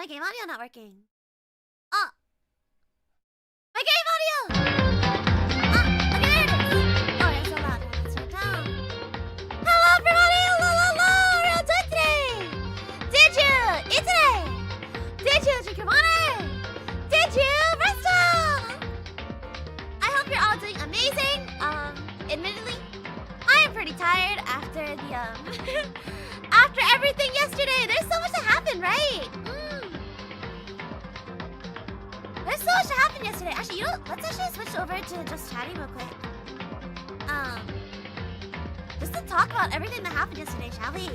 game audio not working? Oh. My game audio! Okay, there it is. Oh, it's so loud. Let's turn it down. Hello, everybody! Hello, hello! How are you doing today? Did you eat today? Did you drink your water? Did you rest well? I hope you're all doing amazing. Admittedly, I am pretty tired after the, after everything yesterday. There's so much that happened, right? There's so much that happened yesterday. Actually, you know, let's actually switch over to just chatting real quick. Just to talk about everything that happened yesterday, shall we?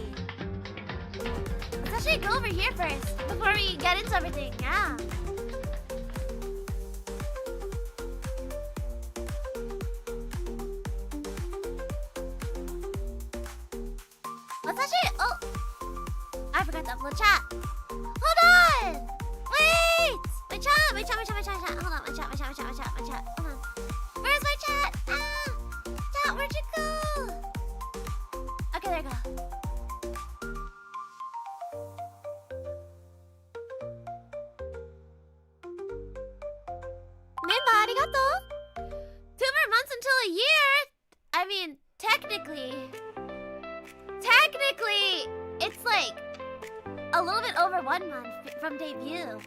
Let's actually go over here first before we get into everything. Yeah. Let's actually. Oh, I forgot to upload chat. Hold on. Wait. My chat. Hold on. My chat. Hold on. Where's my chat? Chat, where'd you go? Okay, there you go. Minba, arigato. 2 more months until a year. I mean, technically, it's like a little bit over 1 month from debut.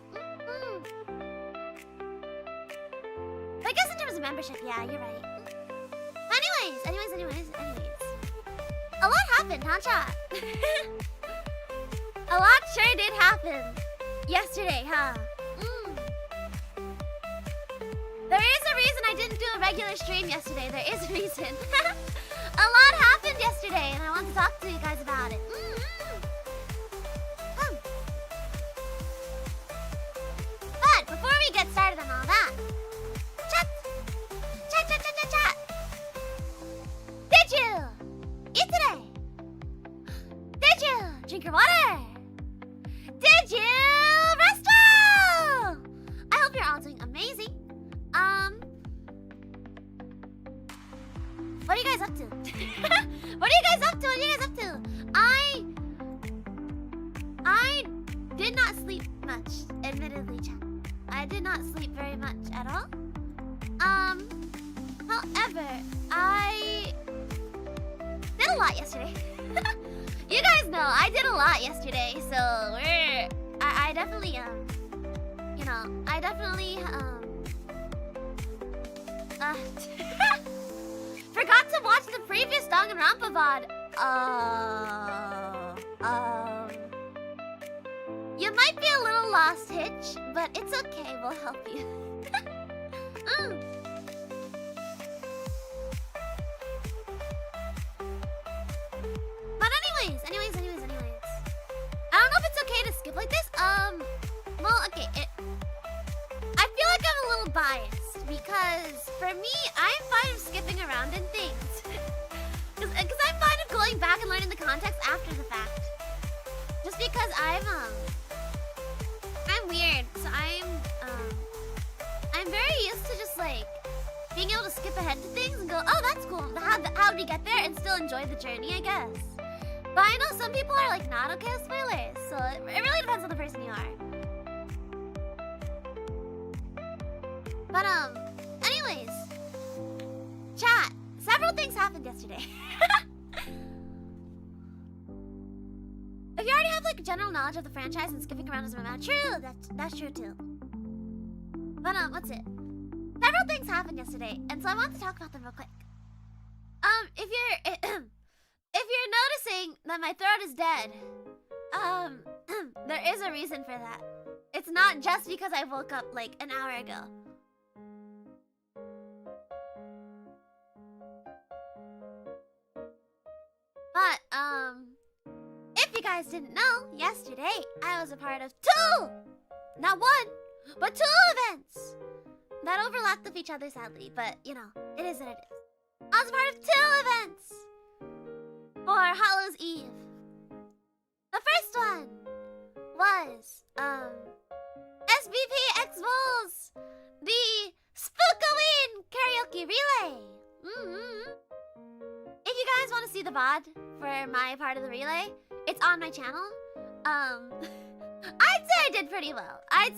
I guess in terms of membership, yeah, you're right. Anyways. A lot happened, huh, chat? A lot sure did happen yesterday, huh? There is a reason I didn't do a regular stream yesterday. There is a reason. A lot happened yesterday, and I want to talk to you guys about it. But before we get started on all that, chat. Did you eat today? Did you drink your water? Did you rest well? I hope you're all doing amazing. What are you guys up to? What are you guys up to? I did not sleep much, admittedly, chat. I did not sleep very much at all. However, I did a lot yesterday. You guys know I did a lot yesterday, so I definitely forgot to watch the previous Danganronpa VOD. You might be a little lost, Hitch, but it's okay. We'll help you. But anyways. I don't know if it's okay to skip like this. Well, okay. I feel like I'm a little biased because for me, I'm fine with skipping around in things. Because I'm fine with going back and learning the context after the fact. Just because I'm weird, so I'm very used to just like being able to skip ahead to things and go, oh, that's cool. How did we get there? And still enjoy the journey, I guess. But I know some people are like not okay with spoilers, so it really depends on the person you are. But anyways, chat. Several things happened yesterday. If you already have like general knowledge of the franchise and skipping around doesn't matter, true. That's true too. But what's it? Several things happened yesterday, and so I want to talk about them real quick. If you're noticing that my throat is dead, there is a reason for that. It's not just because I woke up like an hour ago. But if you guys didn't know, yesterday I was a part of 2, not 1, but 2 events that overlapped with each other sadly, but you know, it is what it is. I was a part of 2 events for Hallows Eve. The first one was SVP X Bulls, the Spookoween karaoke relay. If you guys want to see the VOD for my part of the relay, it's on my channel. I'd say I did pretty well. I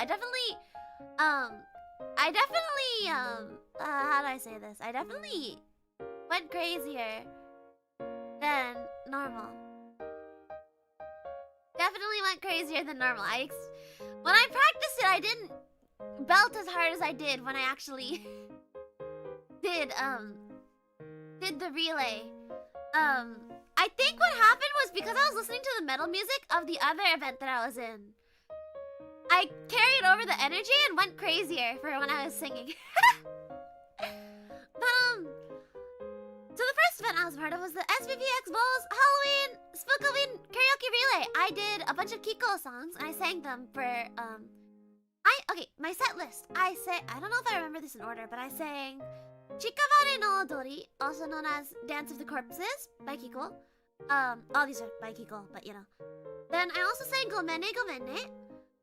definitely, how do I say this? I definitely went crazier than normal. Definitely went crazier than normal. When I practiced it, I didn't belt as hard as I did when I actually did the relay. I think what happened was because I was listening to the metal music of the other event that I was in, I carried over the energy and went crazier for when I was singing. But so the first event I was part of was the SVP X Balls Halloween Spookoween Karaoke Relay. I did a bunch of Kiko songs and I sang them for okay, my set list. I don't know if I remember this in order, but I sang Chikabare no Odori, also known as Dance of the Corpses by Kiko. All these are by Kiko, but you know. Then I also sang Gomenne Gomenne,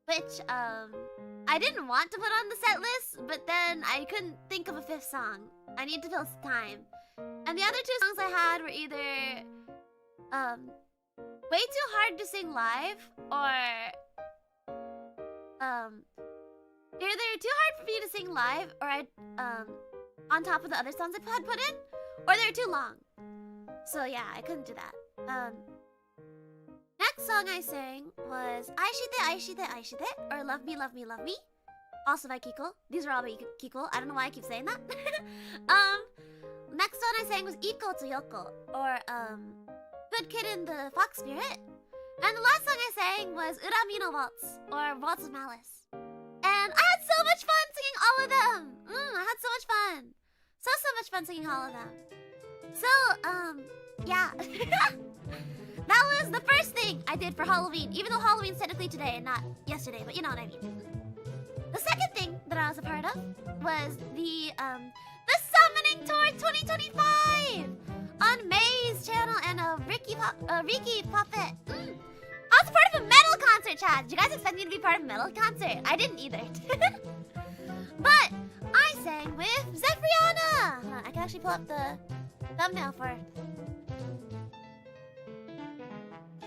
which I didn't want to put on the set list, but then I couldn't think of a fifth song. I need to fill time. And the other two songs I had were either way too hard to sing live, or either too hard for me to sing live, or I on top of the other songs I had put in, or they're too long. So yeah, I couldn't do that. Next song I sang was Aishite Aishite Aishite, or Love Me Love Me Love Me, also by Kiko. These are all by Kiko. I don't know why I keep saying that. Next one I sang was Iko to Yoko, or Good Kid in the Fox Spirit. And the last song I sang was Urami no Waltz, or Waltz of Malice. And I had so much fun singing all of them. I had so much fun. So much fun singing all of them. So, yeah. That was the first thing I did for Halloween, even though Halloween's technically today and not yesterday, but you know what I mean. The second thing that I was a part of was the Summoning Tour 2025 on May's channel and Ricky Puppet. I was part of a metal concert, chat. Did you guys expect me to be part of a metal concert? I didn't either. But I sang with Zephyriana. Hold on, I can actually pull up the thumbnail for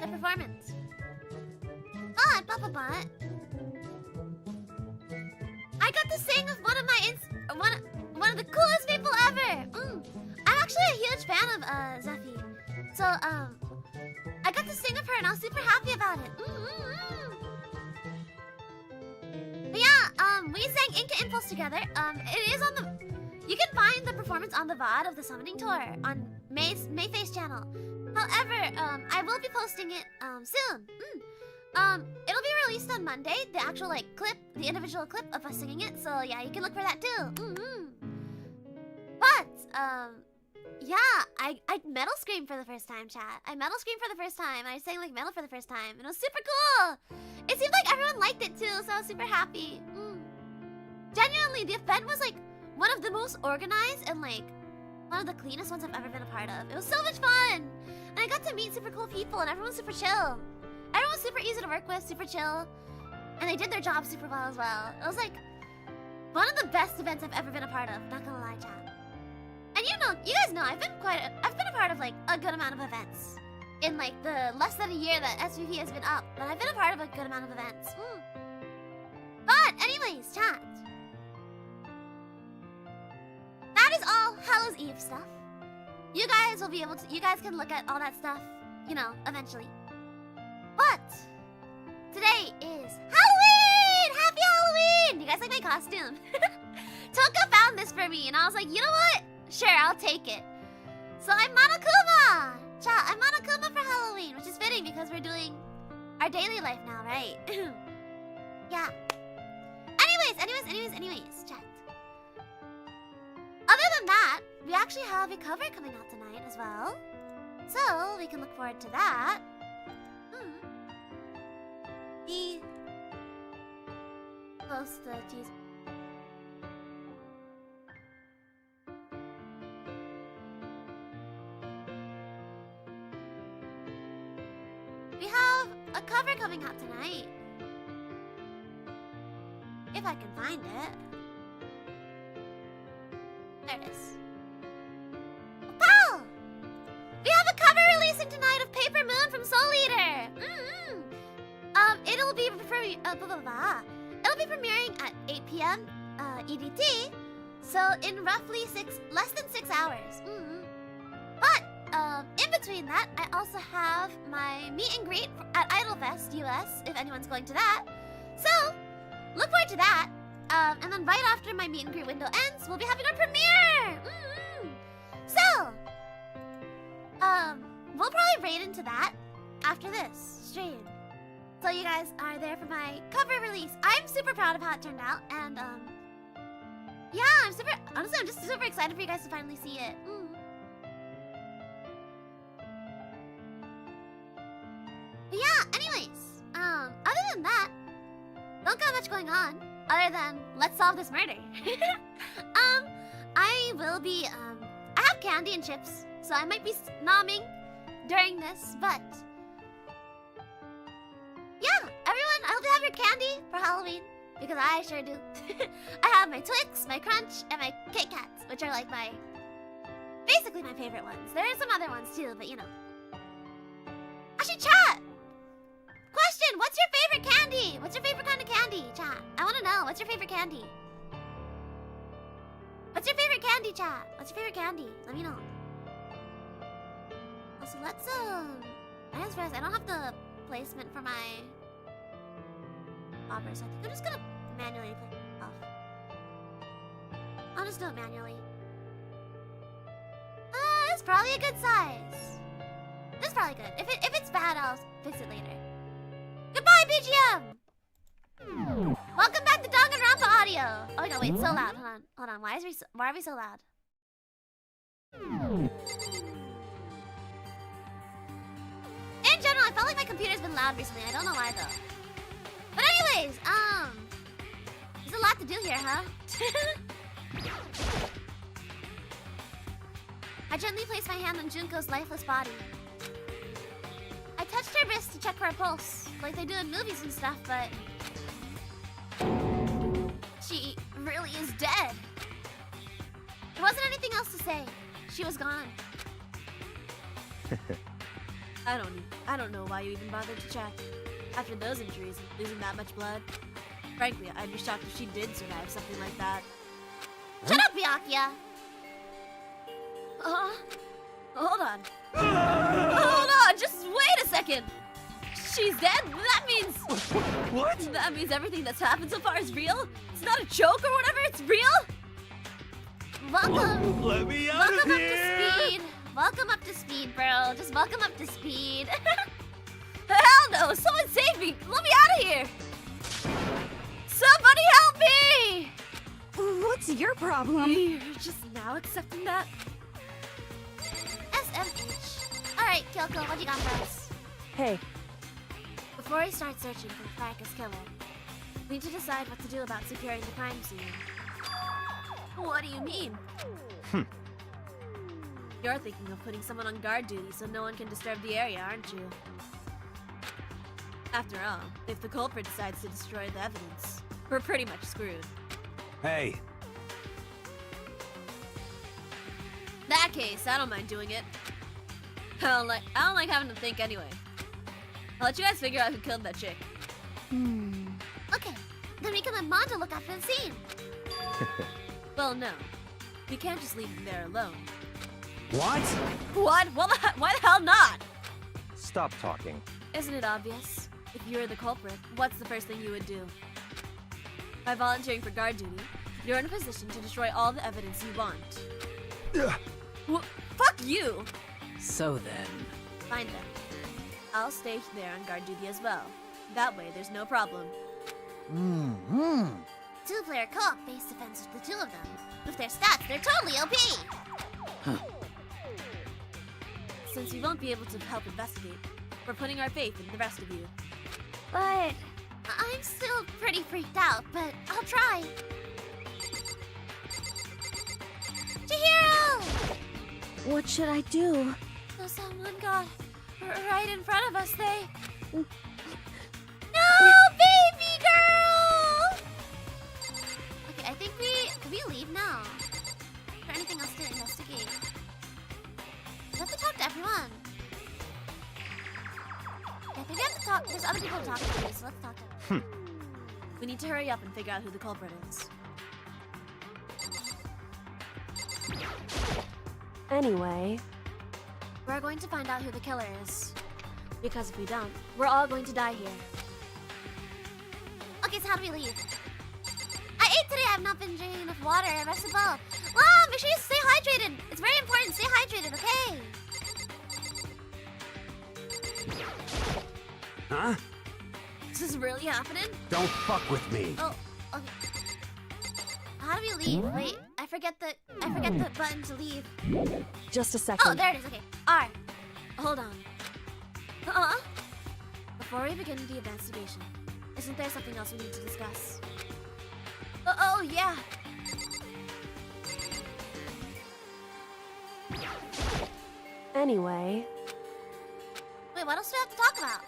the performance. But I got to sing with one of my one of the coolest people ever. I'm actually a huge fan of Zephy. So I got to sing with her and I was super happy about it. But yeah, we sang Inca Impulse together. It is on the... You can find the performance on the VOD of the Summoning Tour on Mayface channel. However, I will be posting it soon. It'll be released on Monday, the actual like clip, the individual clip of us singing it. So yeah, you can look for that too. But yeah, I metal screamed for the first time, chat. I metal screamed for the first time. I sang like metal for the first time, and it was super cool. It seemed like everyone liked it too, so I was super happy. Genuinely, the event was like one of the most organized and like one of the cleanest ones I've ever been a part of. It was so much fun, and I got to meet super cool people, and everyone's super chill. Everyone's super easy to work with, super chill, and they did their job super well as well. It was like one of the best events I've ever been a part of. Not gonna lie, chat. And you guys know, I've been a part of like a good amount of events in like the less than a year that SVP has been up. But I've been a part of a good amount of events. But anyways, chat. That is all Hallows Eve stuff. You guys will be able to. You guys can look at all that stuff, you know, eventually. But today is Halloween! Happy Halloween! You guys like my costume? Toka found this for me, and I was like, you know what? Sure, I'll take it. So I'm Monokuma! Chat, I'm Monokuma for Halloween, which is fitting because we're doing our daily life now, right? Yeah. Anyways, chat. Other than that, we actually have a cover coming out tonight as well. So we can look forward to that. Close the tease. We have a cover coming out tonight. If I can find it. There it is. Oh! We have a cover releasing tonight of Paper Moon from Soul Eater. it'll be it'll be premiering at 8 p.m. EDT, so in roughly less than 6 hours. But in between that, I also have my meet and greet at Idolfest US, if anyone's going to that. So look forward to that. And then right after my meet and greet window ends, we'll be having our premiere. So we'll probably raid into that after this stream. So you guys are there for my cover release. I'm super proud of how it turned out, and yeah, honestly, I'm just super excited for you guys to finally see it. But yeah, anyways, other than that, don't got much going on other than let's solve this murder. I will be I have candy and chips, so I might be nomming during this, but yeah, everyone, I hope you have your candy for Halloween, because I sure do. I have my Twix, my Crunch, and my Kit Kats, which are like basically my favorite ones. There are some other ones too, but you know. Actually, chat! Question, what's your favorite candy? What's your favorite kind of candy, chat? I want to know, what's your favorite candy? What's your favorite candy, chat? What's your favorite candy? Let me know. Also, let's, I don't have the placement for my bobbers, so I think I'm just gonna manually play it off. I'll just do it manually. It's probably a good size. This is probably good. If it's bad, I'll fix it later. Goodbye, BGM! Welcome back to Danganronpa audio! Oh no, wait, so loud. Hold on. Why are we so loud? In general, I felt like my computer's been loud recently. I don't know why though. But anyways, there's a lot to do here, huh? I gently placed my hand on Junko's lifeless body. I touched her wrist to check for a pulse, like they do in movies and stuff, but she really is dead. There wasn't anything else to say. She was gone. I don't know why you even bothered to check. After those injuries, losing that much blood. Frankly, I'd be shocked if she did survive something like that. Shut up, Byakuya! Hold on. Hold on, just wait a second! She's dead? That means... What? That means everything that's happened so far is real? It's not a joke or whatever, it's real? Welcome. Let me out of here! Welcome up to speed. Welcome up to speed, bro. Just welcome up to speed. Hell no! Someone save me! Let me out of here! Somebody help me! What's your problem? You're just now accepting that? SMH. Alright, Kyoko, what do you got for us? Hey, Before we start searching for the Caracas killer, we need to decide what to do about securing the crime scene. What do you mean? You're thinking of putting someone on guard duty so no one can disturb the area, aren't you? After all, if the culprit decides to destroy the evidence, we're pretty much screwed. Hey, In that case, I don't mind doing it. I don't like having to think anyway. I'll let you guys figure out who killed that chick. Okay, then we can let Mondo look after the scene. Well, no. We can't just leave him there alone. what? What? Well, why the hell not? Stop talking. Isn't it obvious? If you were the culprit, what's the first thing you would do? By volunteering for guard duty, you're in a position to destroy all the evidence you want. Fuck you! so then. Fine then. I'll stay there on guard duty as well. That way, there's no problem. Two-player co-op base defense with the two of them. With their stats, they're totally OP! Since we won't be able to help investigate, we're putting our faith in the rest of you. But I'm still pretty freaked out, but I'll try. Chihiro! What should I do? So someone got right in front of us, they... No, baby girl! Okay, I think can we leave now? Is there anything else to investigate? We have to talk to everyone. I Maybe I have to talk. There's other people to talk to, so let's talk to them. We need to hurry up and figure out who the culprit is. Anyway, We're going to find out who the killer is. Because if we don't, we're all going to die here. Okay, so how do we leave? I ate today. I have not been drinking enough water. Rest of all. Well, make sure you stay hydrated. It's very important. Stay hydrated, okay? Huh? This is really happening? Don't fuck with me. Oh, okay. How do we leave? Wait, I forget the button to leave. just a second. Oh, there it is. Okay. R. Hold on. Before we begin the investigation, isn't there something else we need to discuss? Oh yeah. Anyway, Wait, what else do we have to talk about?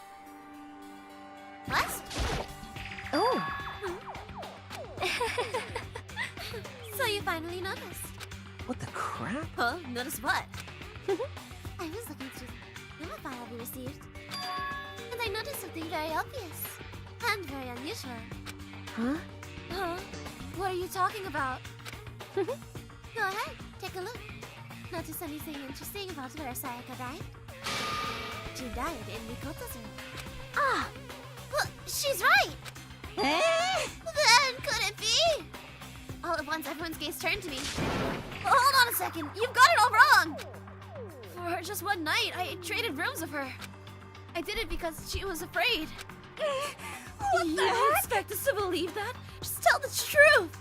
West? oh, So you finally noticed. What the crap? Huh? Notice what? I was looking through the memo file we received, and I noticed something very obvious and very unusual. huh? Huh? What are you talking about? Go ahead, take a look. Notice anything interesting about where Sayaka died? She died in Mikoto's room. Ah! Well, she's right! Then could it be? All at once, everyone's gaze turned to me. Hold on a second, you've got it all wrong! For just one night, I traded rooms with her. I did it because she was afraid. You expect us to believe that? Just tell the truth!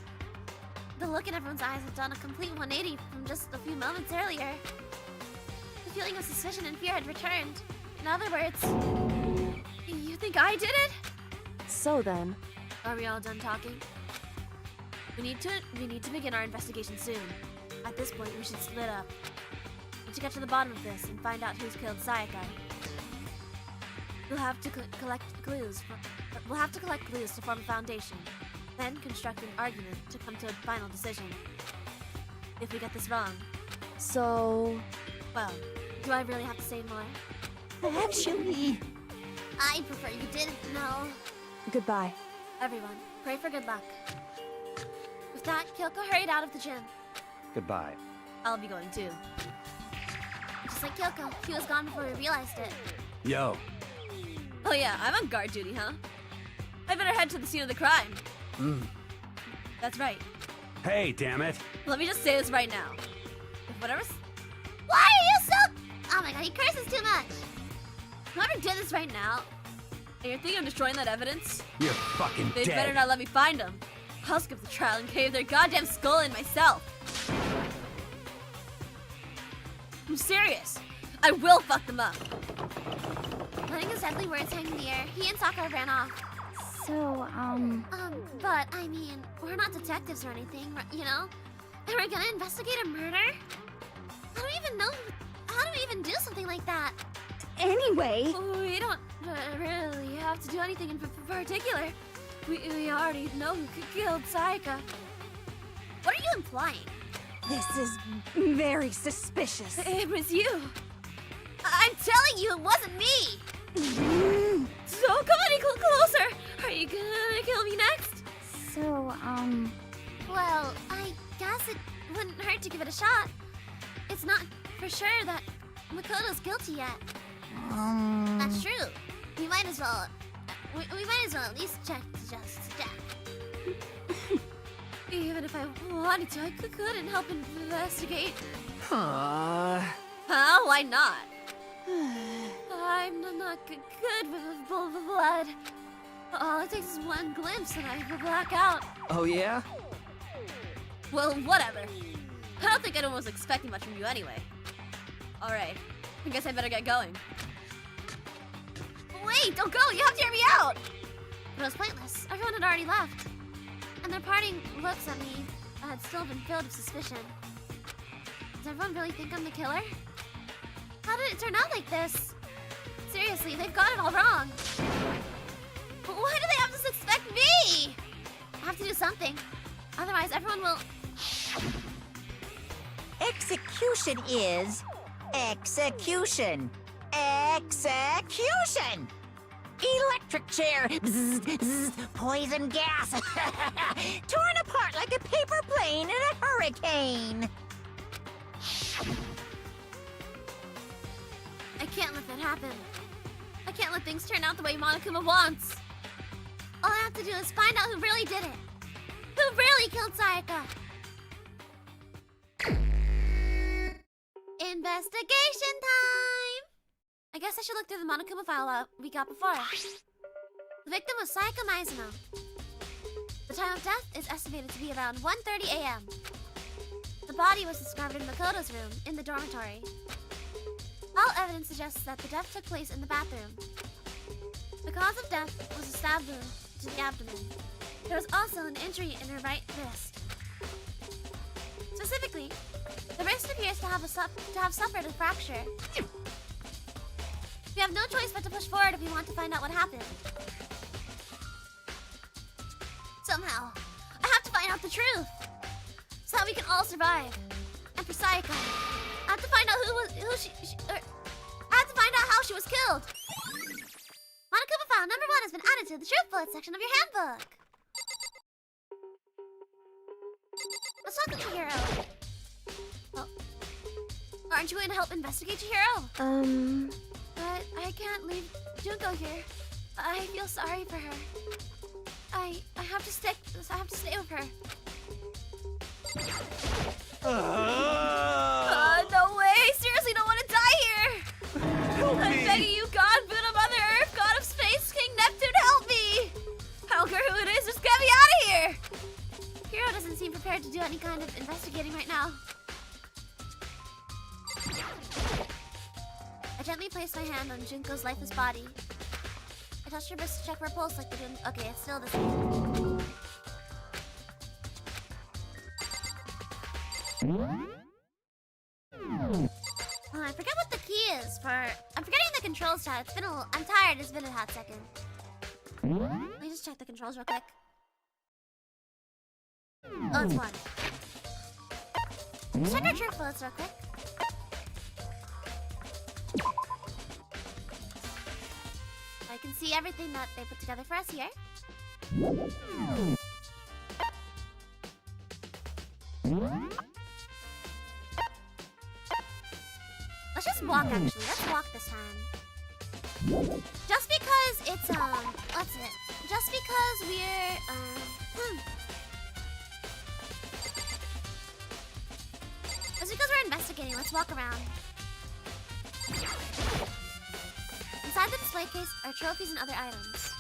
The look in everyone's eyes had done a complete 180 from just a few moments earlier. The feeling of suspicion and fear had returned. In other words, you think I did it? So then, Are we all done talking? We need to begin our investigation soon. At this point, we should split up. We need to get to the bottom of this and find out who's killed Sayaka. We'll have to collect clues. We'll have to collect clues to form a foundation, then construct an argument to come to a final decision. If we get this wrong, so... well, do I really have to say more? Actually, I prefer you didn't know. Goodbye. Everyone, pray for good luck. With that, Kyoko hurried out of the gym. Goodbye. I'll be going too. Just like Kyoko, he was gone before we realized it. Yo. Oh yeah, I'm on guard duty, huh? I better head to the scene of the crime. That's right. Hey, damn it. Let me just say this right now. If whatever's... Why are you so... Oh my god, he curses too much. Whoever did this right now, and you're thinking of destroying that evidence, You're fucking they dead. better not let me find them. I'll skip the trial and cave their goddamn skull in myself. I'm serious. I will fuck them up. Letting his deadly words hang in the air, he and Sakura ran off. so, But I mean, we're not detectives or anything, you know? And we're gonna investigate a murder? How do we even know? How do we even do something like that? anyway, We don't really have to do anything in particular. We already know who killed Sayaka. What are you implying? this is very suspicious. It was you. I'm telling you, it wasn't me. So come on, closer. Are you gonna kill me next? So, Well, I guess it wouldn't hurt to give it a shot. It's not for sure that Makoto's guilty yet. That's true. We might as well. We might as well at least check just check. Even if I wanted to, I couldn't help investigate. Huh? Why not? I'm not good with blood. All it takes is one glimpse and I black out. oh yeah? Well, whatever. I don't think anyone was expecting much from you anyway. Alright, I guess I better get going. Wait, don't go! You have to hear me out! But it was pointless. Everyone had already left. And their parting looks at me had still been filled with suspicion. Does everyone really think I'm the killer? How did it turn out like this? Seriously, they've got it all wrong. Why do they have to suspect me? I have to do something. Otherwise, everyone will... Execution is execution. Execution! Electric chair. Bzz, bzz, poison gas. Torn apart like a paper plane in a hurricane. I can't let that happen. I can't let things turn out the way Monokuma wants. All I have to do is find out who really did it. Who really killed Sayaka? Investigation time! I guess I should look through the Monokuma file we got before. The victim was Sayaka Mizuno. The time of death is estimated to be around 1:30 a.m. The body was discovered in Makoto's room in the dormitory. All evidence suggests that the death took place in the bathroom. The cause of death was a stab wound to the abdomen. There was also an injury in her right wrist. Specifically, the wrist appears to have suffered a fracture. We have no choice but to push forward if we want to find out what happened. Somehow, I have to find out the truth, so that we can all survive. And for Sayaka, I have to find out I have to find out how she was killed. Monokuma file number 1 has been added to the truth bullet section of your handbook. Let's talk to Chihiro. Well, aren't you going to help investigate Chihiro? But I can't leave Junko here. I feel sorry for her. I have to stick. I have to stay with her. No way! Seriously, don't want to die here. Help I'm me! begging you, God, Buddha, Mother Earth, God of Space, King Neptune, help me! I don't care who it is, just get me out of here! Hiro doesn't seem prepared to do any kind of investigating right now. I gently placed my hand on Junko's lifeless body. I touched her wrist to check her pulse like the doing. Okay, it's still the same. Oh, I forget what the key is for. I'm forgetting the controls chat. It's been I'm tired. It's been a hot second. Let me just check the controls real quick. Oh, it's 1. Let's check our truth bullets real quick. I can see everything that they put together for us here. Let's just walk, actually. Let's walk this time. Just because it's, what's it? Just because we're, Just because we're investigating, let's walk around. Inside the display case are trophies and other items.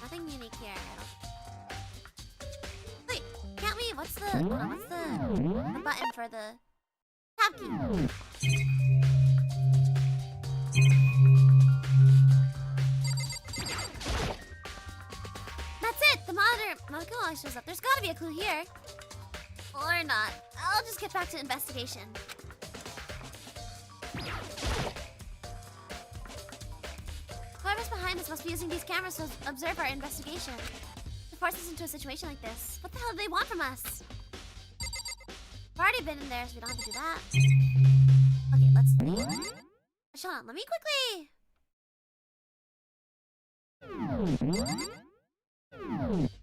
Nothing unique here, I don't... Wait, can't we... What's the... Hold on, what's the button for the... Tab key? That's it! The monitor... Monokuma always shows up. There's gotta be a clue here. Or not. I'll just get back to investigation. Whoever's behind us must be using these cameras to observe our investigation. To force us into a situation like this. What the hell do they want from us? We've already been in there, so we don't have to do that. Okay, let's leave. Hold on, let me quickly...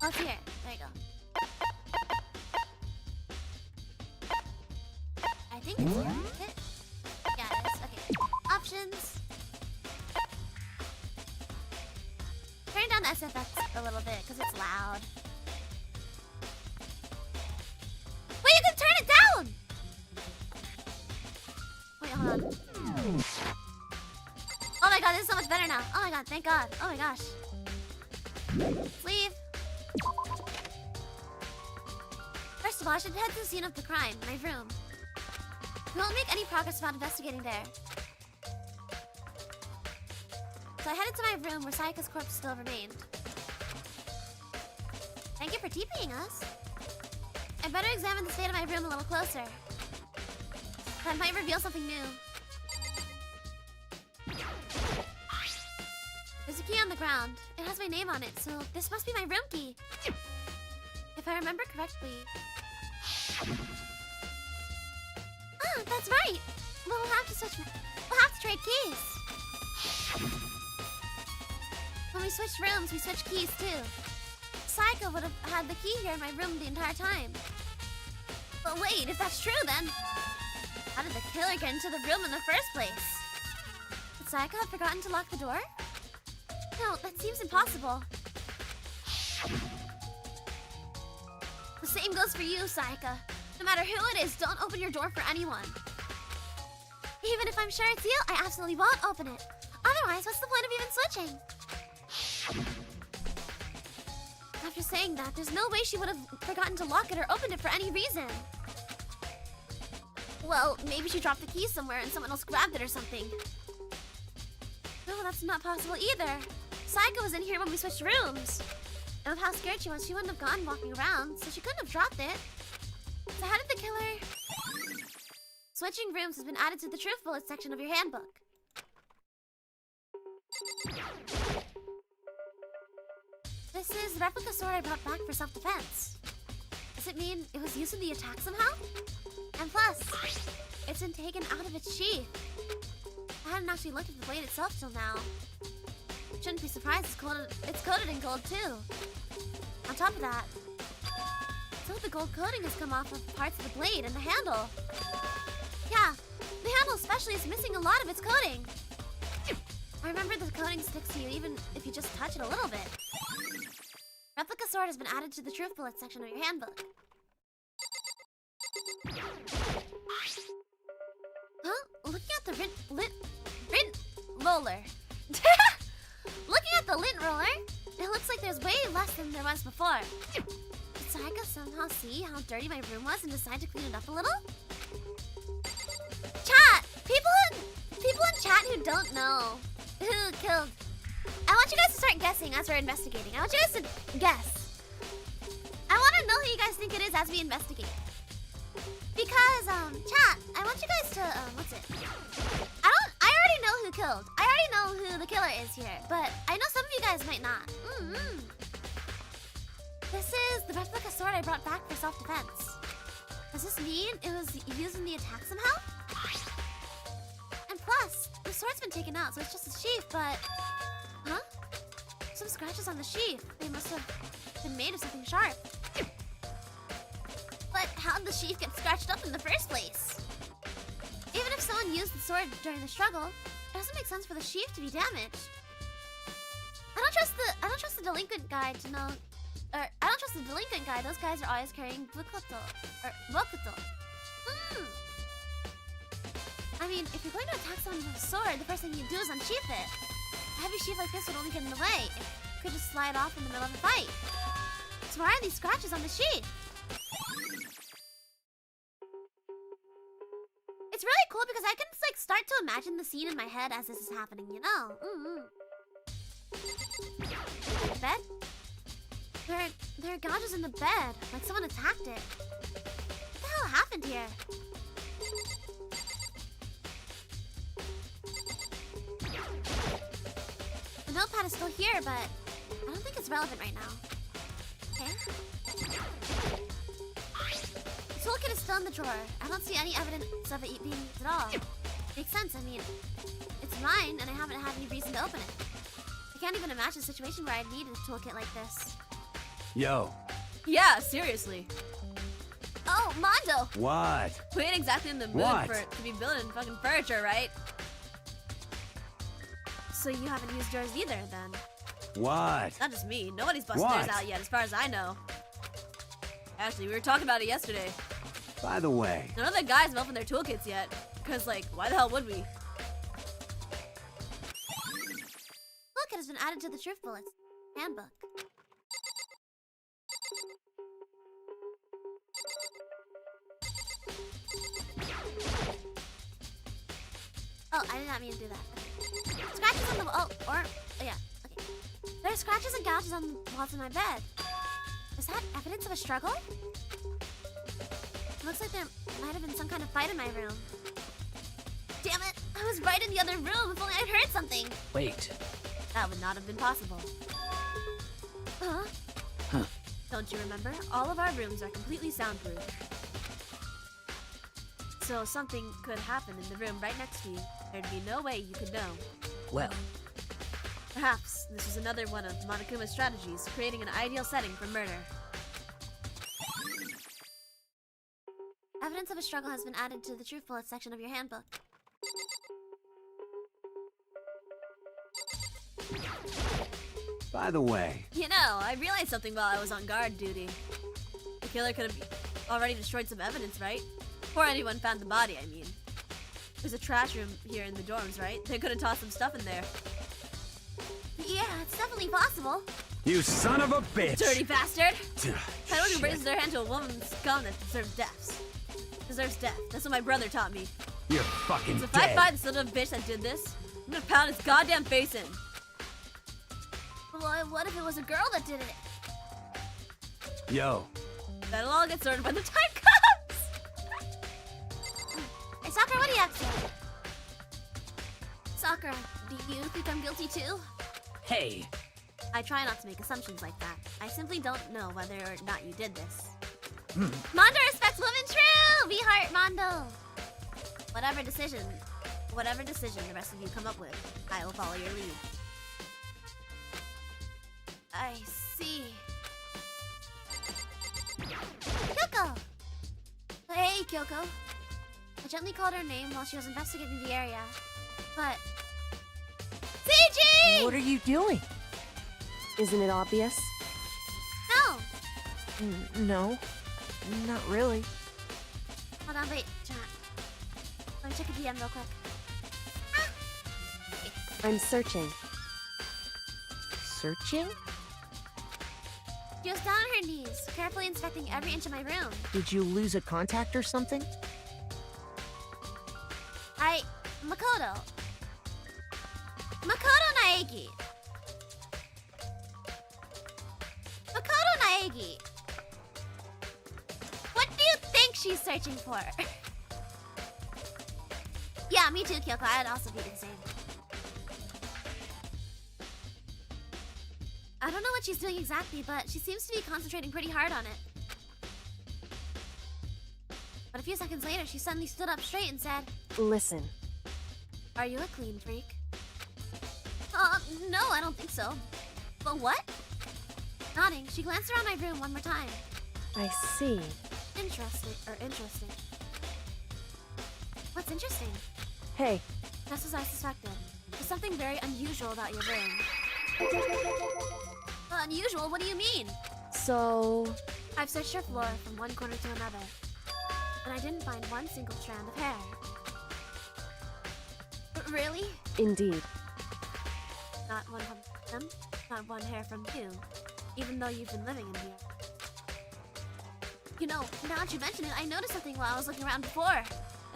Oh, it's here. There you go. I think it's here. Is it? Yeah, it is. Okay. Options. Turn down the SFX a little bit, because it's loud. Wait, you can turn it down! Wait, hold on. Oh my god, this is so much better now. Oh my god, thank god. Oh my gosh. Leave. First of all, I should head to the scene of the crime, my room. We won't make any progress about investigating there. So I headed to my room where Sayaka's corpse still remained. Thank you for TPing us. I'd better examine the state of my room a little closer. That might reveal something new. There's a key on the ground. It has my name on it, so this must be my room key. If I remember correctly. Ah, that's right. We'll have to trade keys. we switched rooms, we switched keys too. Psycho would have had the key here in my room the entire time. But wait, if that's true then, how did the killer get into the room in the first place? Did Psycho have forgotten to lock the door? No, that seems impossible. The same goes for you, Psycho. No matter who it is, don't open your door for anyone. Even if I'm sure it's you, I absolutely won't open it. Otherwise, what's the point of even switching? After saying that, there's no way she would have forgotten to lock it or opened it for any reason. Well, maybe she dropped the key somewhere and someone else grabbed it or something. No, that's not possible either. Psycho was in here when we switched rooms. And with how scared she was, she wouldn't have gone walking around, so she couldn't have dropped it. So how did the killer... Switching rooms has been added to the truth bullet section of your handbook. This is the replica sword I brought back for self-defense. Does it mean it was used in the attack somehow? And plus, it's been taken out of its sheath. I hadn't actually looked at the blade itself till now. Shouldn't be surprised it's coated in gold too. On top of that, some of the gold coating has come off of parts of the blade and the handle. Yeah, the handle especially is missing a lot of its coating. I remember the coating sticks to you even if you just touch it a little bit. Replica sword has been added to the truth bullet section of your handbook. Huh? Looking at the lint roller. Looking at the lint roller, it looks like there's way less than there was before. Did Psycho somehow see how dirty my room was and decide to clean it up a little? Chat! People in chat who don't know who killed. I want you guys to start guessing as we're investigating. I want you guys to guess. I want to know who you guys think it is as we investigate. Because, chat, I want you guys to, what's it? I already know who killed. I already know who the killer is here, but I know some of you guys might not. This is the replica sword I brought back for self-defense. Does this mean it was used in the attack somehow? And plus, the sword's been taken out, so it's just a sheath, but... Huh? Some scratches on the sheath. They must have been made of something sharp. But how did the sheath get scratched up in the first place? Even if someone used the sword during the struggle, it doesn't make sense for the sheath to be damaged. I don't trust the delinquent guy to know... I don't trust the delinquent guy. Those guys are always carrying Bokuto. Or Bokuto. I mean, if you're going to attack someone with a sword, the first thing you do is unsheath it. A heavy sheath like this would only get in the way. It could just slide off in the middle of a fight. So why are these scratches on the sheath? It's really cool because I can like start to imagine the scene in my head as this is happening, you know? The bed? There are gouges in the bed, like someone attacked it. What the hell happened here? The notepad is still here, but I don't think it's relevant right now. Okay. The toolkit is still in the drawer. I don't see any evidence of it being used at all. Makes sense, I mean, it's mine and I haven't had any reason to open it. I can't even imagine a situation where I'd need a toolkit like this. Yo. Yeah, seriously. Oh, Mondo! What? We ain't exactly in the mood to be building fucking furniture, right? So you haven't used yours either, then? What? Not just me. Nobody's busted theirs out yet, as far as I know. Actually, we were talking about it yesterday. By the way. None of the guys have opened their toolkits yet. Because, like, why the hell would we? Toolkit has been added to the truth bullets handbook. Oh, I did not mean to do that. Okay. Scratches on the wall. Oh, yeah. Okay. There are scratches and gouges on the walls of my bed. Is that evidence of a struggle? It looks like there might have been some kind of fight in my room. Damn it! I was right in the other room. If only I'd heard something. Wait. That would not have been possible. Huh? Huh. Don't you remember? All of our rooms are completely soundproof. So something could happen in the room right next to you. There'd be no way you could know. Well. Perhaps this was another one of Monokuma's strategies, creating an ideal setting for murder. Evidence of a struggle has been added to the truth bullets section of your handbook. By the way, You know, I realized something while I was on guard duty. The killer could have already destroyed some evidence, right? Before anyone found the body, I mean. There's a trash room here in the dorms, right? They could have tossed some stuff in there. Yeah, it's definitely possible. you son of a bitch! Dirty bastard! Shit. Anyone who raises their hand to a woman's scum that deserves death. That's what my brother taught me. You're fucking So if I dead. find this little bitch that did this, I'm gonna pound his goddamn face in. Well, what if it was a girl that did it? Yo, That'll all get sorted when the time comes! Hey, Sakura, what are you up to? Sakura, do you think I'm guilty too? Hey, I try not to make assumptions like that. I simply don't know whether or not you did this. Mondo respects women true! Be heart, Mondo! Whatever decision the rest of you come up with, I will follow your lead. I see. Kyoko! Hey, Kyoko. I gently called her name while she was investigating the area. But... CG! What are you doing? Isn't it obvious? No! No, not really. Hold on, wait, chat. Let me check a DM real quick. I'm searching. Searching? She was down on her knees, carefully inspecting every inch of my room. Did you lose a contact or something? Makoto. Makoto Naegi. Makoto Naegi. What do you think she's searching for? Yeah, me too, Kyoko. I'd also be the same. I don't know what she's doing exactly, but she seems to be concentrating pretty hard on it. But a few seconds later, she suddenly stood up straight and said, Listen, "Are you a clean freak?" No, I don't think so. But what? Nodding, she glanced around my room one more time. I see. Interesting. What's interesting? Hey, Just as I suspected. There's something very unusual about your room. Unusual? What do you mean? so... I've searched your floor from one corner to another, and I didn't find one single strand of hair. Really? Indeed. Not one from them, not one hair from you, even though you've been living in here. You know, now that you mention it, I noticed something while I was looking around before.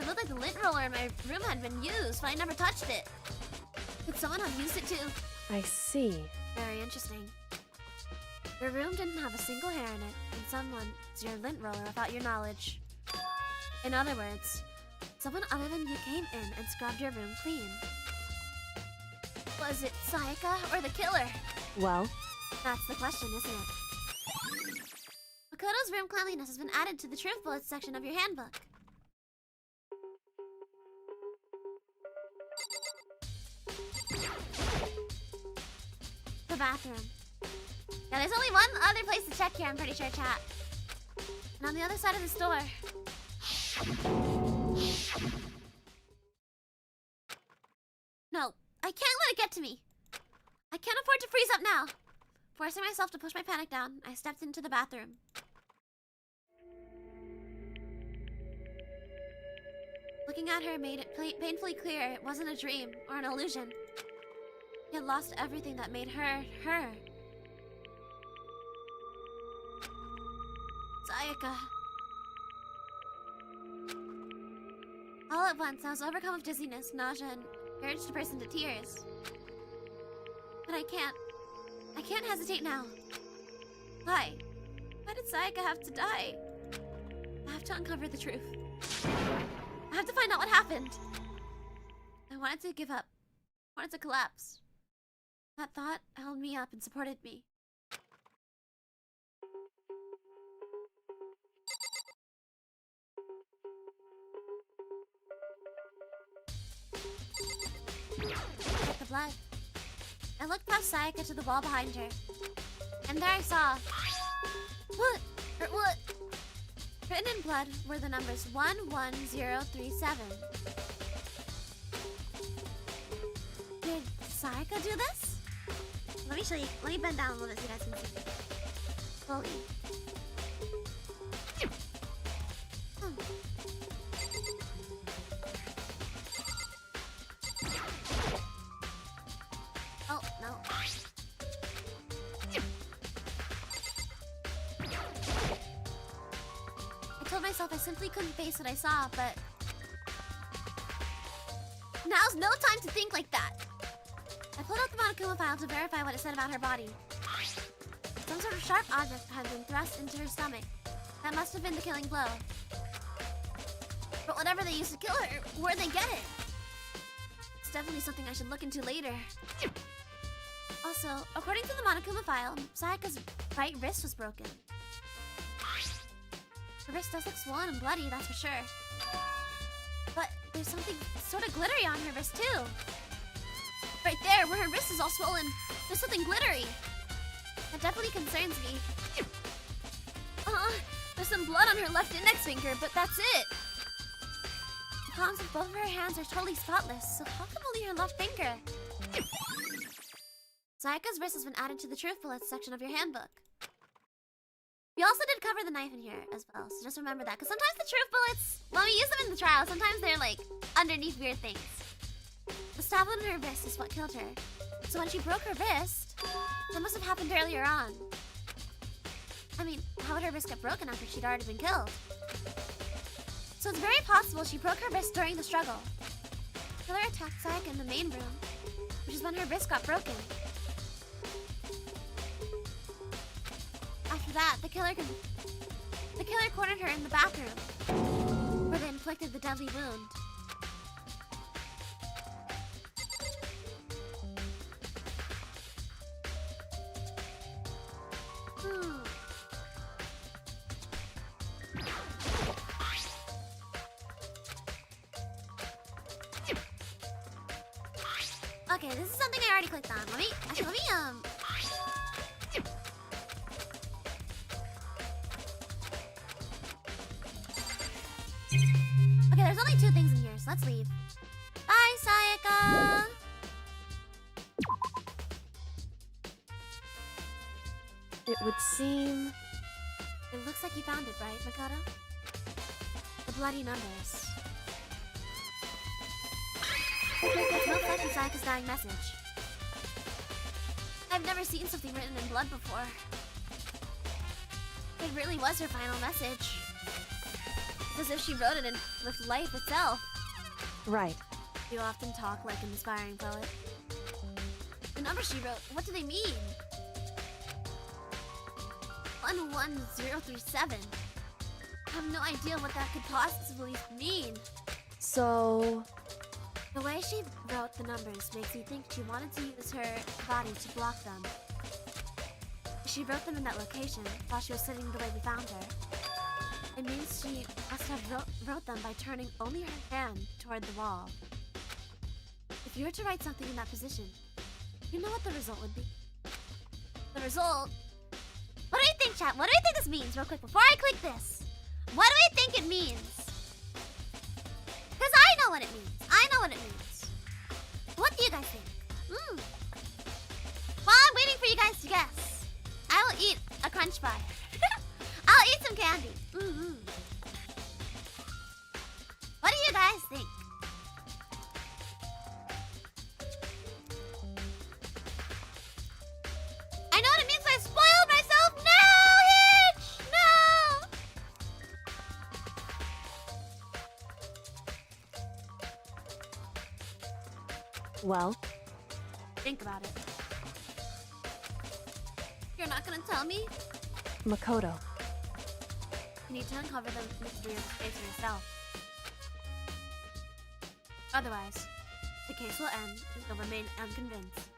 It looked like the lint roller in my room had been used, but I never touched it. Could someone have used it too? I see. Very interesting. Your room didn't have a single hair in it, and someone used your lint roller without your knowledge. In other words, someone other than you came in and scrubbed your room clean. Was it Sayaka or the killer? Well, That's the question, isn't it? Makoto's room cleanliness has been added to the truth bullets section of your handbook. The bathroom. Yeah, there's only one other place to check here, I'm pretty sure, chat. And on the other side of this door. No, I can't let it get to me. I can't afford to freeze up now. Forcing myself to push my panic down, I stepped into the bathroom. Looking at her made it painfully clear it wasn't a dream or an illusion. She had lost everything that made her, her. Sayaka. All at once, I was overcome with dizziness, nausea, and urge to burst into tears. But I can't hesitate now. Why? Why did Sayaka have to die? I have to uncover the truth. I have to find out what happened. I wanted to give up. I wanted to collapse. That thought held me up and supported me. Check the blood. I looked past Sayaka to the wall behind her. And there I saw... What? Written in blood were the numbers 11037. Did Sayaka do this? Let me show you. Let me bend down a little bit so you guys can see. Slowly. Oh, no. I told myself I simply couldn't face what I saw, but... Now's no time to think like that. I pulled out the Monokuma file to verify what it said about her body. Some sort of sharp object had been thrust into her stomach. That must have been the killing blow. But whatever they used to kill her, where'd they get it? It's definitely something I should look into later. Also, according to the Monokuma file, Sayaka's right wrist was broken. Her wrist does look swollen and bloody, that's for sure. But there's something sort of glittery on her wrist too. Right there, where her wrist is all swollen, there's something glittery. That definitely concerns me. There's some blood on her left index finger, but that's it. The palms of both of her hands are totally spotless, so how come only her left finger? Sayaka's wrist has been added to the truth bullets section of your handbook. We also did cover the knife in here as well, so just remember that. Because sometimes the truth bullets, when we use them in the trial, sometimes they're like underneath weird things. The stab on her wrist is what killed her. So when she broke her wrist, that must have happened earlier on. I mean, how would her wrist get broken after she'd already been killed? So it's very possible she broke her wrist during the struggle. The killer attacked Sayaka in the main room, which is when her wrist got broken. After that, the killer cornered her in the bathroom, where they inflicted the deadly wound. Okay, this is something I already clicked on. Let me. Okay, there's only 2 things in here, so let's leave. Bye, Sayaka! It would seem... It looks like you found it, right, Makoto? The bloody numbers. It's most likely Sayaka's dying message. I've never seen something written in blood before. It really was her final message. It's as if she wrote it in with life itself. Right. You often talk like an aspiring poet. The numbers she wrote, what do they mean? 11037. I have no idea what that could possibly mean. So... The way she wrote the numbers makes me think she wanted to use her body to block them. She wrote them in that location while she was sitting the way we found her. It means she must have wrote them by turning only her hand toward the wall. If you were to write something in that position, you know what the result would be? The result? What do you think, chat? What do you think this means, real quick, before I click this? What do you think it means? Because I know what it means. I know what it means. What do you guys think? While I'm waiting for you guys to guess, I will eat a crunch bar. I'll eat some candy. What do you guys think? I know what it means, so I spoiled myself. No, Hitch! No! Well? Think about it. You're not gonna tell me? Makoto. You need to uncover the mystery of the case for yourself. Otherwise, the case will end and you'll remain unconvinced.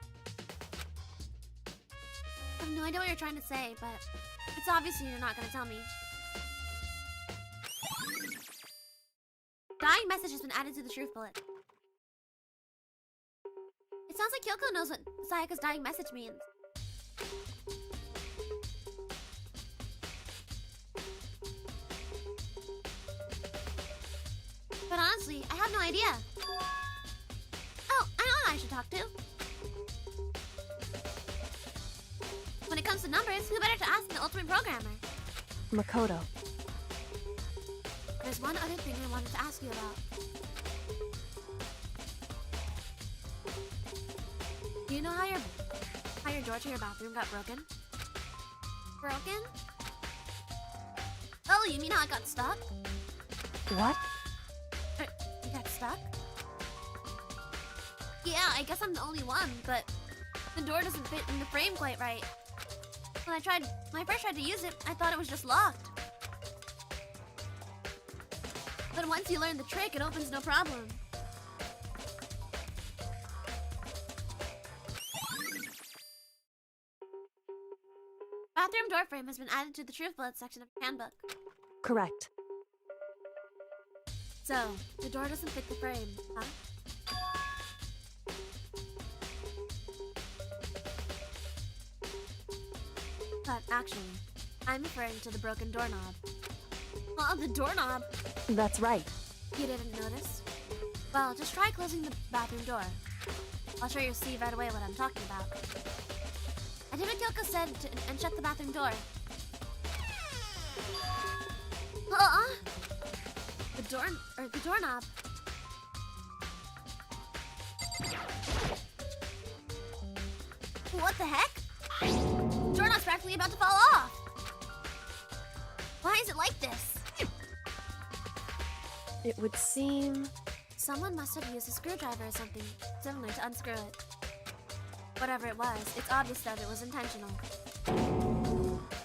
I have no idea what you're trying to say, but it's obvious you're not gonna tell me. Dying message has been added to the truth bullet. It sounds like Kyoko knows what Sayaka's dying message means. But honestly, I have no idea. Oh, I know who I should talk to. When it comes to numbers, who better to ask than the ultimate programmer? Makoto. There's one other thing I wanted to ask you about. Do you know how your door to your bathroom got broken? Broken? Oh, you mean how it got stuck? What? You got stuck? Yeah, I guess I'm the only one, but the door doesn't fit in the frame quite right. When I first tried to use it, I thought it was just locked. But once you learn the trick, it opens no problem. Bathroom door frame has been added to the truth bullet section of the handbook. Correct. So, the door doesn't fit the frame, huh? But actually, I'm referring to the broken doorknob. Oh, the doorknob! That's right. You didn't notice? Well, just try closing the bathroom door. I'll sure you'll see right away what I'm talking about. I did what Kyoko said and shut the bathroom door. The doorknob. What the heck? The doorknob's practically about to fall off. Why is it like this? It would seem... Someone must have used a screwdriver or something similar to unscrew it. Whatever it was, it's obvious that it was intentional.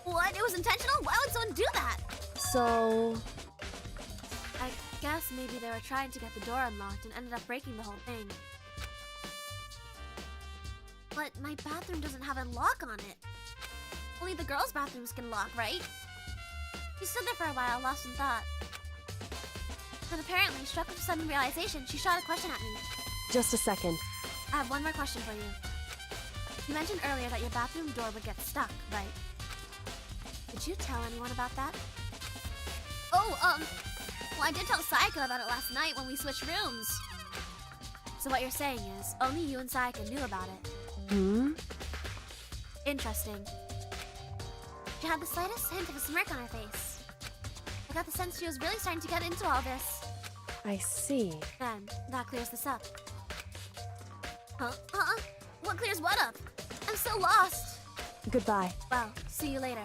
What? It was intentional? Why would someone do that? So... I guess maybe they were trying to get the door unlocked and ended up breaking the whole thing. But my bathroom doesn't have a lock on it. Only the girls' bathrooms can lock, right? She stood there for a while, lost in thought. Then apparently, struck with a sudden realization, she shot a question at me. Just a second. I have one more question for you. You mentioned earlier that your bathroom door would get stuck, right? Did you tell anyone about that? Oh, well, I did tell Sayaka about it last night when we switched rooms. So what you're saying is, only you and Sayaka knew about it. Hmm? Interesting. She had the slightest hint of a smirk on her face. I got the sense she was really starting to get into all this. I see. Then, that clears this up. Huh? What clears what up? I'm so lost. Goodbye. Well, see you later.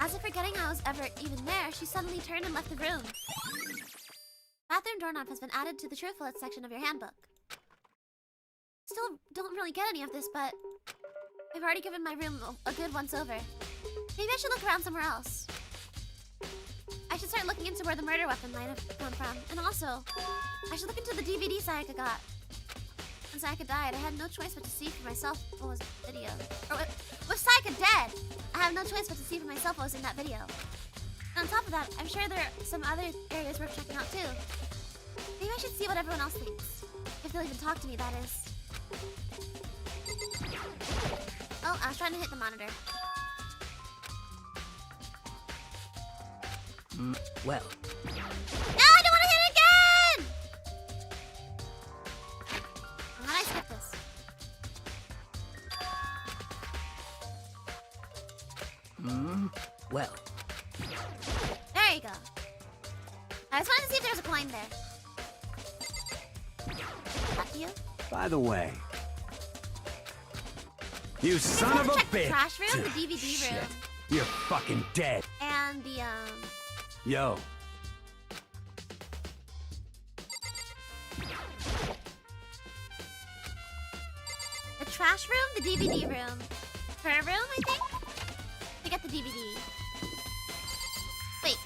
As if forgetting I was ever even there, she suddenly turned and left the room. Bathroom doorknob has been added to the truth bullet section of your handbook. Still don't really get any of this, but I've already given my room a good once over. Maybe I should look around somewhere else. I should start looking into where the murder weapon might have come from. And also, I should look into the DVD Sayaka got. When Sayaka died, I had no choice but to see for myself what was in the video. Or with Sayaka dead, I have no choice but to see for myself what was in that video. And on top of that, I'm sure there are some other areas worth checking out too. Maybe I should see what everyone else thinks. If they'll even talk to me, that is. Oh, I was trying to hit the monitor. Well, No, I don't want to hit it again! How did I skip this? well. There you go. I just wanted to see if there was a coin there. Back to you. By the way, you son of a Check the bitch! trash room, the DVD Shit. room, You're fucking dead. and the Yo, trash room, the DVD room, her room, I think. To get the DVD. Wait,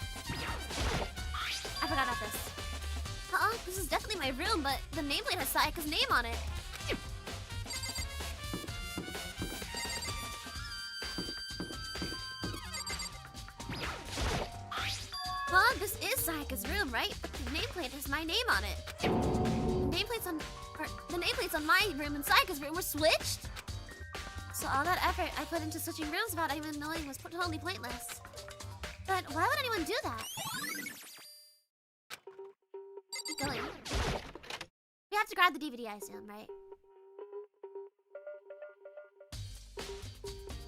I forgot about this. This is definitely my room, but the nameplate has Sayaka's name on it. This is Sayaka's room, right? But the nameplate has my name on it. The nameplate's on Or the nameplates on my room and Sayaka's room were switched? So all that effort I put into switching rooms without even knowing was totally pointless. But why would anyone do that? Keep going. We have to grab the DVD, I assume, right?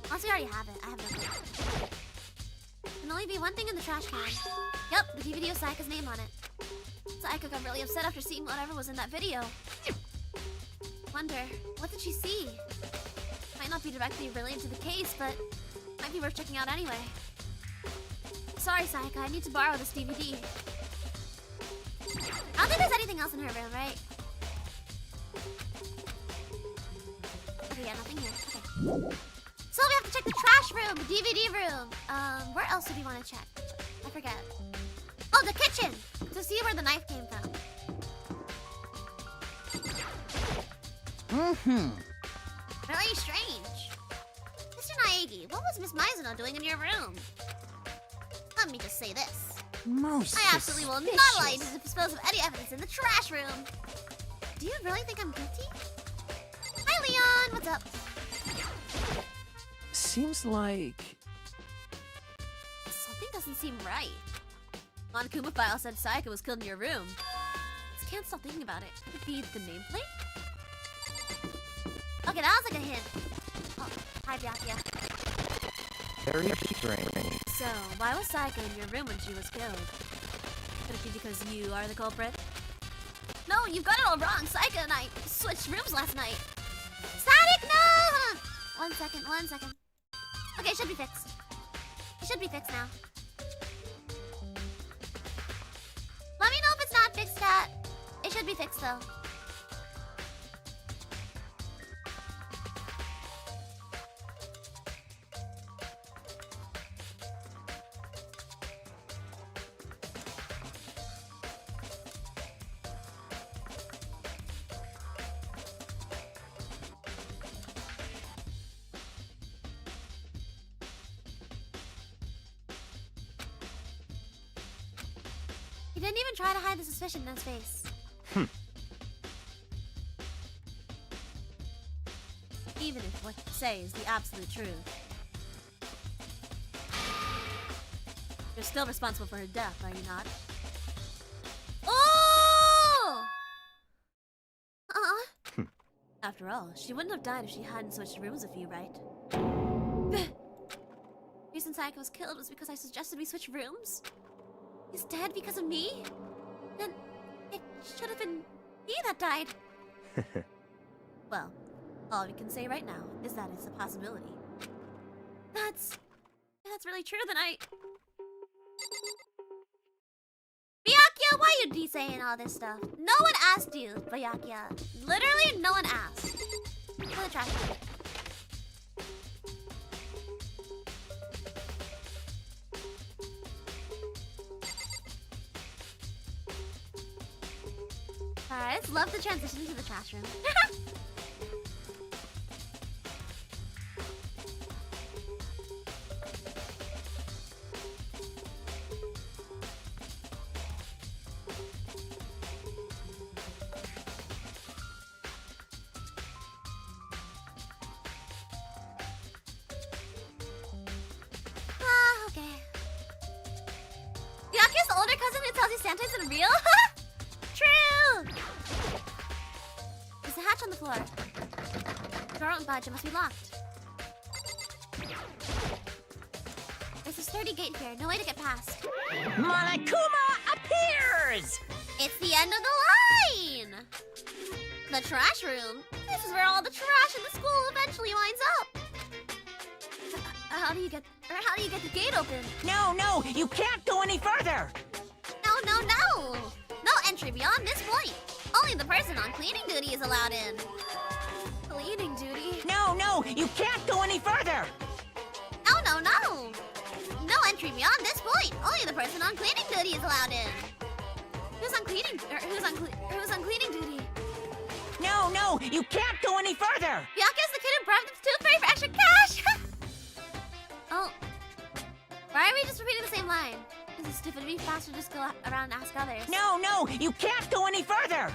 Unless we already have it, I have no clue. Can only be one thing in the trash can. Yep, the DVD with Sayaka's name on it. Sayaka got really upset after seeing whatever was in that video. Wonder, what did she see? Might not be directly related to the case, but might be worth checking out anyway. Sorry, Sayaka, I need to borrow this DVD. I don't think there's anything else in her room, right? Okay, yeah, nothing here. Okay. So we have to check the trash room, the DVD room. Where else do we want to check? I forget. Oh, the kitchen! To see where the knife came from. Really strange. Mr. Naegi, what was Miss Mizuno doing in your room? Let me just say this. Most I absolutely will not allow you to dispose of any evidence in the trash room. Do you really think I'm guilty? Hi, Leon. What's up? Seems like... Something doesn't seem right. Monokuma file said Sayaka was killed in your room. Just can't stop thinking about it. Could it be the nameplate? Okay, that was like a hint. Oh, hi, Byakuya. Very strange. So, why was Sayaka in your room when she was killed? Could it be because you are the culprit? No, you've got it all wrong. Sayaka and I switched rooms last night. Static, no! Hold on. 1 second, 1 second. Okay, it should be fixed. It should be fixed now. Let me know if it's not fixed, Kat. It should be fixed, though. He didn't even try to hide the suspicion in his face. Even if what you say is the absolute truth. You're still responsible for her death, are you not? Oh! After all, she wouldn't have died if she hadn't switched rooms with you, right? The reason Sayaka was killed was because I suggested we switch rooms? He's dead because of me? Then it should have been me that died. Well, all we can say right now is that it's a possibility. That's really true, then Byakuya, why are you saying all this stuff? No one asked you, Byakuya. Literally, no one asked. Go to the trash can. Alright, let's love the transition to the trash room. Okay. Byakuya's the older cousin who tells you Santa isn't real? True! There's a hatch on the floor. The door won't budge, it must be locked. There's a sturdy gate here, no way to get past. Monokuma appears! It's the end of the line! The trash room? This is where all the trash in the school eventually winds up. How do you get the gate open? No, you can't go any further! No! No entry beyond this point. Only the person on cleaning duty is allowed in. Cleaning duty? No, you can't go any further! No! No entry beyond this point. Only the person on cleaning duty is allowed in. Who's on cleaning duty? No, you can't go any further! Byakuya's the kid who bribed the tooth fairy for extra cash! Oh. Why are we just repeating the same line? This is stupid. It'd be faster to just go around and ask others. No, you can't go any further!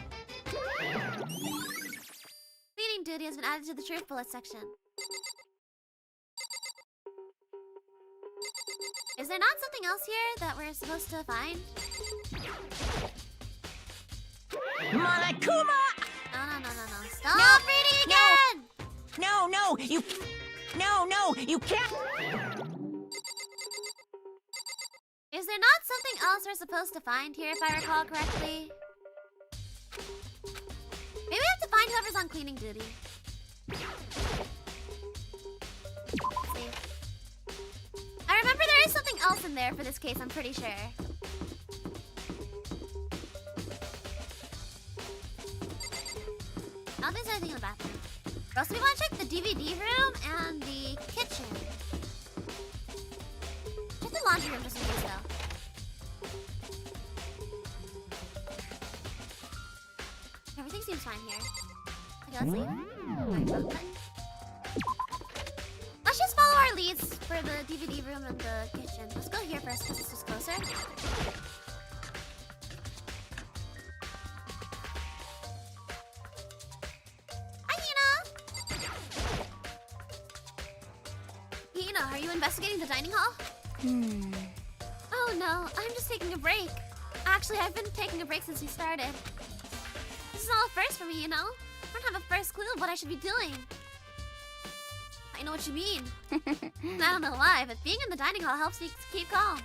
duty has been added to the truth bullet section. Is there not something else here that we're supposed to find? Monokuma! No. Stop reading again! No, you can't. Is there not something else we're supposed to find here, if I recall correctly? Maybe we have to find whoever's on cleaning duty. Let's see. I remember there is something else in there for this case, I'm pretty sure. I don't think there's anything in the bathroom. Also, we want to check the DVD room and the kitchen. Check the laundry room just in case, though. Everything seems fine here. Okay, let's leave. Let's just follow our leads for the DVD room and the kitchen. Let's go here first because it's just closer. Hi, Hina! Hina, are you investigating the dining hall? Oh no, I'm just taking a break. Actually, I've been taking a break since we started. This is all a first for me, you know? I don't have a first clue of what I should be doing. I know what you mean. I don't know why, but being in the dining hall helps me keep calm.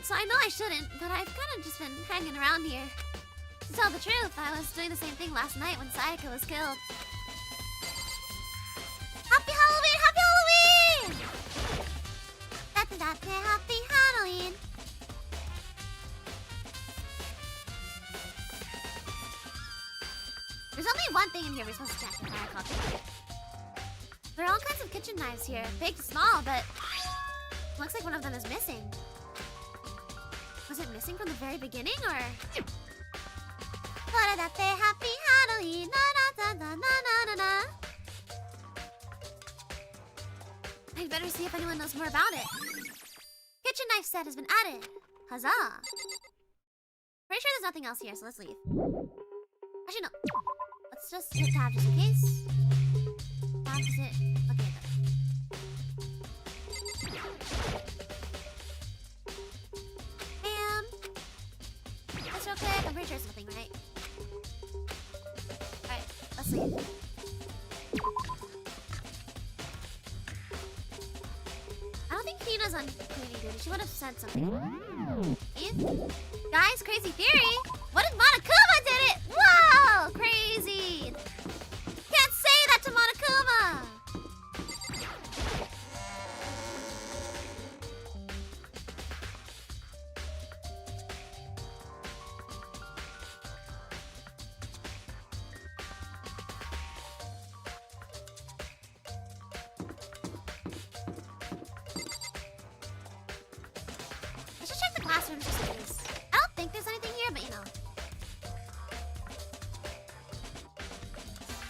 So I know I shouldn't, but I've kind of just been hanging around here. To tell the truth, I was doing the same thing last night when Sayaka was killed. Happy Halloween! Happy Halloween! Happy Halloween! There's only one thing in here we're supposed to check, if I recall correctly. There are all kinds of kitchen knives here, big to small, but looks like one of them is missing. Was it missing from the very beginning, or? Happy Halloween! I'd better see if anyone knows more about it. Kitchen knife set has been added. Huzzah! Pretty sure there's nothing else here, so let's leave. Actually, no. Let's just hit tab just in case. Tab is it. Okay, good. That's okay. I'm pretty sure it's nothing, right? Alright, let's leave. I don't think Hina's on cleaning duty. She would have said something. Eve? Guys, crazy theory! What if Monokuma did it? Whoa! Crazy! Can't say that to Monokuma! Let's just check the classrooms just in case. I don't think there's anything here, but you know.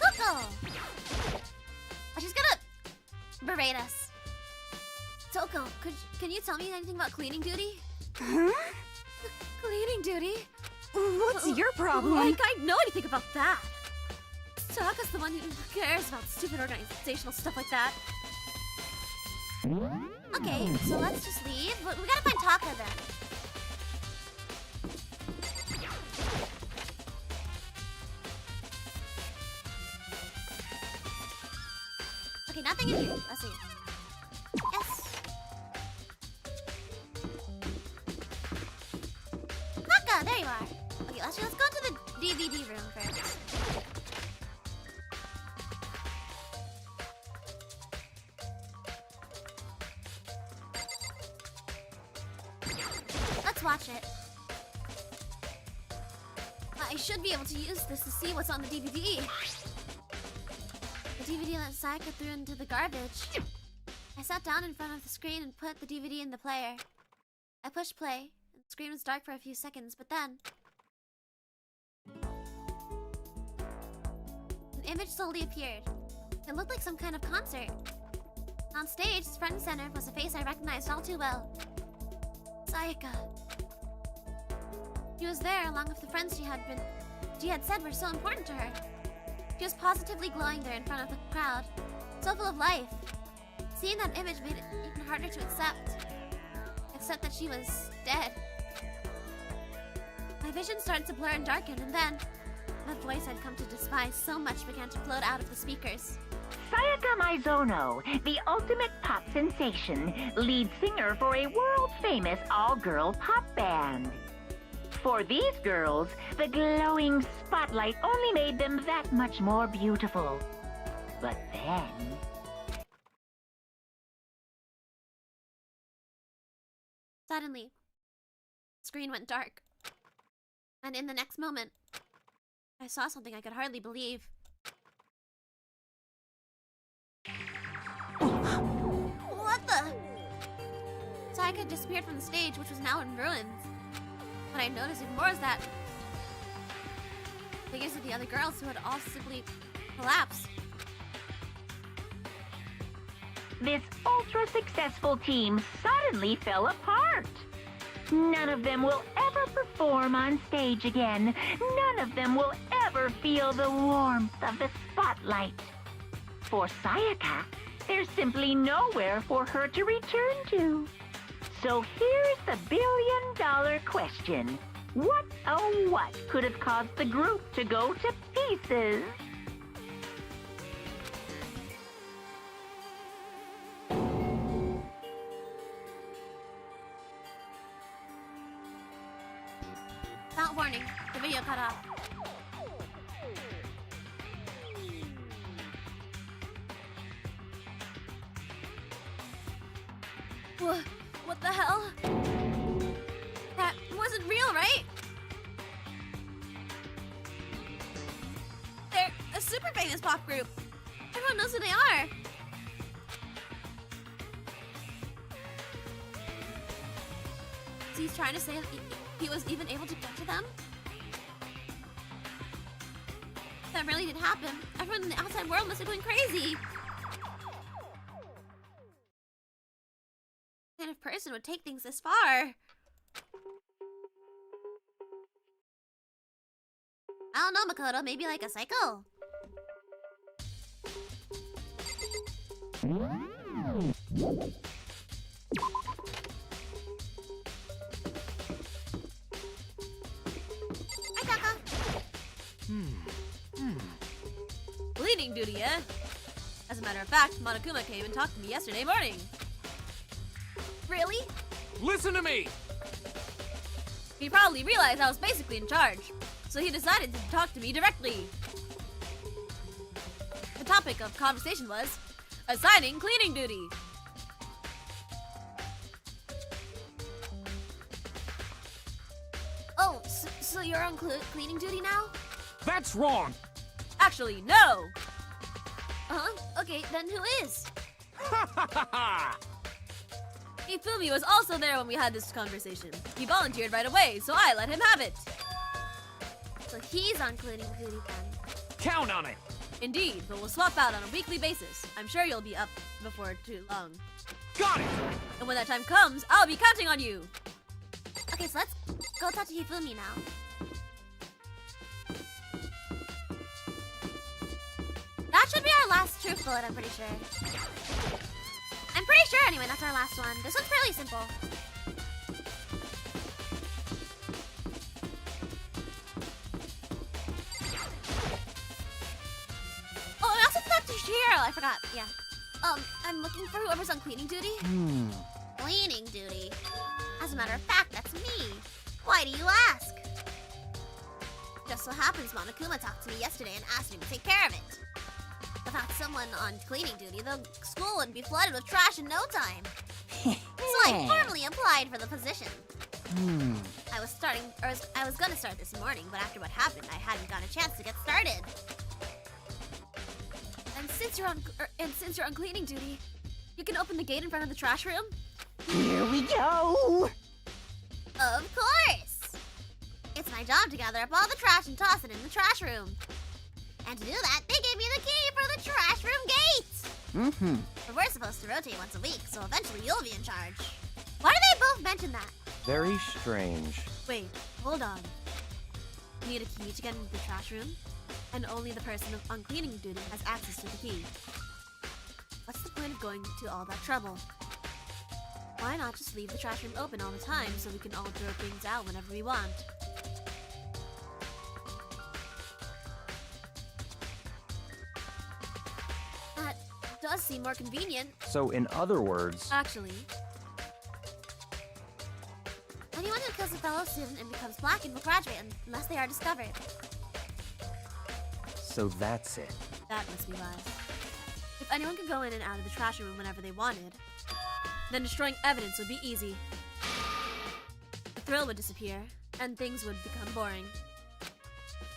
Coco! Oh, she's gonna berate us. Toko, can you tell me anything about cleaning duty? Huh? Cleaning duty? What's your problem? Like I know anything about that. Taka's the one who cares about stupid organizational stuff like that. Okay, so let's just leave. We gotta find Taka then. Okay, nothing in here. Let's see. Yes. Taka, there you are. Okay, let's go to the DVD room first. Let's watch it. I should be able to use this to see what's on the DVD. The DVD that Sayaka threw into the garbage. I sat down in front of the screen and put the DVD in the player. I pushed play, and the screen was dark for a few seconds, but then an image slowly appeared. It looked like some kind of concert. On stage, front and center, was a face I recognized all too well. Sayaka. She was there along with the friends she had said were so important to her. She was positively glowing there in front of the crowd, so full of life. Seeing that image made it even harder to accept that she was dead. My vision started to blur and darken, and then that voice I'd come to despise so much began to float out of the speakers. Sayaka Mizono, the ultimate pop sensation, lead singer for a world-famous all-girl pop band. For these girls, the glowing spotlight only made them that much more beautiful. But then... Suddenly, the screen went dark. And in the next moment, I saw something I could hardly believe. What the? Sayaka disappeared from the stage, which was now in ruins. What I noticed even more is that the figures of the other girls who had all simply collapsed. This ultra-successful team suddenly fell apart. None of them will ever perform on stage again. None of them will ever feel the warmth of the spotlight. For Sayaka, there's simply nowhere for her to return to. So here's the billion-dollar question. What, oh what, could have caused the group to go to pieces? Without warning, the video cut off. What the hell? That wasn't real, right? They're a super famous pop group. Everyone knows who they are. So he's trying to say he was even able to get to them? If that really did happen, everyone in the outside world must be going crazy. What kind of person would take things this far? I don't know, Makoto. Maybe like a psycho. Hi, Kaka. Cleaning duty, eh? As a matter of fact, Monokuma came and talked to me yesterday morning. Really? Listen to me! He probably realized I was basically in charge, so he decided to talk to me directly. The topic of conversation was assigning cleaning duty. Oh, so you're on cleaning duty now? That's wrong! Actually, no! Okay, then who is? Ifumi was also there when we had this conversation. He volunteered right away, so I let him have it. So he's on cleaning duty then. Count on it! Indeed, but we'll swap out on a weekly basis. I'm sure you'll be up before too long. Got it! And when that time comes, I'll be counting on you. Okay, so let's go talk to Hifumi now. That should be our last truth bullet, I'm pretty sure. I'm pretty sure, anyway, that's our last one. This one's fairly simple. Oh, I also talked to Shiro. I forgot. Yeah. I'm looking for whoever's on cleaning duty. Cleaning duty? As a matter of fact, that's me. Why do you ask? Just so happens Monokuma talked to me yesterday and asked me to take care of it. Without someone on cleaning duty, the school would be flooded with trash in no time. So I formally applied for the position. I was gonna start this morning, but after what happened, I hadn't got a chance to get started. And since you're on cleaning duty, you can open the gate in front of the trash room? Here we go! Of course! It's my job to gather up all the trash and toss it in the trash room. And to do that, they gave me the key for the trash room gate! But we're supposed to rotate once a week, so eventually you'll be in charge. Why do they both mention that? Very strange. Wait, hold on. You need a key to get into the trash room? and only the person on cleaning duty has access to the key. What's the point of going to all that trouble? Why not just leave the trash room open all the time so we can all throw things out whenever we want? That does seem more convenient. So, in other words, Actually, anyone who kills a fellow student and becomes blackened will graduate unless they are discovered. so that's it. That must be wise. If anyone could go in and out of the trash room whenever they wanted, then destroying evidence would be easy. The thrill would disappear, and things would become boring.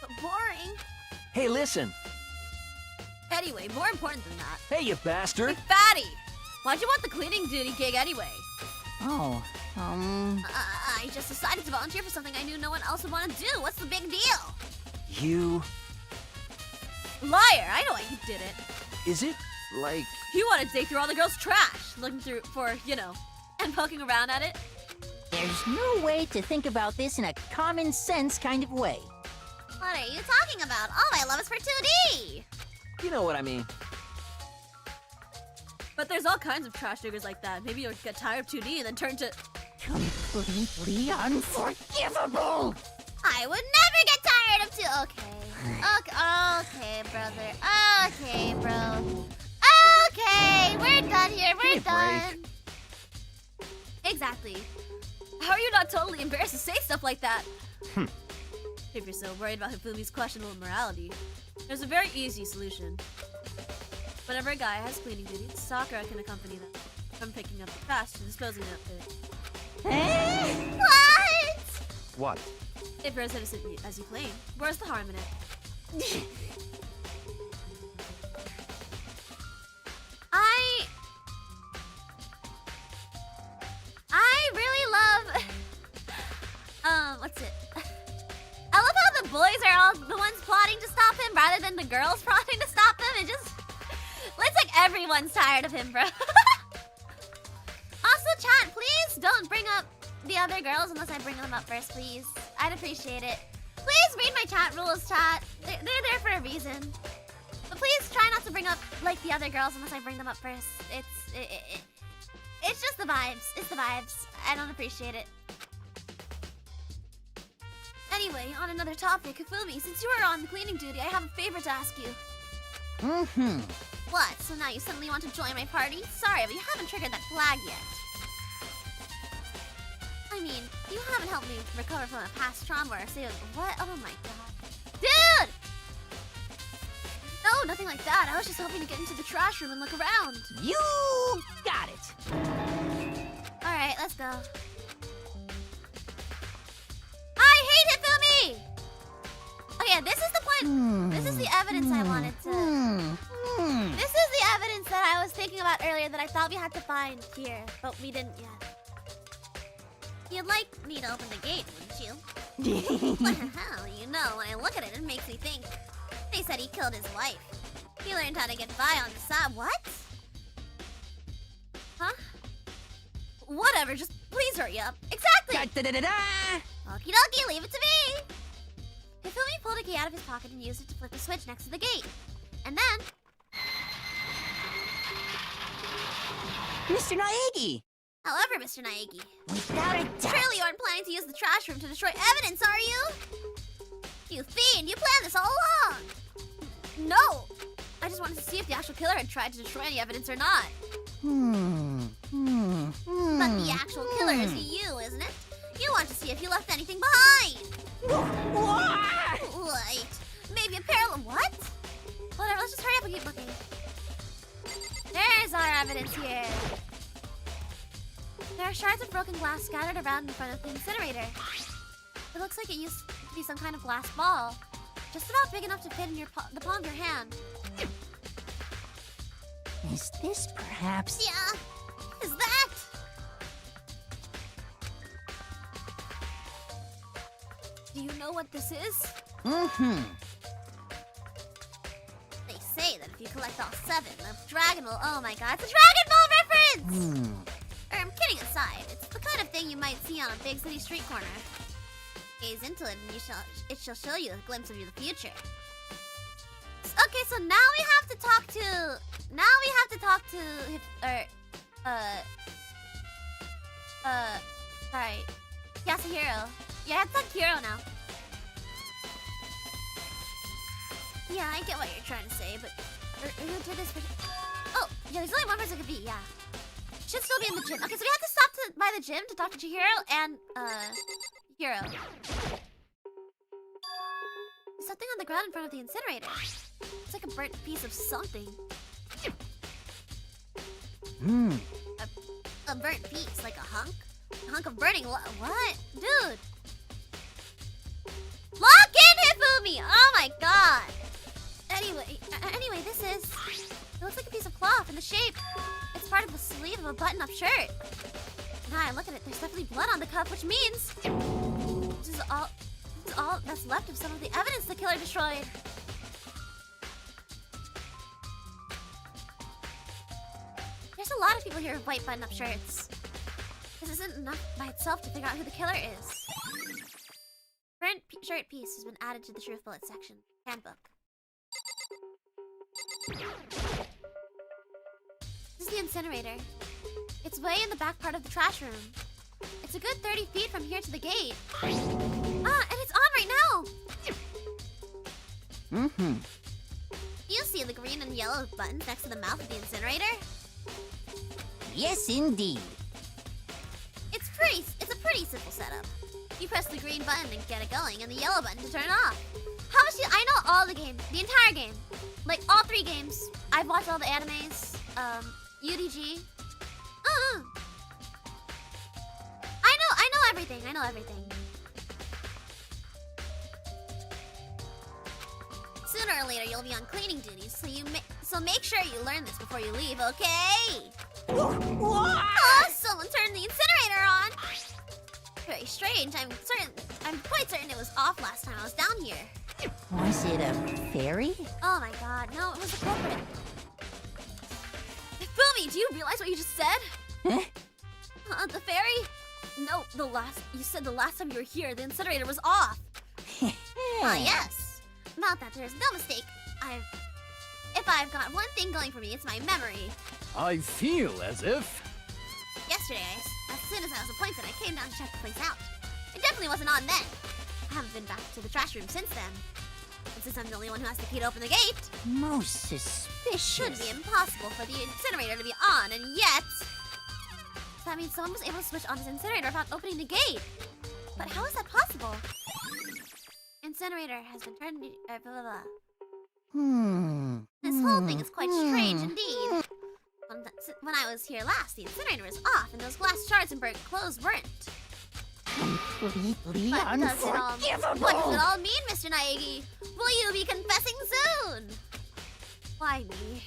But boring? Hey, listen! Anyway, more important than that. Hey, you bastard! Hey, Fatty! Why'd you want the cleaning duty gig anyway? Oh, I just decided to volunteer for something I knew no one else would want to do. What's the big deal? You... Liar! I know why you did it. Is it, like... You wanted to dig through all the girls' trash, looking through for, you know, and poking around at it. there's no way to think about this in a common sense kind of way. What are you talking about? All my love is for 2D! You know what I mean. But there's all kinds of trash diggers like that. Maybe you'll get tired of 2D and then turn to... Completely unforgivable! I would never get tired of 2... Okay, brother. Okay, bro. Okay, we're done here. We're Give me a break. done. Exactly. How are you not totally embarrassed to say stuff like that? If you're so worried about Hifumi's questionable morality, there's a very easy solution. Whenever a guy has cleaning duty, Sakura can accompany them from picking up the trash to disposing of it. What? What? If you're as innocent as you claim, where's the harm in it? I really love... what's it? I love how the boys are all the ones plotting to stop him rather than the girls plotting to stop him. It just... Looks like everyone's tired of him, bro. Also, chat, please don't bring up the other girls unless I bring them up first, please. I'd appreciate it. Please read my chat rules, chat. They're there for a reason. But please try not to bring up, like, the other girls unless I bring them up first. It's just the vibes. It's the vibes. I don't appreciate it. Anyway, on another topic, Hifumi, since you are on cleaning duty, I have a favor to ask you. What? So now you suddenly want to join my party? Sorry, but you haven't triggered that flag yet. I mean, you haven't helped me recover from a past trauma or say what? Oh my god. Dude! No, nothing like that. I was just hoping to get into the trash room and look around. You got it! Alright, let's go. I hate Hifumi! Okay, this is the point. This is the evidence I wanted to... This is the evidence that I was thinking about earlier that I thought we had to find here, but we didn't yet. You'd like me to open the gate, wouldn't you? Well, you know, when I look at it, it makes me think. They said he killed his wife. He learned how to get by on the side. What? Huh? Whatever, just please hurry up. Exactly! Okie dokie, leave it to me! Hifumi pulled a key out of his pocket and used it to flip the switch next to the gate. And then... Mr. Naegi! However, Mr. Naegi, Without a doubt! surely you aren't planning to use the trash room to destroy evidence, are you? You fiend, you planned this all along! No! I just wanted to see if the actual killer had tried to destroy any evidence or not. But the actual killer is you, isn't it? You want to see if you left anything behind! Wait, maybe a parallel... What? Whatever, let's just hurry up and keep looking. There's our evidence here. There are shards of broken glass scattered around in front of the incinerator. It looks like it used to be some kind of glass ball. Just about big enough to fit in the palm of your hand. Is this perhaps... Yeah, is that? Do you know what this is? They say that if you collect all 7, the dragon will... Oh my god, it's a Dragon Ball reference! Kidding aside, it's the kind of thing you might see on a big city street corner. Gaze into it and it shall show you a glimpse of the future. Okay, so now we have to talk to. Sorry. Yasuhiro. Yeah, I have to talk to Hiro now. Yeah, I get what you're trying to say, but who did this? Oh, yeah, there's only one person it could be. Yeah, should still be in the gym. Okay, so we have to stop by the gym to talk to Chihiro and Hiro. There's something on the ground in front of the incinerator. It's like a burnt piece of something. A burnt piece, like a hunk? A hunk of burning what? Dude! Lock in, Hifumi! Oh my god! Anyway, this is... It looks like a piece of cloth in the shape. It's part of the sleeve of a button-up shirt. Now I look at it, there's definitely blood on the cuff, which means... This is all that's left of some of the evidence the killer destroyed. There's a lot of people here with white button-up shirts. This isn't enough by itself to figure out who the killer is. Burnt shirt piece has been added to the truth bullet section. Handbook. This is the incinerator. It's way in the back part of the trash room. It's a good 30 feet from here to the gate. Ah, and it's on right now! Do you see the green and yellow buttons next to the mouth of the incinerator? Yes, indeed. It's a pretty simple setup. You press the green button and get it going, and the yellow button to turn it off. How much I know all the game, the entire game. Like, all 3 games. I've watched all the animes, UDG. I know everything. Sooner or later, you'll be on cleaning duties, so make sure you learn this before you leave, okay? Oh, someone turned the incinerator on! Very strange. I'm quite certain it was off last time I was down here. Was it a fairy? Oh my god, no, it was a culprit. Fumi, do you realize what you just said? Huh? The fairy? No, you said the last time you were here, the incinerator was off. Yes. About that, there's no mistake. If I've got one thing going for me, it's my memory. I feel as if... Yesterday, as soon as I was appointed, I came down to check the place out. It definitely wasn't on then. I haven't been back to the trash room since then. And since I'm the only one who has the key to open the gate, Most it suspicious. should be impossible for the incinerator to be on, and yet... So that means someone was able to switch on this incinerator without opening the gate. But how is that possible? Incinerator has been turned... blah, blah, blah. This whole thing is quite strange indeed. When I was here last, the incinerator was off, and those glass shards and burnt clothes weren't. Completely What does unforgivable. it all mean, Mr. Naegi? Will you be confessing soon? Why me?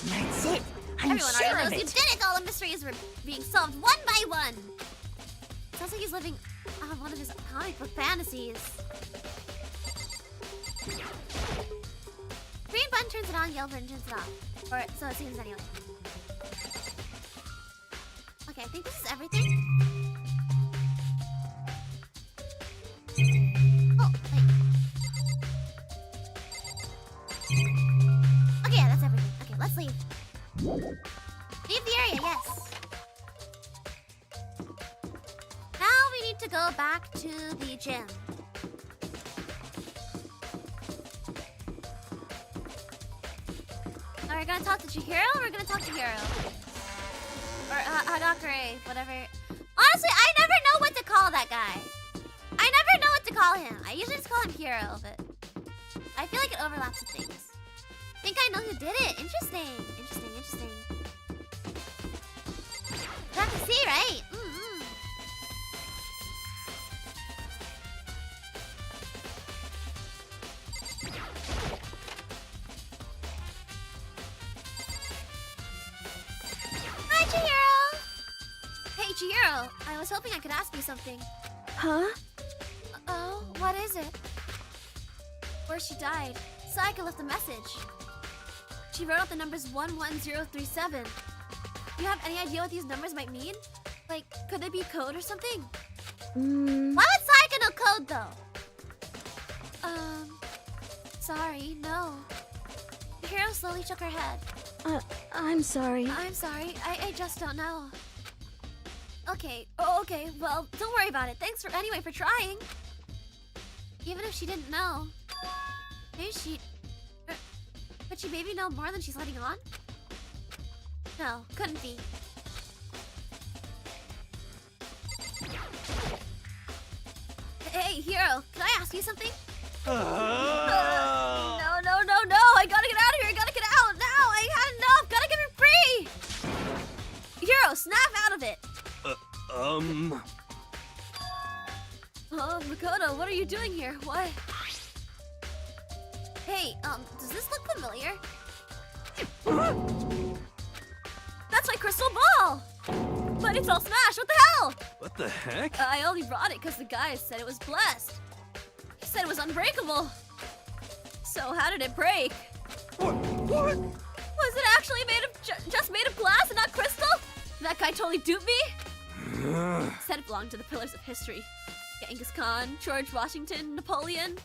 That's it. I'm Everyone sure already of knows you it. did it! All the mysteries were being solved one by one! Sounds like he's living one of his comic book fantasies. Green button turns it on, yellow button turns it off. Or, so it seems anyway. Okay, I think this is everything. Oh, wait. Okay, yeah, that's everything. Okay, let's leave. Leave the area, yes. Now we need to go back to the gym. Are we gonna talk to Chihiro or we're gonna talk to Hiro? Or Hadokure, whatever. Honestly, I never know what to call that guy. I never know what to call him. I usually just call him Hiro, but I feel like it overlaps with things. I think I know who did it. Interesting. We'll have to see, right? Hi, Chihiro! Hey, Chihiro. I was hoping I could ask you something. Huh? Oh, what is it? Where she died. Saika left a message. She wrote out the numbers 11037. Do you have any idea what these numbers might mean? Like, could they be code or something? Why would Saika know code, though? Sorry, no. Hero slowly shook her head. I'm sorry. I'm sorry. I just don't know. Okay. Oh, okay. Well, don't worry about it. Thanks for trying. Even if she didn't know. Maybe she... could she maybe know more than she's letting on? No, couldn't be. Hey, Hero, can I ask you something? No, I gotta get out of here. I gotta get out now. I had enough. Gotta get me free. Hero, snap out of it. Oh, Makoto, what are you doing here? What? Hey, does this look familiar? That's my crystal ball! But it's all smashed. What the hell? What the heck? I only brought it because the guy said it was blessed. He said it was unbreakable. So how did it break? What? Was it actually made of just made of glass and not crystal? That guy totally duped me. Said it belonged to the pillars of history. Genghis Khan, George Washington, Napoleon.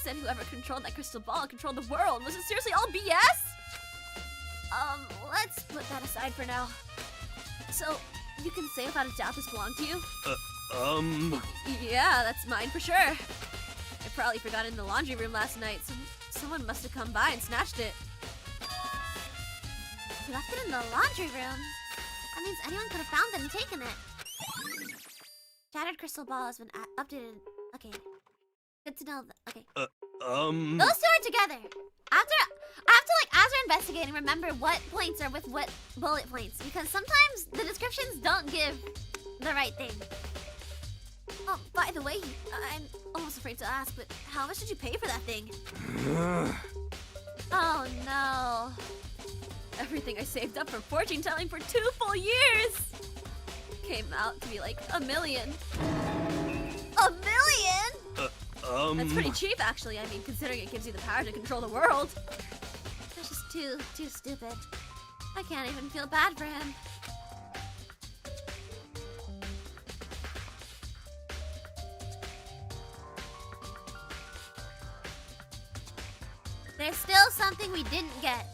Said whoever controlled that crystal ball controlled the world. Was it seriously all BS? Let's put that aside for now. So, you can say without a doubt this belonged to you? Yeah, that's mine for sure. I probably forgot it in the laundry room last night. Someone must have come by and snatched it. You left it in the laundry room? That means anyone could have found it and taken it. Shattered crystal ball has been updated. Okay. Good to know that. Okay. Those two are together. I have to investigate and remember what points are with what bullet points, because sometimes the descriptions don't give the right thing. Oh, by the way, I'm almost afraid to ask, but how much did you pay for that thing? Oh no. Everything I saved up for fortune telling for 2 full years came out to be like $1 million. $1 million? That's pretty cheap, actually. I mean, considering it gives you the power to control the world. That's just too stupid. I can't even feel bad for him. There's still something we didn't get.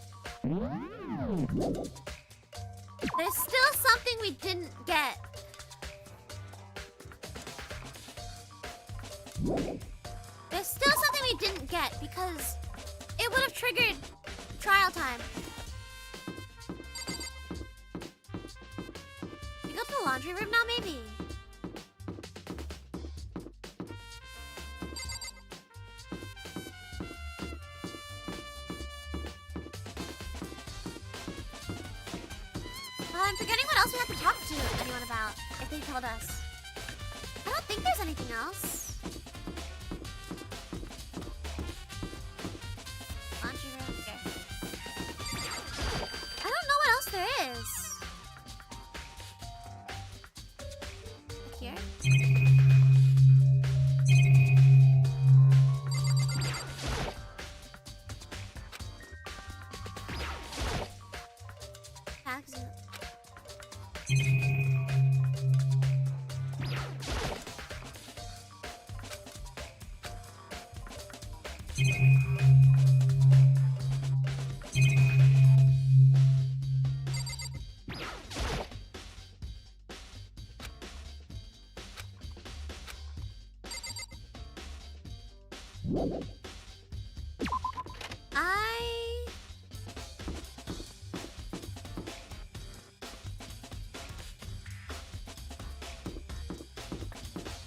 There's still something we didn't get. There's still something we didn't get because it would have triggered trial time. You go to the laundry room now, maybe? I'm forgetting what else we have to talk to anyone about, if they told us. I don't think there's anything else. Laundry room, okay. I don't know what else there is. Like here? Taxi.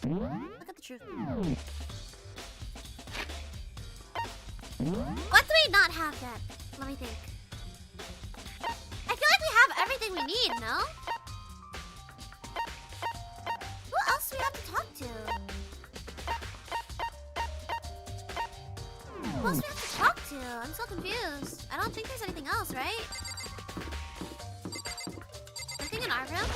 Look at the truth. What do we not have then? Let me think. I feel like we have everything we need, no? Who else do we have to talk to? Who else do we have to talk to? I'm so confused. I don't think there's anything else, right? Anything in our room?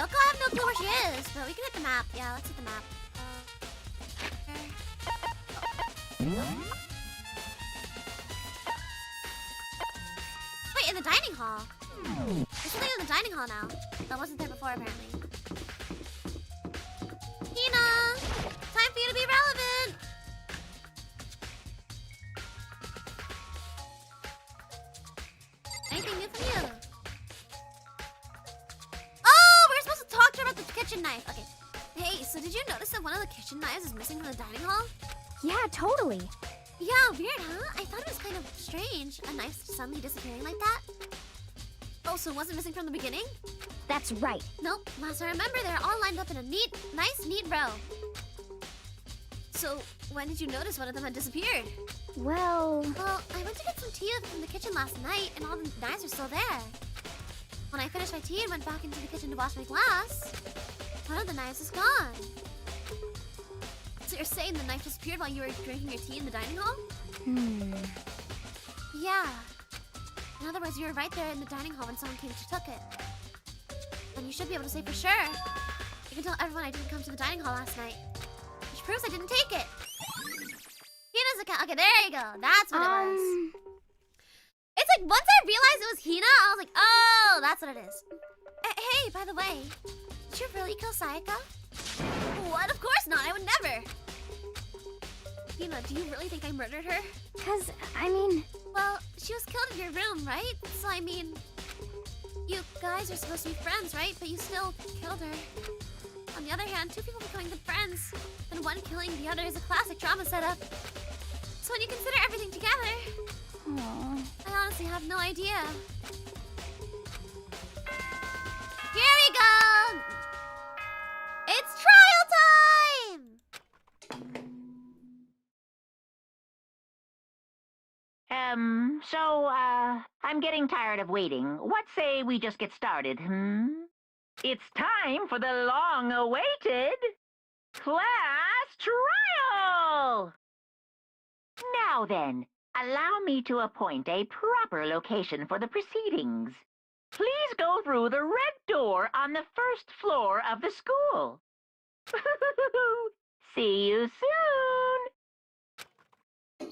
Sayaka, I have no clue where she is, but we can hit the map. Yeah, let's hit the map. Wait, in the dining hall. There's something in the dining hall now. That wasn't there before, apparently. Hina! Time for you to be relevant! Anything new from you? Oh, we're supposed to talk to her about the kitchen knife. Okay. Hey, so did you notice that one of the kitchen knives is missing from the dining hall? Yeah, totally. Yeah, weird, huh? I thought it was kind of strange. A knife suddenly disappearing like that. Oh, so it wasn't missing from the beginning? That's right. Nope. Last I remember, they're all lined up in a nice, neat row. So, when did you notice one of them had disappeared? Well, Well, I went to get some tea from the kitchen last night, and all the knives were still there. When I finished my tea and went back into the kitchen to wash my glass, one of the knives is gone. So you're saying the knife disappeared while you were drinking your tea in the dining hall? Yeah. In other words, you were right there in the dining hall when someone came to took it. And you should be able to say for sure. You can tell everyone I didn't come to the dining hall last night. Which proves I didn't take it. Hina's account. Okay, there you go. That's what it was. It's like once I realized it was Hina, I was like, oh, that's what it is. Hey, by the way, did you really kill Sayaka? What? Of course not. I would never. Hina, do you really think I murdered her? 'cause, I mean, Well, she was killed in your room, right? So, I mean, you guys are supposed to be friends, right? But you still killed her. On the other hand, two people becoming good friends, and one killing the other is a classic drama setup. So when you consider everything together, I honestly have no idea. Here we go! It's trial time! I'm getting tired of waiting. What say we just get started, It's time for the long-awaited class trial! Now then, allow me to appoint a proper location for the proceedings. Please go through the red door on the first floor of the school. See you soon!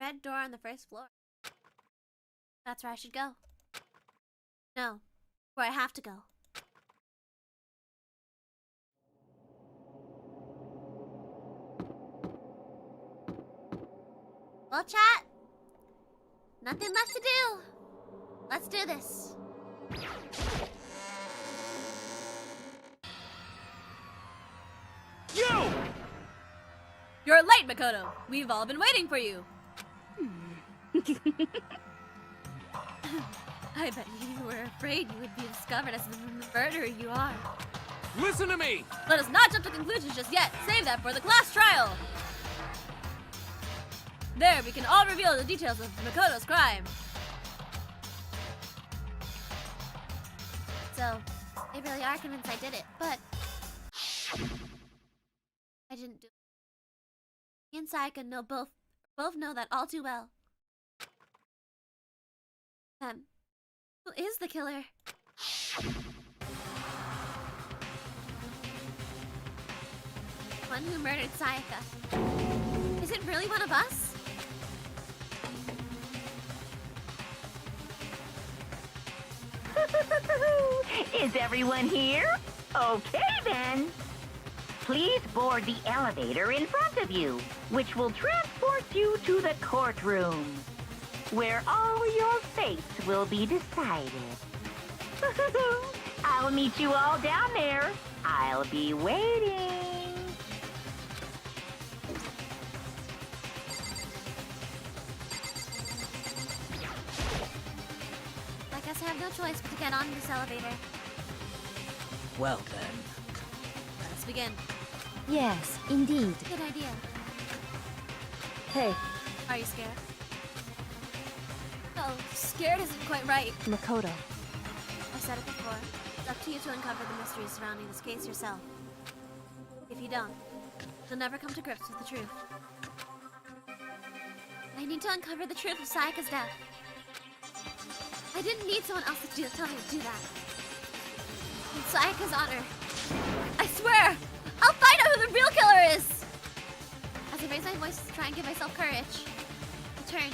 Red door on the first floor. That's where I should go. No, where I have to go. Well, chat, nothing left to do. Let's do this. You! You're late, Makoto. We've all been waiting for you. I bet you were afraid you would be discovered as the murderer you are. Listen to me! Let us not jump to conclusions just yet. Save that for the class trial. There, we can all reveal the details of Makoto's crime. So, they really are convinced I did it, but I didn't do it. Me and Sayaka know both know that all too well. Who is the killer? One who murdered Sayaka. Is it really one of us? Is everyone here? Okay then. Please board the elevator in front of you, which will transport you to the courtroom, where all your fates will be decided. I'll meet you all down there. I'll be waiting. I guess I have no choice but to get on this elevator. Well then. Let us begin. yes, indeed. Good idea. Hey, Are you scared? Oh, scared isn't quite right. Makoto. I said it before. It's up to you to uncover the mysteries surrounding this case yourself. If you don't, you'll never come to grips with the truth. I need to uncover the truth of Sayaka's death. I didn't need someone else to tell me to do that. In Sayaka's honor, I swear, I'll find out who the real killer is! As I raise my voice to try and give myself courage, I turn,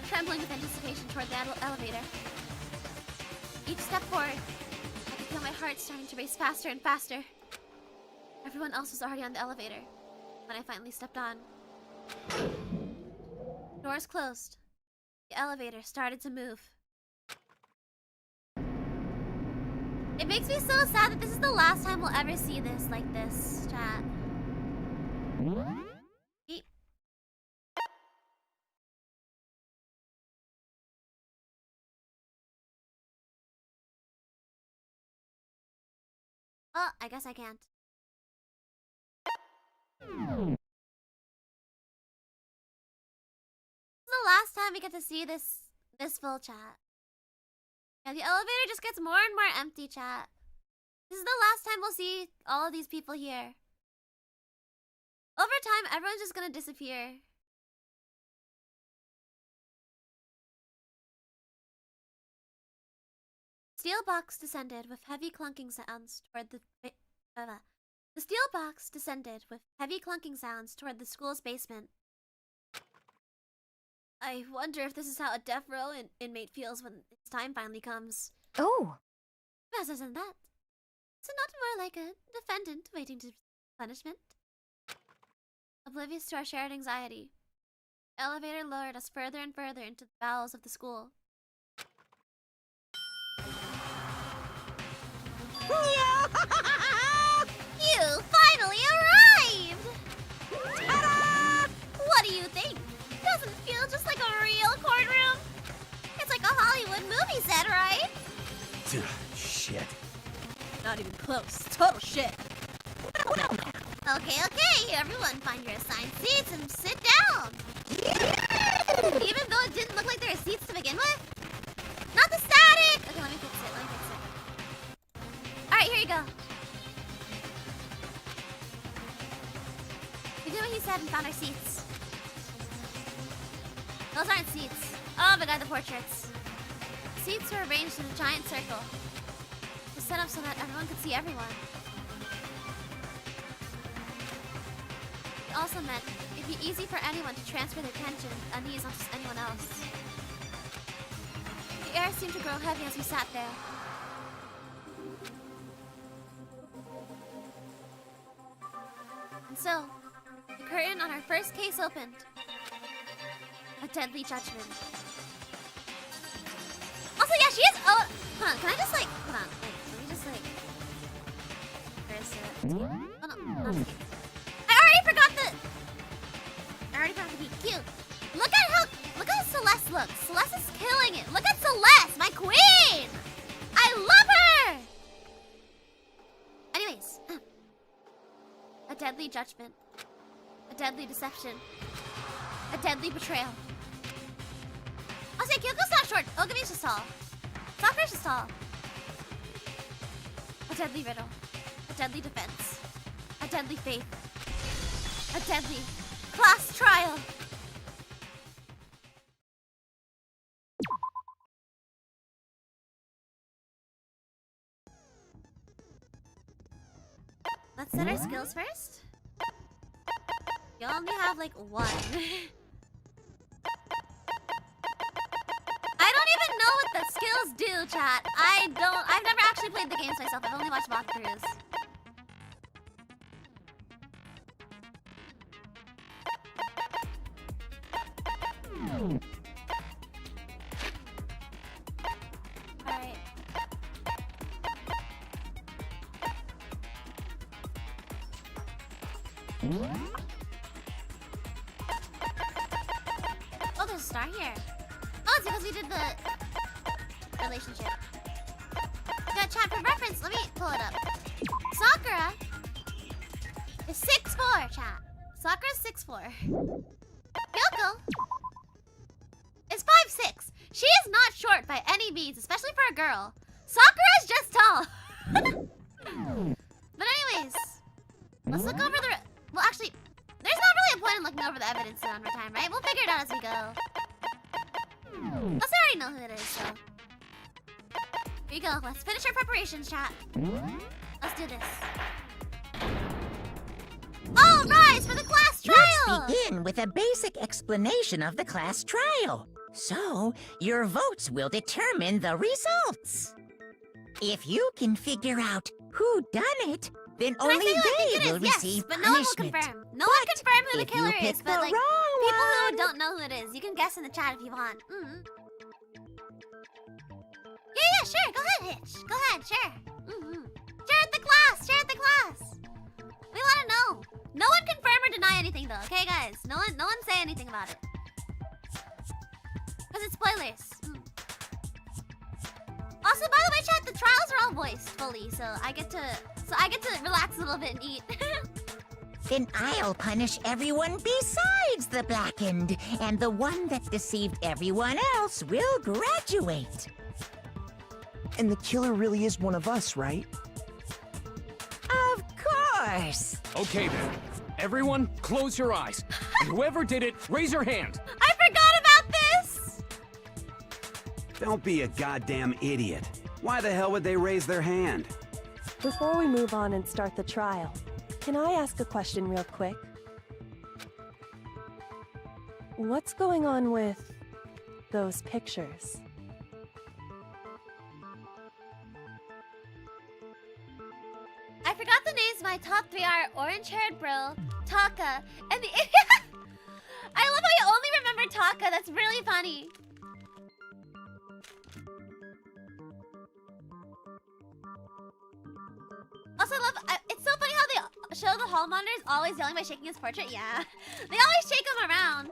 trembling with anticipation toward the elevator. Each step forward, I could feel my heart starting to race faster and faster. Everyone else was already on the elevator when I finally stepped on. Doors closed. The elevator started to move. It makes me so sad that this is the last time we'll ever see this like this, chat. Eep. Oh, I guess I can't. This is the last time we get to see this full chat. Yeah, the elevator just gets more and more empty, chat. This is the last time we'll see all of these people here. Over time, everyone's just gonna disappear. Steel box descended with heavy clunking sounds toward the steel box descended with heavy clunking sounds toward the school's basement. I wonder if this is how a death row inmate feels when its time finally comes. Oh, Rather than that, is it not more like a defendant waiting to receive punishment? Oblivious to our shared anxiety, the elevator lowered us further and further into the bowels of the school. You finally arrived! Ta-da! What do you think? Doesn't feel just like a real courtroom? It's like a Hollywood movie set, right? Shit. Not even close. Total shit. Okay, everyone find your assigned seats and sit down. Even though it didn't look like there were seats to begin with? Not the static! Okay, let me fix it. Alright, here you go. We did what he said and found our seats. Those aren't seats. Oh my god, the portraits. Seats were arranged in a giant circle. It was set up so that everyone could see everyone. It also meant it'd be easy for anyone to transfer their tension and unease onto anyone else. The air seemed to grow heavy as we sat there. And so, the curtain on our first case opened. A deadly judgment. Also, yeah, she is. Oh, hold on. Can I just like? Hold on. Wait. Let me just like. Where's it? Oh no. Not the game. I already forgot the beat. Cute. Look at how Celeste looks. Celeste is killing it. Look at Celeste, my queen. I love her. Anyways, a deadly judgment, a deadly deception, a deadly betrayal. I'll say Kyoko's not short. Ogami's just tall. Sakura's just tall. A deadly riddle. A deadly defense. A deadly faith. A deadly class trial. Let's set our skills first. You only have like one. I don't even know what the skills do, chat. I've never actually played the games myself. I've only watched walkthroughs. Alright. Oh, there's a star here. Oh, it's because we did the relationship. Yeah, chat, for reference, let me pull it up. Sakura is 6'4", chat. Sakura's 6'4". Kyoko is 5'6". She is not short by any means, especially for a girl. Sakura's just tall. But anyways, let's look over the... Well, actually, there's not really a point in looking over the evidence in our time, right? We'll figure it out as we go. Plus, I already know who it is, so... Here you go. Let's finish our preparations, chat. Let's do this. All rise for the class trial! Let's begin with a basic explanation of the class trial. So, your votes will determine the results. If you can figure out who done it, then And I only feel like they it will is, yes, receive but no one will punishment. confirm. No one But confirm who the if you killer pick is, but the like wrong people who one- don't know who it is, you can guess in the chat if you want. Yeah, sure. Go ahead, Hitch. Go ahead, sure. Share at the class. Share at the class. We want to know. No one confirm or deny anything though. Okay, guys. No one say anything about it. Cause it's spoilers. Also, by the way, chat, the trials are all voiced fully, so I get to relax a little bit and eat. Then I'll punish everyone besides the blackened, and the one that deceived everyone else will graduate. And the killer really is one of us, right? Of course. Okay then. Everyone, close your eyes. And whoever did it, raise your hand. I forgot about this! Don't be a goddamn idiot. Why the hell would they raise their hand? Before we move on and start the trial, can I ask a question real quick? What's going on with those pictures? I forgot the names of my top 3 are orange-haired bro, Taka, and the I love how you only remember Taka. That's really funny. Also, it's so funny how they show the hall monitors always yelling by shaking his portrait. Yeah, they always shake him around.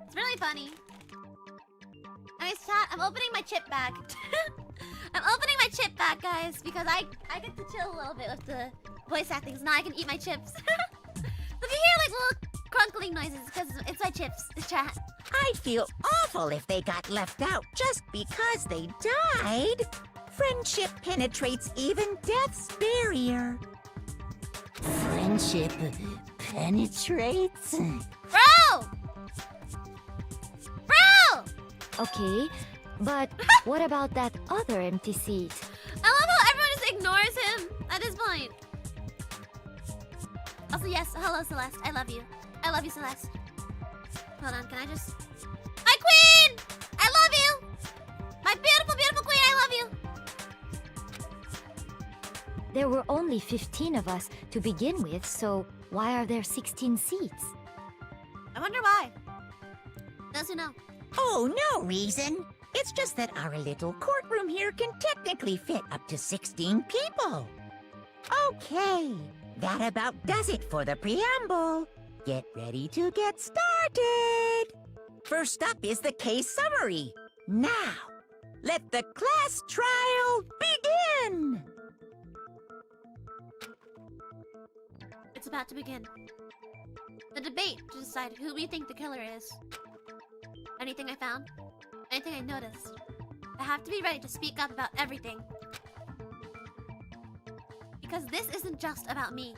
It's really funny. Anyways, chat, I'm opening my chip bag. I'm opening my chip bag, guys, because I get to chill a little bit with the voice acting. So now I can eat my chips. So if you hear like little crunkling noises, because it's my chips. It's chat. I'd feel awful if they got left out just because they died. Friendship penetrates even death's barrier. Friendship penetrates? Bro! Bro! Okay, but what about that other empty seat? I love how everyone just ignores him at this point. Also, yes, hello, Celeste. I love you. I love you, Celeste. Hold on, can I just... My queen! I love you! My beautiful, beautiful queen, I love you! There were only 15 of us to begin with, so why are there 16 seats? I wonder why. Those who know. Oh, no reason. It's just that our little courtroom here can technically fit up to 16 people. Okay, that about does it for the preamble. Get ready to get started. First up is the case summary. Now, let the class trial begin. It's about to begin. The debate to decide who we think the killer is. Anything I found? Anything I noticed? I have to be ready to speak up about everything. Because this isn't just about me.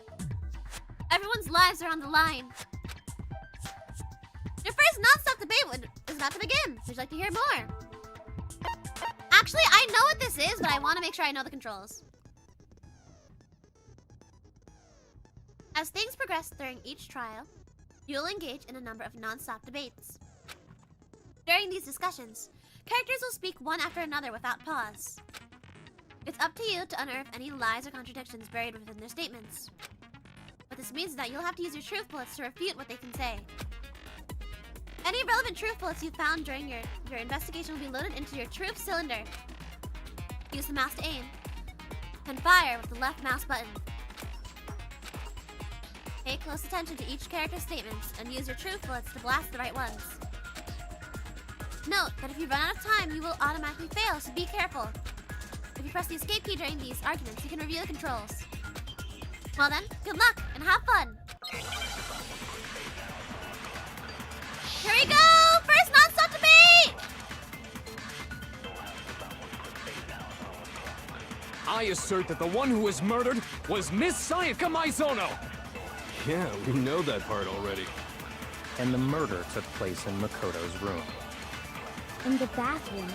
Everyone's lives are on the line. Your first non-stop debate is about to begin. Would you like to hear more? Actually, I know what this is, but I want to make sure I know the controls. As things progress during each trial, you'll engage in a number of non-stop debates. During these discussions, characters will speak one after another without pause. It's up to you to unearth any lies or contradictions buried within their statements. What this means is that you'll have to use your truth bullets to refute what they can say. Any relevant truth bullets you found during your investigation will be loaded into your truth cylinder. Use the mouse to aim, and fire with the left mouse button. Pay close attention to each character's statements and use your truth bullets to blast the right ones. Note that if you run out of time, you will automatically fail, so be careful. If you press the escape key during these arguments, you can review the controls. Well then, good luck and have fun! Here we go! First non-stop debate! I assert that the one who was murdered was Miss Sayaka Maizono. Yeah, we know that part already. And the murder took place in Makoto's room. In the bathroom.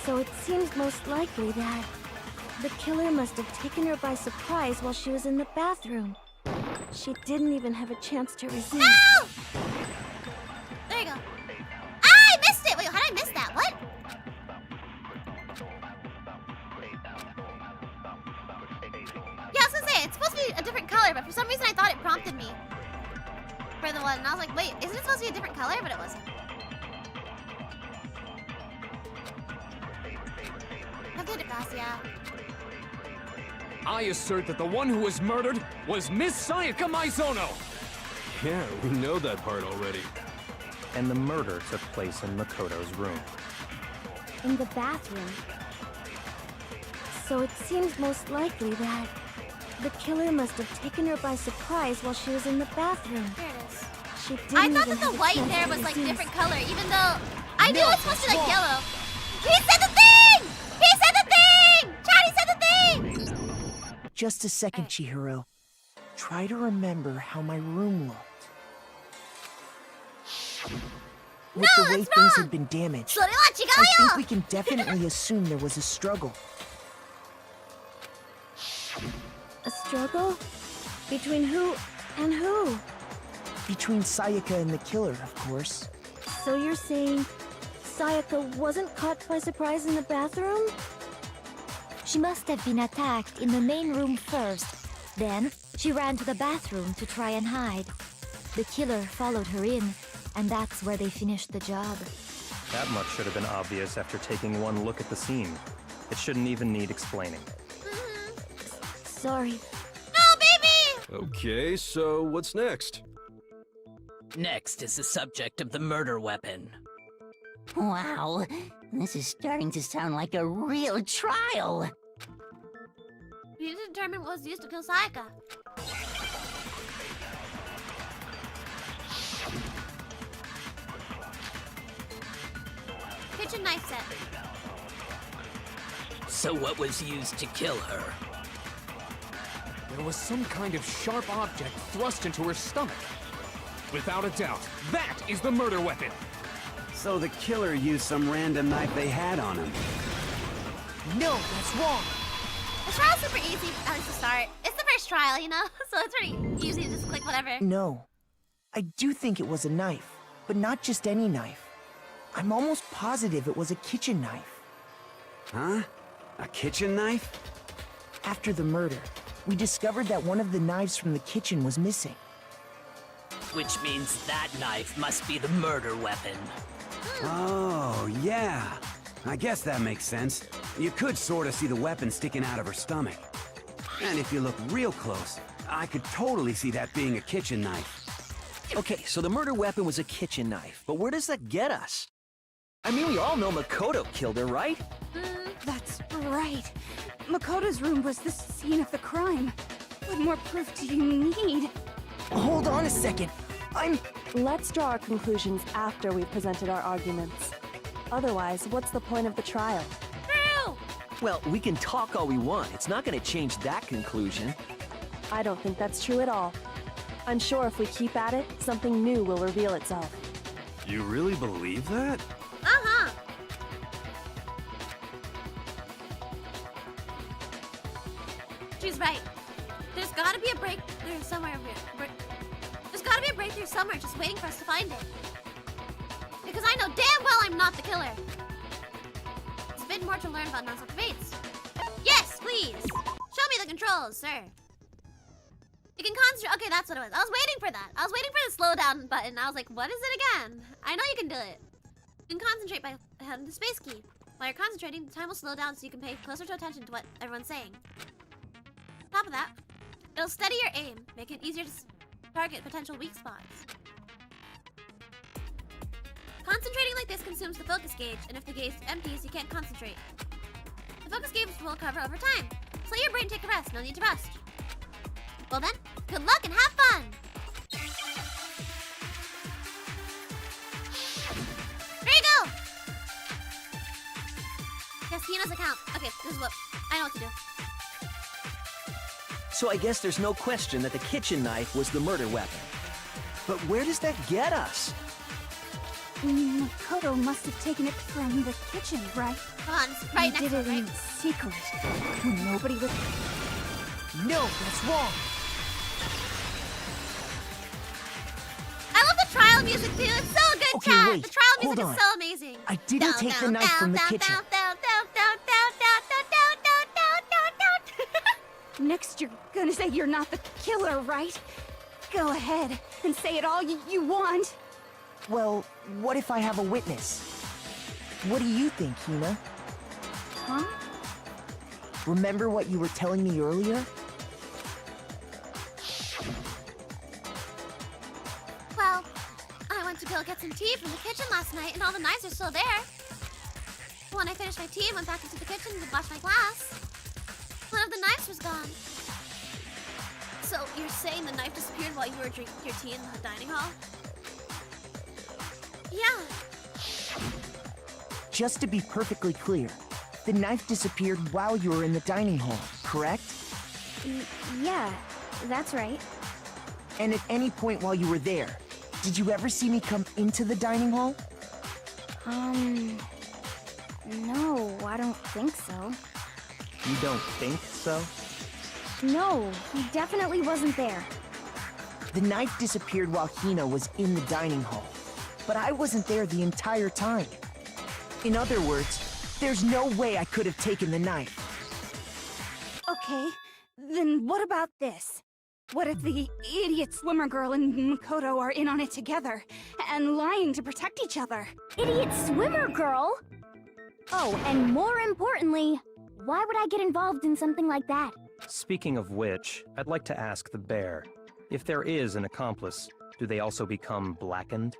So it seems most likely that the killer must have taken her by surprise while she was in the bathroom. She didn't even have a chance to resist. No! There you go. Ah, I missed it! Wait, how did I miss that? What? Yeah, I was gonna say, it's supposed to be a different color, but for some reason I thought it prompted me for the one, and I was like, wait, isn't it supposed to be a different color? But it wasn't. I've did it fast, yeah. I assert that the one who was murdered was Miss Sayaka Maizono! Yeah, we know that part already. And the murder took place in Makoto's room. In the bathroom. So it seems most likely that the killer must have taken her by surprise while she was in the bathroom. There it is. She didn't I thought even that the have a white chance there to was like resist. different color, even though I knew No, it was supposed to be like wrong. yellow. He said the thing! He said the thing! Chad, he said the thing! Just a second, Chihiro. Try to remember how my room looked. With No, the way that's things wrong. had been damaged, Sorry, I think Chigayo! we can definitely assume there was a struggle. A struggle? Between who and who? Between Sayaka and the killer, of course. So you're saying Sayaka wasn't caught by surprise in the bathroom? She must have been attacked in the main room first. Then, she ran to the bathroom to try and hide. The killer followed her in, and that's where they finished the job. That much should have been obvious after taking one look at the scene. It shouldn't even need explaining. Sorry. No, baby! Okay, so what's next? Next is the subject of the murder weapon. Wow, this is starting to sound like a real trial. We need to determine what was used to kill Sayaka. Kitchen knife set. So what was used to kill her? There was some kind of sharp object thrust into her stomach. Without a doubt, that is the murder weapon! So the killer used some random knife they had on him. No, that's wrong. The trial's super easy, at least to start. It's the first trial, you know? So it's pretty easy to just click whatever. No. I do think it was a knife, but not just any knife. I'm almost positive it was a kitchen knife. Huh? A kitchen knife? After the murder, we discovered that one of the knives from the kitchen was missing. Which means that knife must be the murder weapon. Oh, yeah. I guess that makes sense. You could sort of see the weapon sticking out of her stomach. And if you look real close, I could totally see that being a kitchen knife. Okay, so the murder weapon was a kitchen knife, but where does that get us? I mean, we all know Makoto killed her, right? That's right. Makoto's room was the scene of the crime. What more proof do you need? Hold on a second. Let's draw our conclusions after we've presented our arguments. Otherwise, what's the point of the trial? True! Well, we can talk all we want. It's not going to change that conclusion. I don't think that's true at all. I'm sure if we keep at it, something new will reveal itself. You really believe that? Uh-huh. She's right. There's gotta be a breakthrough somewhere over here. There's gotta be a breakthrough somewhere just waiting for us to find it. Because I know damn well I'm not the killer. There's a bit more to learn about non-self debates. Yes, please! Show me the controls, sir. You can concentrate. Okay, that's what it was. I was waiting for that. I was waiting for the slow down button. I was like, what is it again? I know you can do it. You can concentrate by holding the space key. While you're concentrating, the time will slow down so you can pay closer attention to what everyone's saying. On top of that, it'll steady your aim, making it easier to target potential weak spots. Concentrating like this consumes the focus gauge, and if the gauge empties, you can't concentrate. The focus gauge will recover over time. So let your brain take a rest. No need to rest. Well then, good luck and have fun! There you go! Yes, Tina's account. Okay, this is what I know what to do. So I guess there's no question that the kitchen knife was the murder weapon. But where does that get us? Makoto must have taken it from the kitchen, right? Come on, it's right next did to it it, in right? secret. When nobody was... No, that's wrong. I love the trial music too. It's so good, Okay, chat. wait, The trial hold music on. is so amazing. I didn't take the knife from the kitchen. Next, you're gonna say you're not the killer, right? Go ahead and say it all you want. Well, what if I have a witness? What do you think, Hina? Huh? Remember what you were telling me earlier? Well, I went to go get some tea from the kitchen last night, and all the knives are still there. When I finished my tea, I went back into the kitchen to wash my glass. One of the knives was gone. So you're saying the knife disappeared while you were drinking your tea in the dining hall? Yeah. Just to be perfectly clear, the knife disappeared while you were in the dining hall, correct? Yeah, that's right. And at any point while you were there, did you ever see me come into the dining hall? No, I don't think so. You don't think so? No, he definitely wasn't there. The knife disappeared while Hina was in the dining hall, but I wasn't there the entire time. In other words, there's no way I could have taken the knife. Okay, then what about this? What if the idiot swimmer girl and Makoto are in on it together and lying to protect each other? Idiot swimmer girl? Oh, and more importantly, why would I get involved in something like that? Speaking of which, I'd like to ask the bear, if there is an accomplice, do they also become blackened?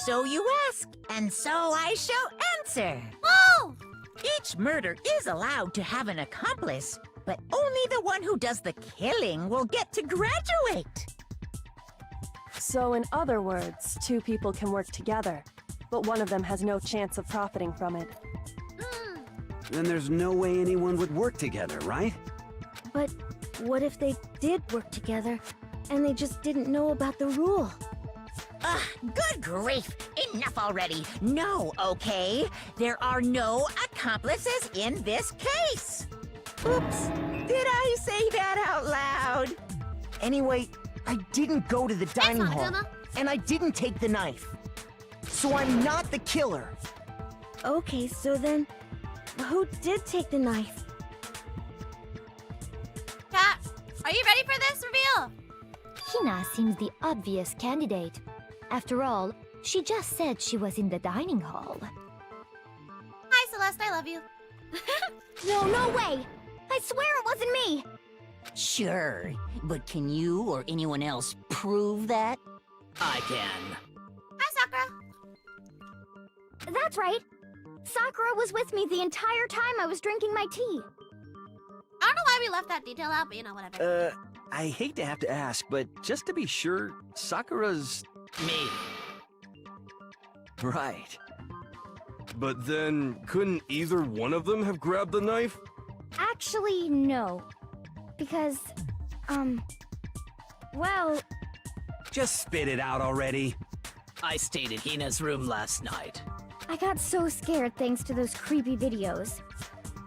So you ask, and so I shall answer. Whoa! Each murder is allowed to have an accomplice, but only the one who does the killing will get to graduate. So in other words, two people can work together, but one of them has no chance of profiting from it. Then there's no way anyone would work together, right? But what if they did work together, and they just didn't know about the rule? Ugh, good grief! Enough already! No, okay? There are no accomplices in this case! Oops, did I say that out loud? Anyway, I didn't go to the dining hall, Hanazuma. and I didn't take the knife. So I'm not the killer. Okay, so then, who did take the knife? Chat, are you ready for this reveal? Hina seems the obvious candidate. After all, she just said she was in the dining hall. Hi, Celeste, I love you. No way! I swear it wasn't me! Sure, but can you or anyone else prove that? I can. Hi, Sakura. That's right! Sakura was with me the entire time I was drinking my tea. I don't know why we left that detail out, but you know, whatever. I hate to have to ask, but just to be sure, Sakura's... Me. Right. But then, couldn't either one of them have grabbed the knife? Actually, no. Because, well... Just spit it out already. I stayed in Hina's room last night. I got so scared thanks to those creepy videos.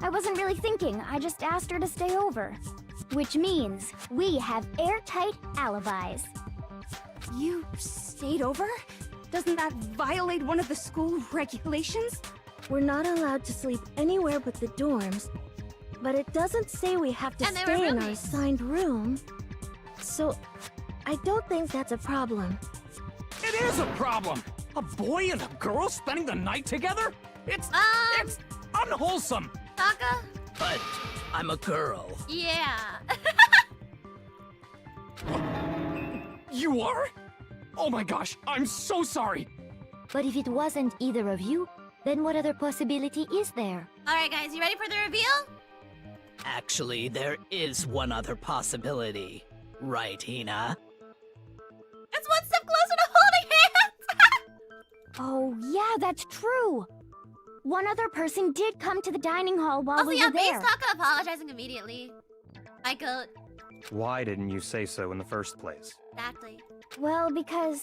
I wasn't really thinking, I just asked her to stay over. Which means we have airtight alibis. You stayed over? Doesn't that violate one of the school regulations? We're not allowed to sleep anywhere but the dorms, but it doesn't say we have to And they were stay in our roommates. assigned room. So, I don't think that's a problem. It is a problem! A boy and a girl spending the night together? It's unwholesome! Saka? But I'm a girl. Yeah. You are? Oh my gosh, I'm so sorry! But if it wasn't either of you, then what other possibility is there? Alright, guys, you ready for the reveal? Actually, there is one other possibility. Right, Hina? It's one step closer to holding hands! Oh, yeah, that's true. One other person did come to the dining hall while Also, we yeah, were there. Base Saka apologizing immediately. I go, Why didn't you say so in the first place? exactly. Well, because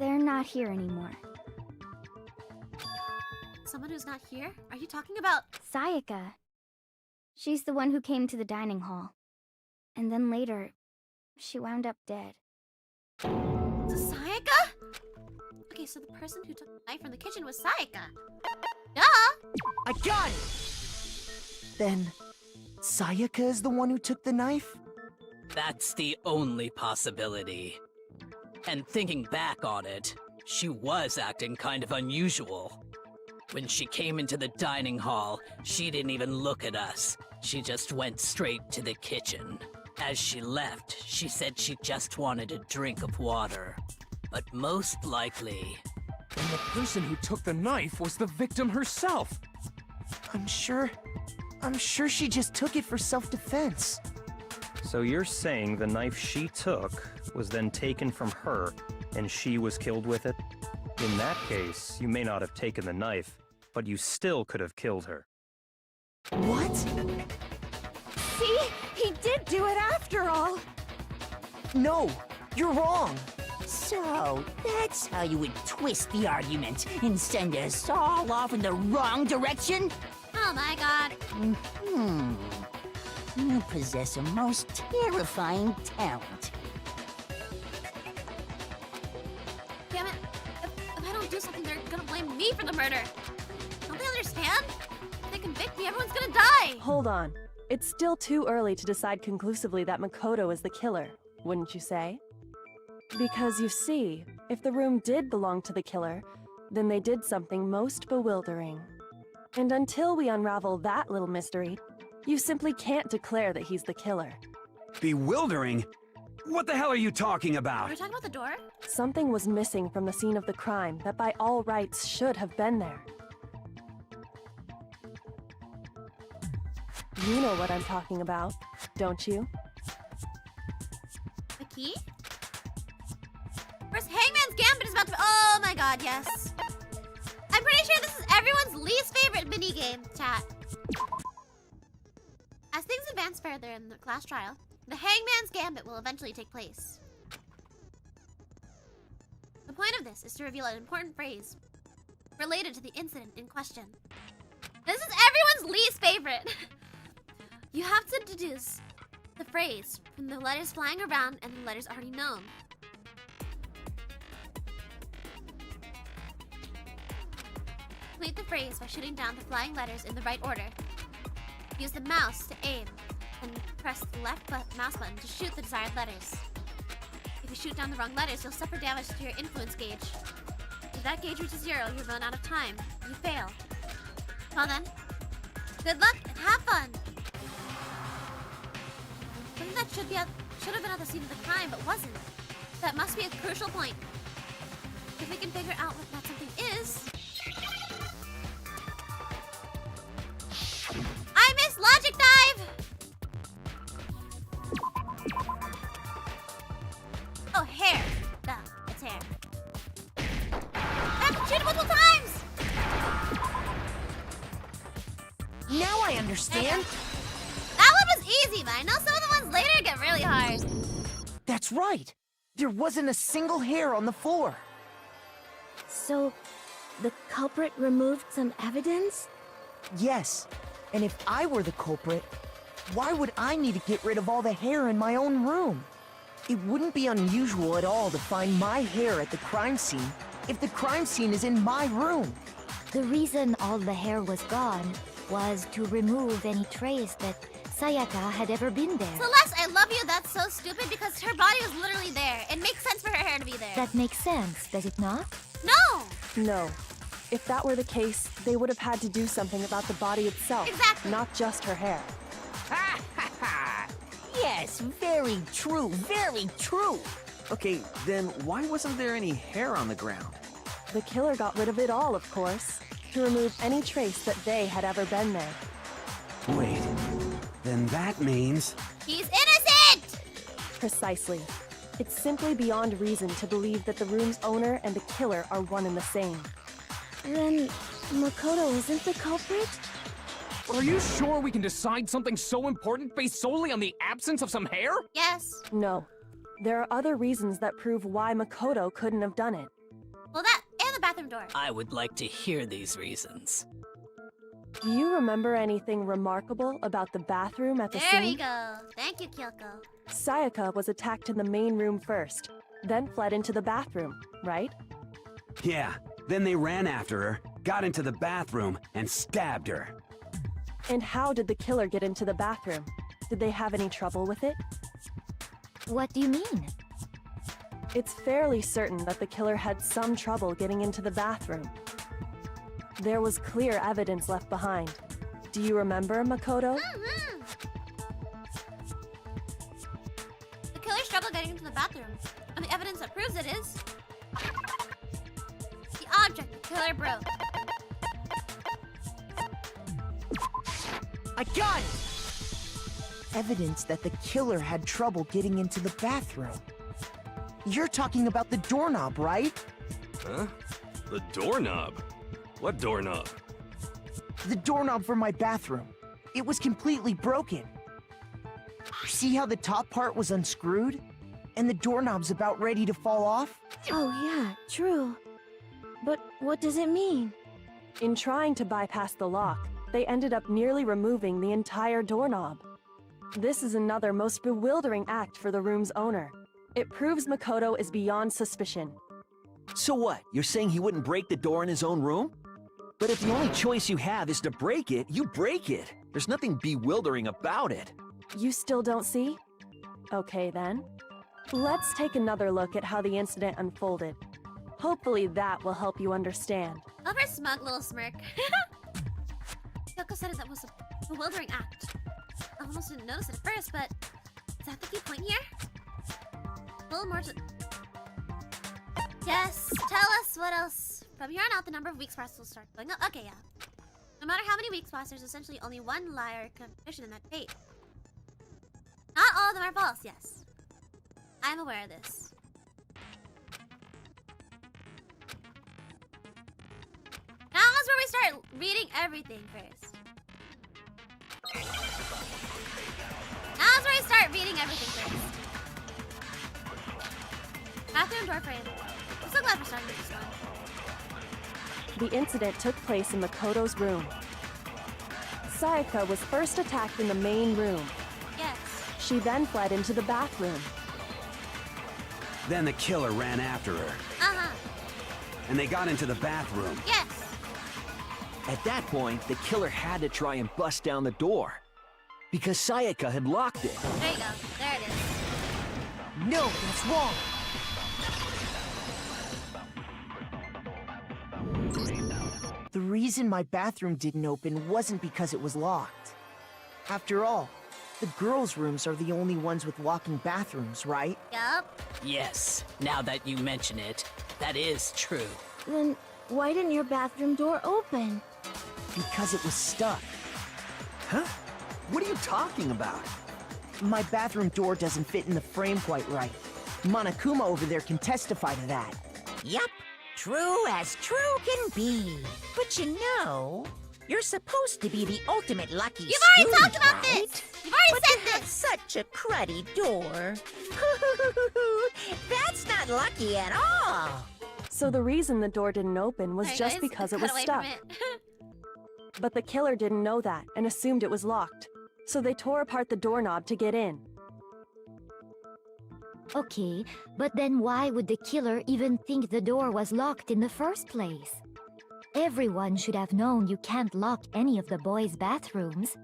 they're not here anymore. Someone who's not here? Are you talking about... Sayaka. She's the one who came to the dining hall. And then later, she wound up dead. Sayaka? Okay, so the person who took the knife from the kitchen was Sayaka. Duh! I got it! Then, Sayaka is the one who took the knife? That's the only possibility. And thinking back on it, she was acting kind of unusual. When she came into the dining hall, she didn't even look at us. She just went straight to the kitchen. As she left, she said she just wanted a drink of water. But most likely... Then the person who took the knife was the victim herself. I'm sure she just took it for self-defense. So you're saying the knife she took was then taken from her, and she was killed with it? In that case, you may not have taken the knife, but you still could have killed her. What? See? He did do it after all! No, you're wrong. So, that's how you would twist the argument and send us all off in the wrong direction? Oh my god. You possess a most terrifying talent. Damn it. If I don't do something, they're gonna blame me for the murder. Don't they understand? If they convict me, everyone's gonna die! Hold on. It's still too early to decide conclusively that Makoto is the killer, wouldn't you say? Because you see, if the room did belong to the killer, then they did something most bewildering. And until we unravel that little mystery, you simply can't declare that he's the killer. Bewildering? What the hell are you talking Are about? we talking about the door? Something was missing from the scene of the crime that by all rights should have been there. You know what I'm talking about, don't you? The key? Where's Hangman's Gambit is about to be— oh my god, yes. I'm pretty sure this is everyone's least favorite minigame, chat. As things advance further in the class trial, the Hangman's Gambit will eventually take place. The point of this is to reveal an important phrase related to the incident in question. This is everyone's least favorite. You have to deduce the phrase from the letters flying around and the letters already known. Complete the phrase by shooting down the flying letters in the right order. Use the mouse to aim, and press the left mouse button to shoot the desired letters. If you shoot down the wrong letters, you'll suffer damage to your influence gauge. If that gauge reaches 0, you run out of time. You fail. Well then, good luck and have fun! Something that should have been at the scene of the crime, but wasn't. That must be a crucial point. If we can figure out what that something is... I missed Logic Dive! Oh, hair. Duh, it's hair. I have to shoot it multiple times! Now I understand. That one was easy, but I know some of the ones later get really hard. That's right. There wasn't a single hair on the floor. So, the culprit removed some evidence? Yes. And if I were the culprit, why would I need to get rid of all the hair in my own room? It wouldn't be unusual at all to find my hair at the crime scene if the crime scene is in my room. The reason all the hair was gone was to remove any trace that Sayaka had ever been there. Celeste, I love you. That's so stupid because her body was literally there. It makes sense for her hair to be there. That makes sense, does it not? No! No. If that were the case, they would have had to do something about the body itself. Exactly. Not just her hair. Ha ha ha! Yes, very true, very true. Okay, then why wasn't there any hair on the ground? The killer got rid of it all, of course, to remove any trace that they had ever been there. Wait, then that means... He's innocent! Precisely. It's simply beyond reason to believe that the room's owner and the killer are one and the same. Then, Makoto isn't the culprit? Are you sure we can decide something so important based solely on the absence of some hair? Yes. No. There are other reasons that prove why Makoto couldn't have done it. Well, that and the bathroom door. I would like to hear these reasons. Do you remember anything remarkable about the bathroom at the There scene? we go. Thank you, Kyoko. Sayaka was attacked in the main room first, then fled into the bathroom, right? Yeah, then they ran after her, got into the bathroom, and stabbed her. And how did the killer get into the bathroom? Did they have any trouble with it? What do you mean? It's fairly certain that the killer had some trouble getting into the bathroom. There was clear evidence left behind. Do you remember, Makoto? The killer struggled getting into the bathroom, and the evidence that proves it is the object the killer broke. I got it! Evidence that the killer had trouble getting into the bathroom. You're talking about the doorknob, right? Huh? The doorknob? What doorknob? The doorknob for my bathroom. It was completely broken. See how the top part was unscrewed? And the doorknob's about ready to fall off? Oh yeah, true. But what does it mean? In trying to bypass the lock, they ended up nearly removing the entire doorknob. This is another most bewildering act for the room's owner. It proves Makoto is beyond suspicion. So what? You're saying he wouldn't break the door in his own room? But if the only choice you have is to break it, you break it. There's nothing bewildering about it. You still don't see? Okay then. Let's take another look at how the incident unfolded. Hopefully that will help you understand. Love her smug little smirk. Kyoko said that was a bewildering act. I almost didn't notice it at first, but is that the key point here? A little more to... Yes, tell us what else. From here on out, the number of weak spots will start going up. Okay, yeah. No matter how many weak spots, there's essentially only one liar confession in that tape. Not all of them are false, yes. I'm aware of this. Now is where we start reading everything first. Now is where we start reading everything first. Bathroom door frame. I'm so glad we're starting with this one. The incident took place in Makoto's room. Sayaka was first attacked in the main room. Yes. She then fled into the bathroom. Then the killer ran after her, Uh-huh. and they got into the bathroom. Yes. At that point, the killer had to try and bust down the door. Because Sayaka had locked it. There you go. There it is. No, that's wrong. The reason my bathroom didn't open wasn't because it was locked. After all, the girls' rooms are the only ones with walking bathrooms, right? Yup. Yes, now that you mention it, that is true. Then why didn't your bathroom door open? Because it was stuck. Huh? What are you talking about? My bathroom door doesn't fit in the frame quite right. Monokuma over there can testify to that. Yup, true as true can be. But you know, you're supposed to be the ultimate lucky You've already student, talked about right? this! You've already But said you have this! such a cruddy door. That's not lucky at all. So the reason the door didn't open was Sorry, just guys. because it Cut was away stuck. from it. But the killer didn't know that and assumed it was locked. So they tore apart the doorknob to get in. Okay, but then why would the killer even think the door was locked in the first place? Everyone should have known you can't lock any of the boys' bathrooms.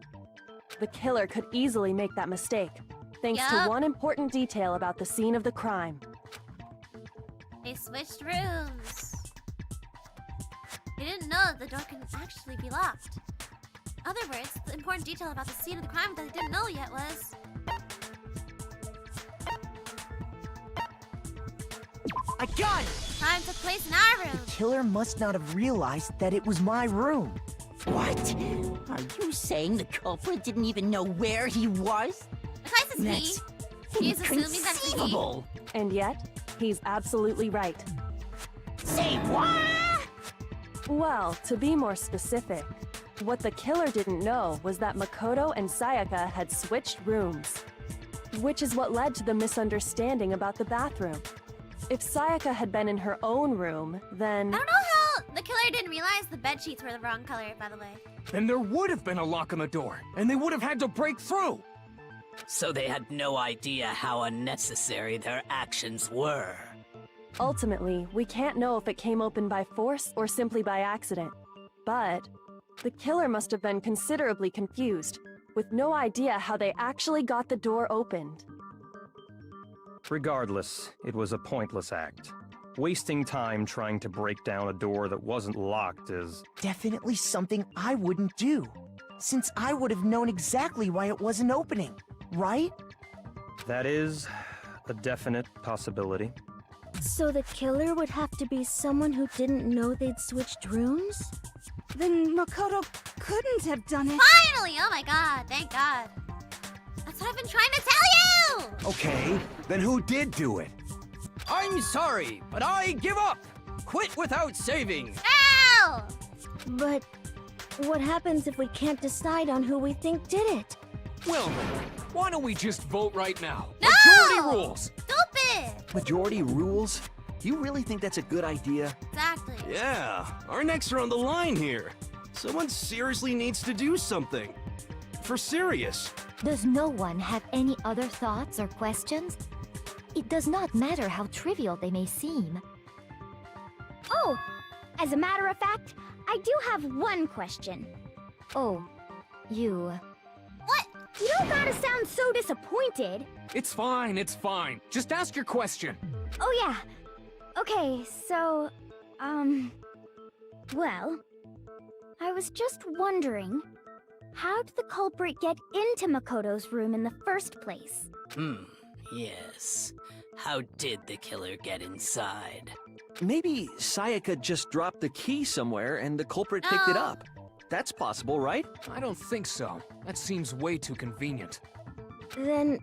The killer could easily make that mistake, thanks Yup. to one important detail about the scene of the crime. They switched rooms. They didn't know that the door can actually be locked. In other words, the important detail about the scene of the crime that they didn't know yet was... I got it! Crime took place in our room. The killer must not have realized that it was my room. What? Are you saying the culprit didn't even know where he was? The choice is he. He is assuming that it's he. Inconceivable. And yet, he's absolutely right. Say what? Well, to be more specific, what the killer didn't know was that Makoto and Sayaka had switched rooms, which is what led to the misunderstanding about the bathroom. If Sayaka had been in her own room, then... I don't know how the killer didn't realize the bed sheets were the wrong color, by the way. Then there would have been a lock on the door, and they would have had to break through. So they had no idea how unnecessary their actions were. Ultimately, we can't know if it came open by force or simply by accident. But the killer must have been considerably confused, with no idea how they actually got the door opened. Regardless, it was a pointless act. Wasting time trying to break down a door that wasn't locked is... Definitely something I wouldn't do, since I would have known exactly why it wasn't opening, right? That is a definite possibility. So the killer would have to be someone who didn't know they'd switched rooms? Then Makoto couldn't have done it. Finally! Oh my god, thank god. That's what I've been trying to tell you! Okay, then who did do it? I'm sorry, but I give up! Quit without saving! Ow! But what happens if we can't decide on who we think did it? Well then, why don't we just vote right now? No! Majority rules! Stupid! Majority rules? You really think that's a good idea? Exactly. Yeah, our necks are on the line here. Someone seriously needs to do something. For serious. Does no one have any other thoughts or questions? It does not matter how trivial they may seem. Oh, as a matter of fact, I do have one question. Oh, you... What? You don't gotta sound so disappointed. It's fine, it's fine. Just ask your question. Oh yeah. Okay, so, well, I was just wondering, how did the culprit get into Makoto's room in the first place? Yes. How did the killer get inside? Maybe Sayaka just dropped the key somewhere and the culprit picked it up. That's possible, right? I don't think so. That seems way too convenient. Then,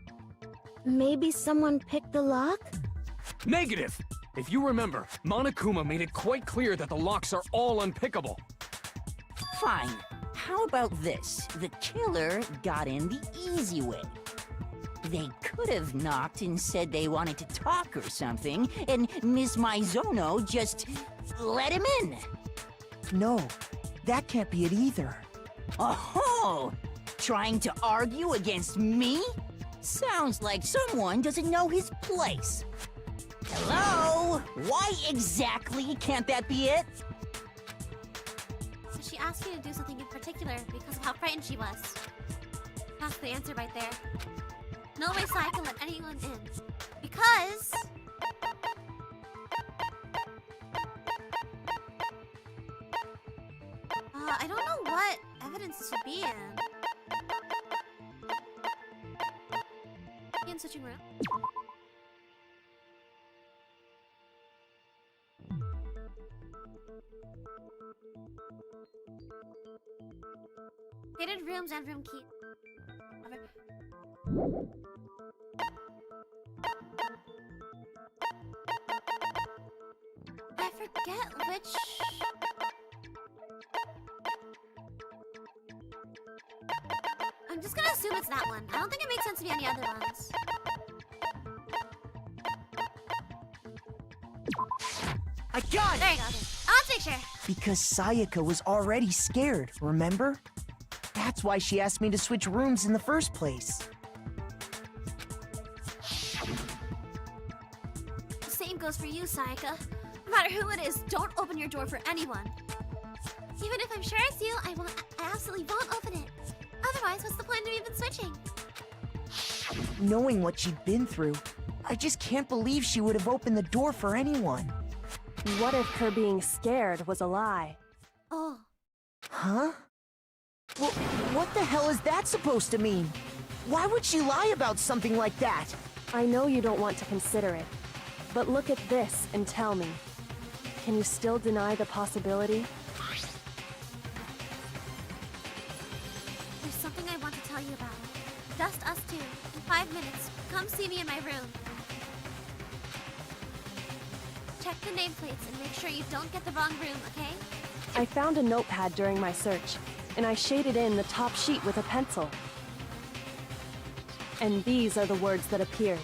maybe someone picked the lock? Negative! If you remember, Monokuma made it quite clear that the locks are all unpickable. Fine. How about this? The killer got in the easy way. They could have knocked and said they wanted to talk or something, and Miss Maizono just let him in. No, that can't be it either. Oh, trying to argue against me? Sounds like someone doesn't know his place. Hello? Why exactly can't that be it? Did she ask you to do something in particular because of how frightened she was? That's the answer right there. No way Sai can let anyone in. Because... I don't know what evidence this would be in. In switching room. Faded rooms and room key. I forget which... I'm just gonna assume it's that one. I don't think it makes sense to be any other ones. I got it! There you go. Okay. I want to make sure. Because Sayaka was already scared, remember? That's why she asked me to switch rooms in the first place. The same goes for you, Sayaka. No matter who it is, don't open your door for anyone. Even if I'm sure it's you, I absolutely won't open it. Otherwise, what's the point of even switching? Knowing what she'd been through, I just can't believe she would have opened the door for anyone. What if her being scared was a lie? Oh. Huh? Well, what the hell is that supposed to mean? Why would she lie about something like that? I know you don't want to consider it, but look at this and tell me. Can you still deny the possibility? There's something I want to tell you about. Just us two. In 5 minutes. Come see me in my room. Check the nameplates and make sure you don't get the wrong room, okay? I found a notepad during my search, and I shaded in the top sheet with a pencil. And these are the words that appeared.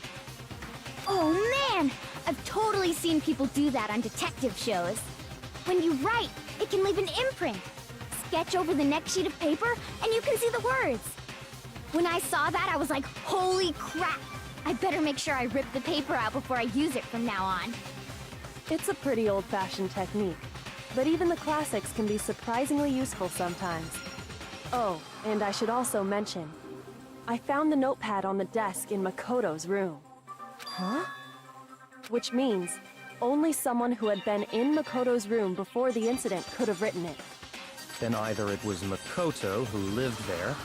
Oh man! I've totally seen people do that on detective shows. When you write, it can leave an imprint. Sketch over the next sheet of paper, and you can see the words. When I saw that, I was like, holy crap! I better make sure I rip the paper out before I use it from now on. It's a pretty old-fashioned technique, but even the classics can be surprisingly useful sometimes. Oh, and I should also mention, I found the notepad on the desk in Makoto's room. Huh? Which means only someone who had been in Makoto's room before the incident could have written it. Then either it was Makoto who lived there,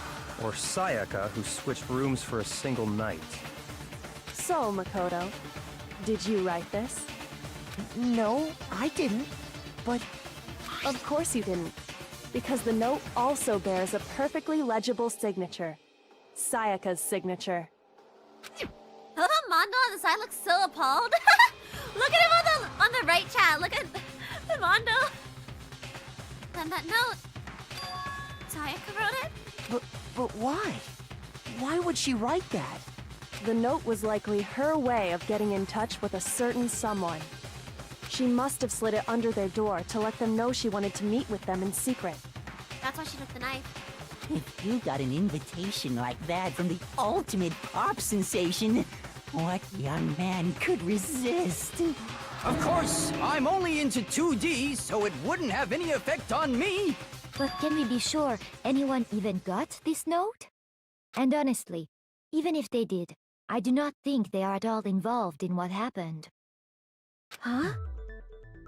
or Sayaka who switched rooms for a single night. So, Makoto, did you write this? No, I didn't. But Of course you didn't, because the note also bears a perfectly legible signature. Sayaka's signature. Oh, Mondo on the side looks so appalled. Look at him on the right chat. Look at Mondo. And that note. Sayaka wrote it? but why? Why would she write that? The note was likely her way of getting in touch with a certain someone. She must have slid it under their door to let them know she wanted to meet with them in secret. That's why she took the knife. If you got an invitation like that from the ultimate pop sensation, what young man could resist? Of course, I'm only into 2D, so it wouldn't have any effect on me. But can we be sure anyone even got this note? And honestly, even if they did, I do not think they are at all involved in what happened. Huh?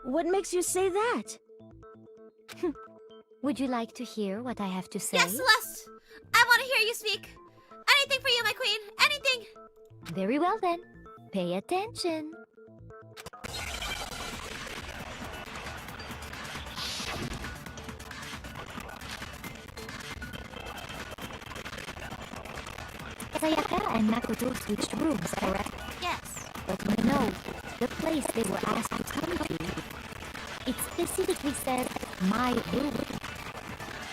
What makes you say that? Would you like to hear what I have to say? Yes, Celeste! I want to hear you speak! Anything for you, my queen! Anything! Very well then. Pay attention. Sayaka and Makoto switched rooms, correct? Yes. But in the note, the place they were asked to come to, it specifically says, my room.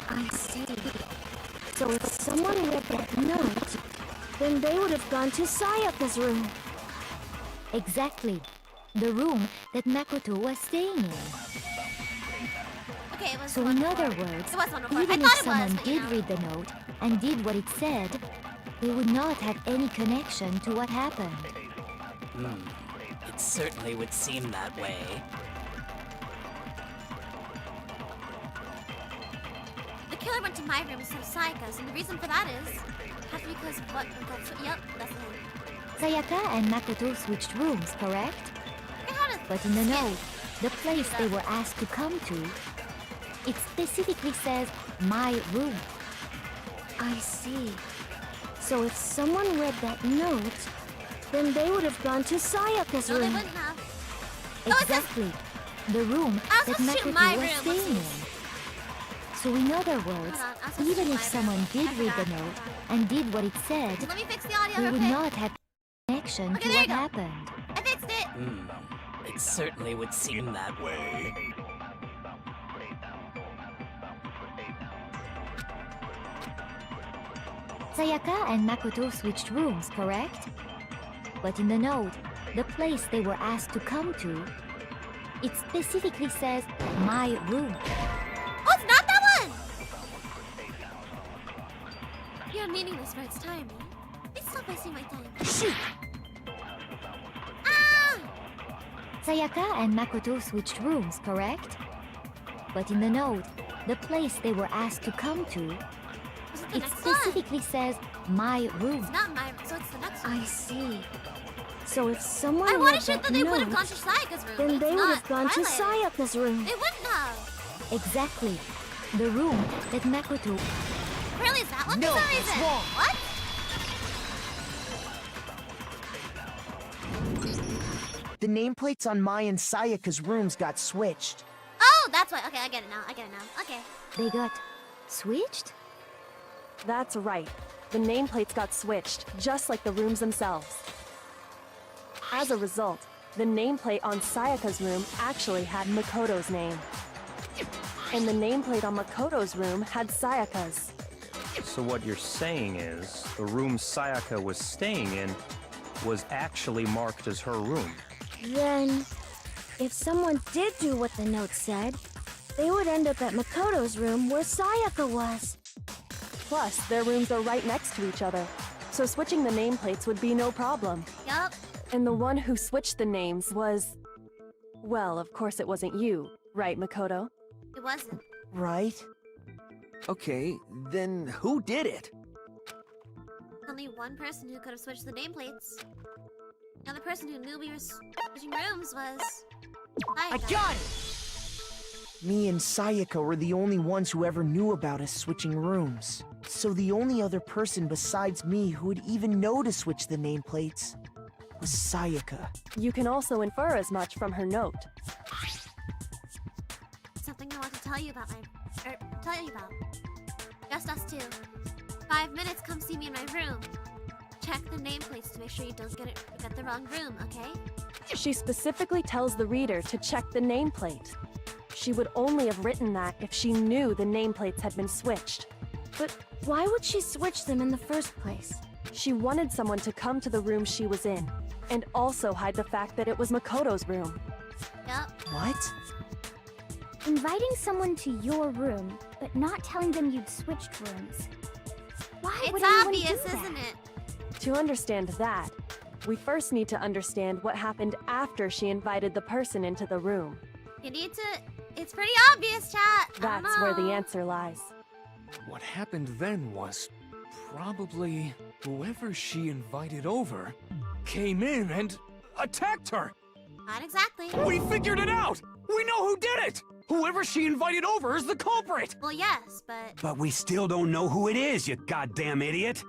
I see. So if someone read that note, then they would have gone to Sayaka's room. Exactly. The room that Makoto was staying in. Okay, it was So one in before. other words, It was one before. I even thought if it someone was, but, did read the note and did what it said, they would not have any connection to what happened. It certainly would seem that way. The killer went to my room instead of Sayaka's, and the reason for that is... That's because what... Yep, that's him. Sayaka and Makoto switched rooms, correct? Okay, how does... But in the note, the place they were asked to come to, it specifically says, my room. I see. So if someone read that note, then they would have gone to Sayaka's No, they room. wouldn't have. Exactly. The room I was that supposed to shoot Makoto my was room. staying in. So in other words, Hold on, I was supposed to even shoot if my someone room. did I read the forgot. note and did what it said, Let me fix the audio they real would quick. not have connection Okay, to there what you go. happened. I fixed it. It certainly would seem that way. Sayaka and Makoto switched rooms, correct? But in the note, the place they were asked to come to, it specifically says, my room. Oh, it's not that one! You're meaningless for its time, man. Please stop wasting my time. Shoot! Ah! Sayaka and Makoto switched rooms, correct? But in the note, the place they were asked to come to, Was it the it next one? specifically says, my room. It's not my room, so it's the next one. I see. So if someone I want read to shoot that that they would have note, gone to Sayaka's room, then but they it's would not have gone to highlighted. Sayaka's room. They wouldn't have. Exactly. The room that Makoto... Really, is that one? No, There's no it's reason. wrong. What? The nameplates on my and Sayaka's rooms got switched. Oh, that's why. Okay, I get it now. Okay. They got switched? That's right. The nameplates got switched, just like the rooms themselves. As a result, the nameplate on Sayaka's room actually had Makoto's name. And the nameplate on Makoto's room had Sayaka's. So what you're saying is, the room Sayaka was staying in was actually marked as her room. Then, if someone did do what the note said, they would end up at Makoto's room where Sayaka was. Plus, their rooms are right next to each other, so switching the nameplates would be no problem. Yup. And the one who switched the names was... Well, of course it wasn't you, right, Makoto? It wasn't. Right? Okay, then who did it? Only one person who could have switched the nameplates. The other person who knew we were switching rooms was... I got it! Me and Sayaka were the only ones who ever knew about us switching rooms. So the only other person besides me who would even know to switch the nameplates was Sayaka. You can also infer as much from her note. Something I want to tell you about Just us two. 5 minutes, come see me in my room. Check the nameplates to make sure you don't get the wrong room, okay? She specifically tells the reader to check the nameplate. She would only have written that if she knew the nameplates had been switched. But why would she switch them in the first place? She wanted someone to come to the room she was in, and also hide the fact that it was Makoto's room. Yup. What? Inviting someone to your room, but not telling them you'd switched rooms. Why would It's anyone obvious, do that? isn't it? To understand that, we first need to understand what happened after she invited the person into the room. You need to... It's pretty obvious, chat. That's where the answer lies. What happened then was probably whoever she invited over came in and attacked her. Not exactly. We figured it out! We know who did it! Whoever she invited over is the culprit! Well, yes, but... But we still don't know who it is, you goddamn idiot!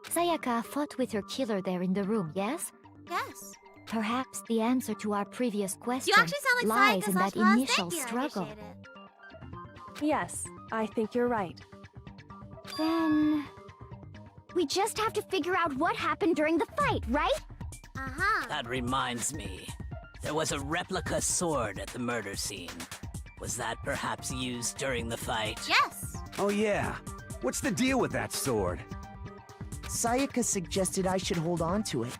Sayaka fought with her killer there in the room, yes? Yes. Perhaps the answer to our previous question You actually sound like lies in Sayaka that / Lost. initial Thank you, I struggle. appreciate it. Yes, I think you're right. Then... we just have to figure out what happened during the fight, right? Uh-huh. That reminds me. There was a replica sword at the murder scene. Was that perhaps used during the fight? Yes. Oh yeah. What's the deal with that sword? Sayaka suggested I should hold on to it.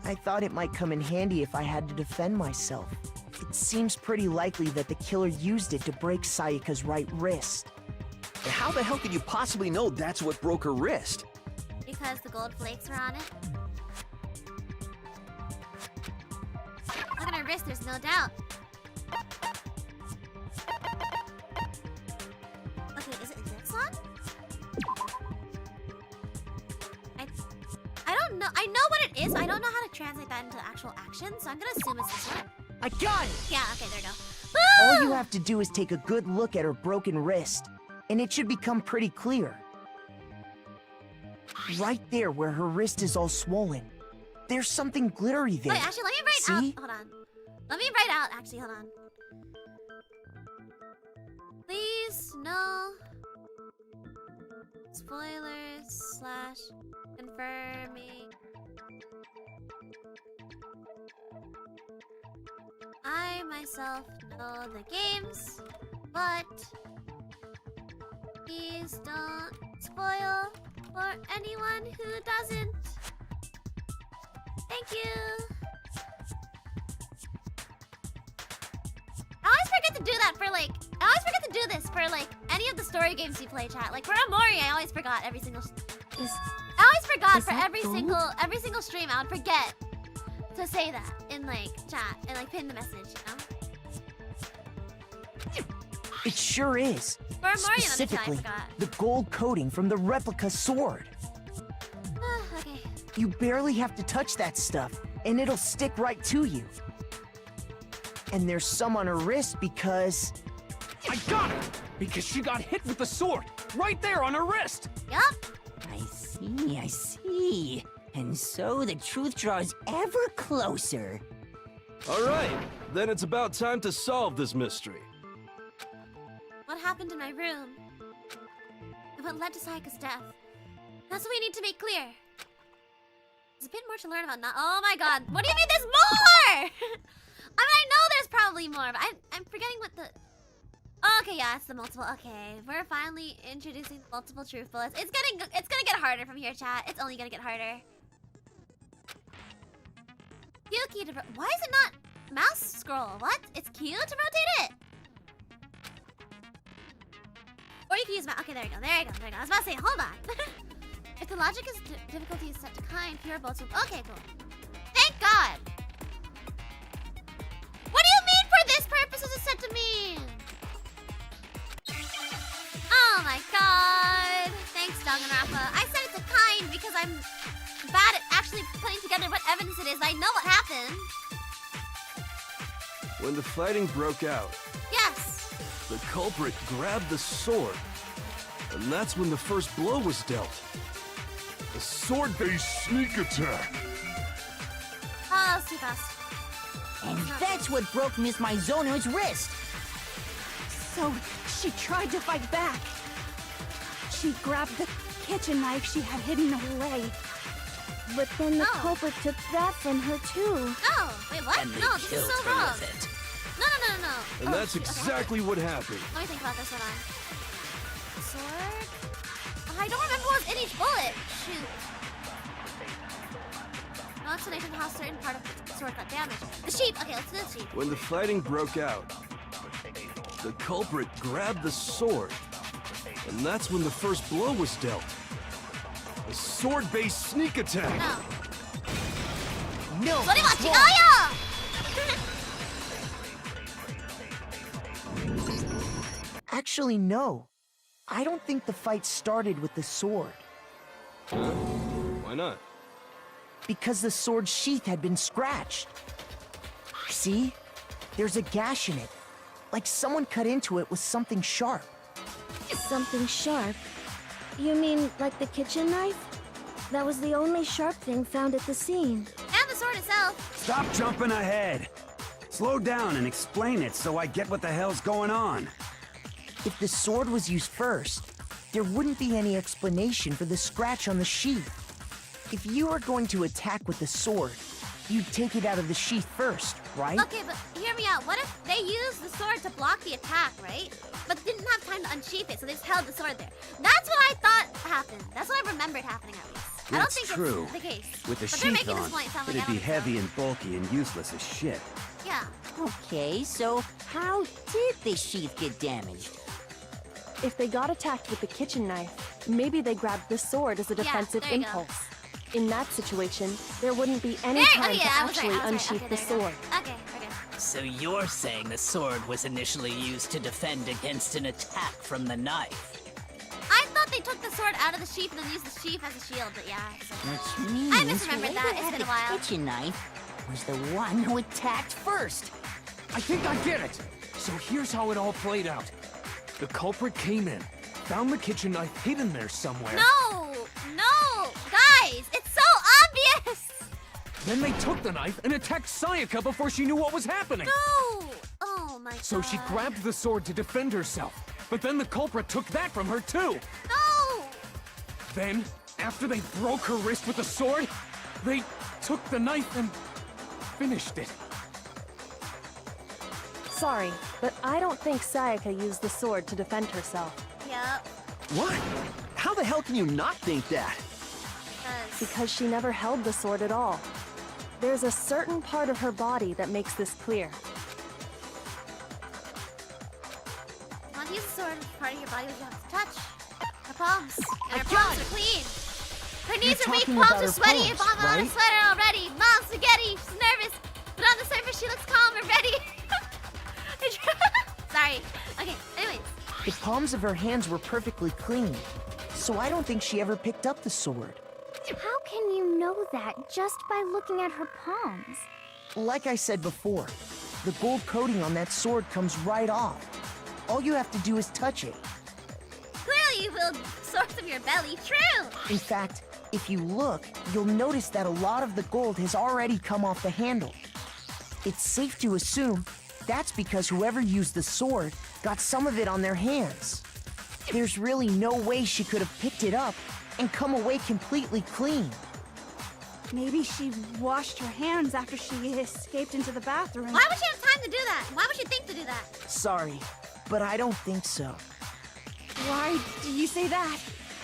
I thought it might come in handy if I had to defend myself. It seems pretty likely that the killer used it to break Sayaka's right wrist. How the hell could you possibly know that's what broke her wrist? Because the gold flakes are on it. Look at her wrist, there's no doubt. Okay, is it this one? I don't know. I know what it is, but I don't know how to translate that into actual action, so I'm gonna assume it's this one. I got it! Yeah, okay, there you go. All you have to do is take a good look at her broken wrist, and it should become pretty clear. Right there where her wrist is all swollen. There's something glittery there. Wait, actually, let me write See? out. Hold on. Let me write out. Actually, hold on. Please, no spoilers / confirming. I myself know the games, but please don't spoil for anyone who doesn't. Thank you. I always forget to do that for like. I always forget to do this for like any of the story games you play, chat. Like for Amori, I always forgot every single. I always forgot for every single stream. I would forget to say that in like chat and like pin the message. You know. It sure is. For Amori, I Specifically, forgot. the gold coating from the replica sword. Okay. You barely have to touch that stuff, and it'll stick right to you. And there's some on her wrist because... I got it! Because she got hit with the sword, right there on her wrist! Yup. I see. And so the truth draws ever closer. Alright, then it's about time to solve this mystery. What happened in my room? And what led to Sayaka's death? That's what we need to make clear. There's a bit more to learn about oh my god, what do you mean there's more? I mean, I know there's probably more, but I'm forgetting what the... Okay, yeah, it's the multiple. Okay, we're finally introducing multiple truth bullets. It's gonna get harder from here, chat. It's only gonna get harder. Q key to why is it not mouse scroll? What? It's Q to rotate it? Or you can use mouse. Okay, there you go. There you go. There you go. I was about to say, hold on. If the logic is difficulty is set to kind, pure bolts will. Okay, cool. Thank God. What do you mean for this purpose is it set to mean? Oh my God. Thanks, Danganronpa. I said it's a kind because I'm bad at actually putting together what evidence it is. I know what happened. When the fighting broke out, Yes. the culprit grabbed the sword. And that's when the first blow was dealt. A sword-based sneak attack. Oh, too fast. And that's what broke Miss Mizono's wrist. So, she tried to fight back. She grabbed the kitchen knife she had hidden away. But then the culprit took that from her too. No, wait, what? And they No, this is killed so her wrong. with it. No. And that's exactly what happened. Let me think about this one. Sword? Oh, I don't remember what was in each bullet. Shoot. No explanation how a certain part of the sword got damaged. The sheep. Okay, let's do the sheep. When the fighting broke out, the culprit grabbed the sword. And that's when the first blow was dealt. A sword-based sneak attack. No. Actually, no. I don't think the fight started with the sword. Huh? Why not? Because the sword's sheath had been scratched. See? There's a gash in it. Like someone cut into it with something sharp. Something sharp? You mean like the kitchen knife? That was the only sharp thing found at the scene. And the sword itself. Stop jumping ahead. Slow down and explain it so I get what the hell's going on. If the sword was used first, there wouldn't be any explanation for the scratch on the sheath. If you were going to attack with the sword, you'd take it out of the sheath first, right? Okay, but hear me out. What if they used the sword to block the attack, right? But didn't have time to unsheath it, so they just held the sword there. That's what I thought happened. That's what I remembered happening at least. I don't That's think true. it's the case. With the But they're sheath making on, this point sound like it'd I be don't think so. heavy and bulky and useless as shit. Yeah. Okay, so how did the sheath get damaged? If they got attacked with the kitchen knife, maybe they grabbed the sword as a defensive there you go. impulse. In that situation, there wouldn't be any There- time oh, yeah, to I was actually right, I was right. unsheath Okay, the there you go. sword. Okay. So you're saying the sword was initially used to defend against an attack from the knife? I thought they took the sword out of the sheath and then used the sheath as a shield, but yeah. Which means I misremembered that. whoever It's had been a the while. kitchen knife was the one who attacked first. I think I get it. So here's how it all played out. The culprit came in, found the kitchen knife hidden there somewhere. No! Guys, it's so obvious! Then they took the knife and attacked Sayaka before she knew what was happening. No! Oh my God. So she grabbed the sword to defend herself. But then the culprit took that from her too. No! Then, after they broke her wrist with the sword, they took the knife and finished it. Sorry, but I don't think Sayaka used the sword to defend herself. Yep. What? How the hell can you not think that? Because she never held the sword at all. There's a certain part of her body that makes this clear. Want to use the sword part of your body which you have to touch. Her palms. And her palms are clean. Her knees are weak, talking palms about are her sweaty, palms, and palms are on a right? sweater already. Mom, spaghetti, she's nervous. But on the surface, she looks calm and ready. Sorry. Okay, anyways. The palms of her hands were perfectly clean, so I don't think she ever picked up the sword. How can you know that just by looking at her palms? Like I said before, the gold coating on that sword comes right off. All you have to do is touch it. Clearly you will source from your belly. True. In fact, if you look, you'll notice that a lot of the gold has already come off the handle. It's safe to assume that's because whoever used the sword got some of it on their hands. There's really no way she could have picked it up and come away completely clean. Maybe she washed her hands after she escaped into the bathroom. Why would she have time to do that? Why would she think to do that? Sorry, but I don't think so. Why do you say that?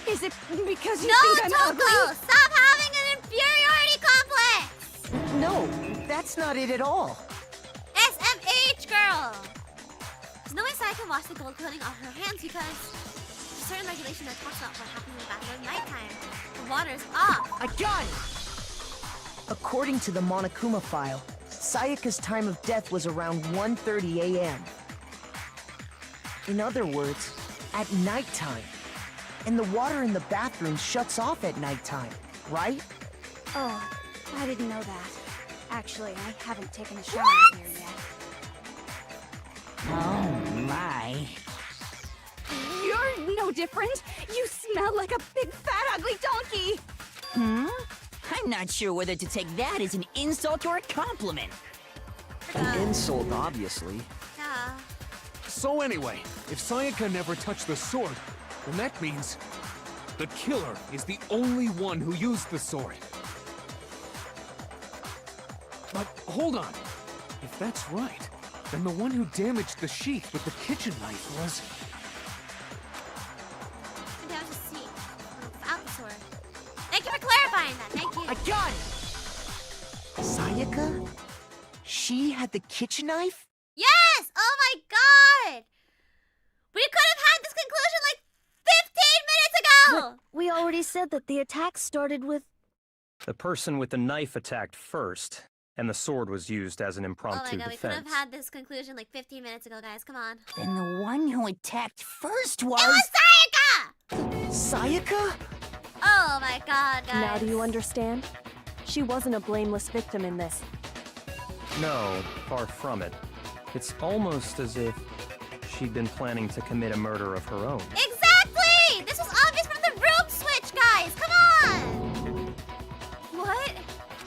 Is it because you No, think I'm Toko! ugly? Stop having an inferiority complex! No, That's not it at all. SMH girl! There's no way Sayaka washed the gold coating off her hands because there's a certain regulation that talks about what happens in the bathroom at nighttime. The water's off. I got it! According to the Monokuma file, Sayaka's time of death was around 1:30 a.m. In other words, at nighttime. And the water in the bathroom shuts off at nighttime, right? Oh, I didn't know that. Actually, I haven't taken a shower here yet. Oh my. You're no different. You smell like a big fat ugly donkey. I'm not sure whether to take that as an insult or a compliment. An insult, obviously. Yeah. So anyway, if Sayaka never touched the sword, then that means the killer is the only one who used the sword. But hold on. If that's right, then the one who damaged the sheath with the kitchen knife was... Maybe I was just seeing without the sword. Thank you for clarifying that. Thank you. I got it! Sayaka? She had the kitchen knife? Yes! Oh my god! We could have had this conclusion like 15 minutes ago! But we already said that the attack started with... The person with the knife attacked first, and the sword was used as an Oh impromptu my god, we could defense. have had this conclusion like 15 minutes ago, guys. Come on. Then the one who attacked first was... It was Sayaka! Sayaka? Oh my god, guys. Now do you understand? She wasn't a blameless victim in this. No, far from it. It's almost as if she'd been planning to commit a murder of her own. Exactly! This was obvious from the room switch, guys! Come on! What?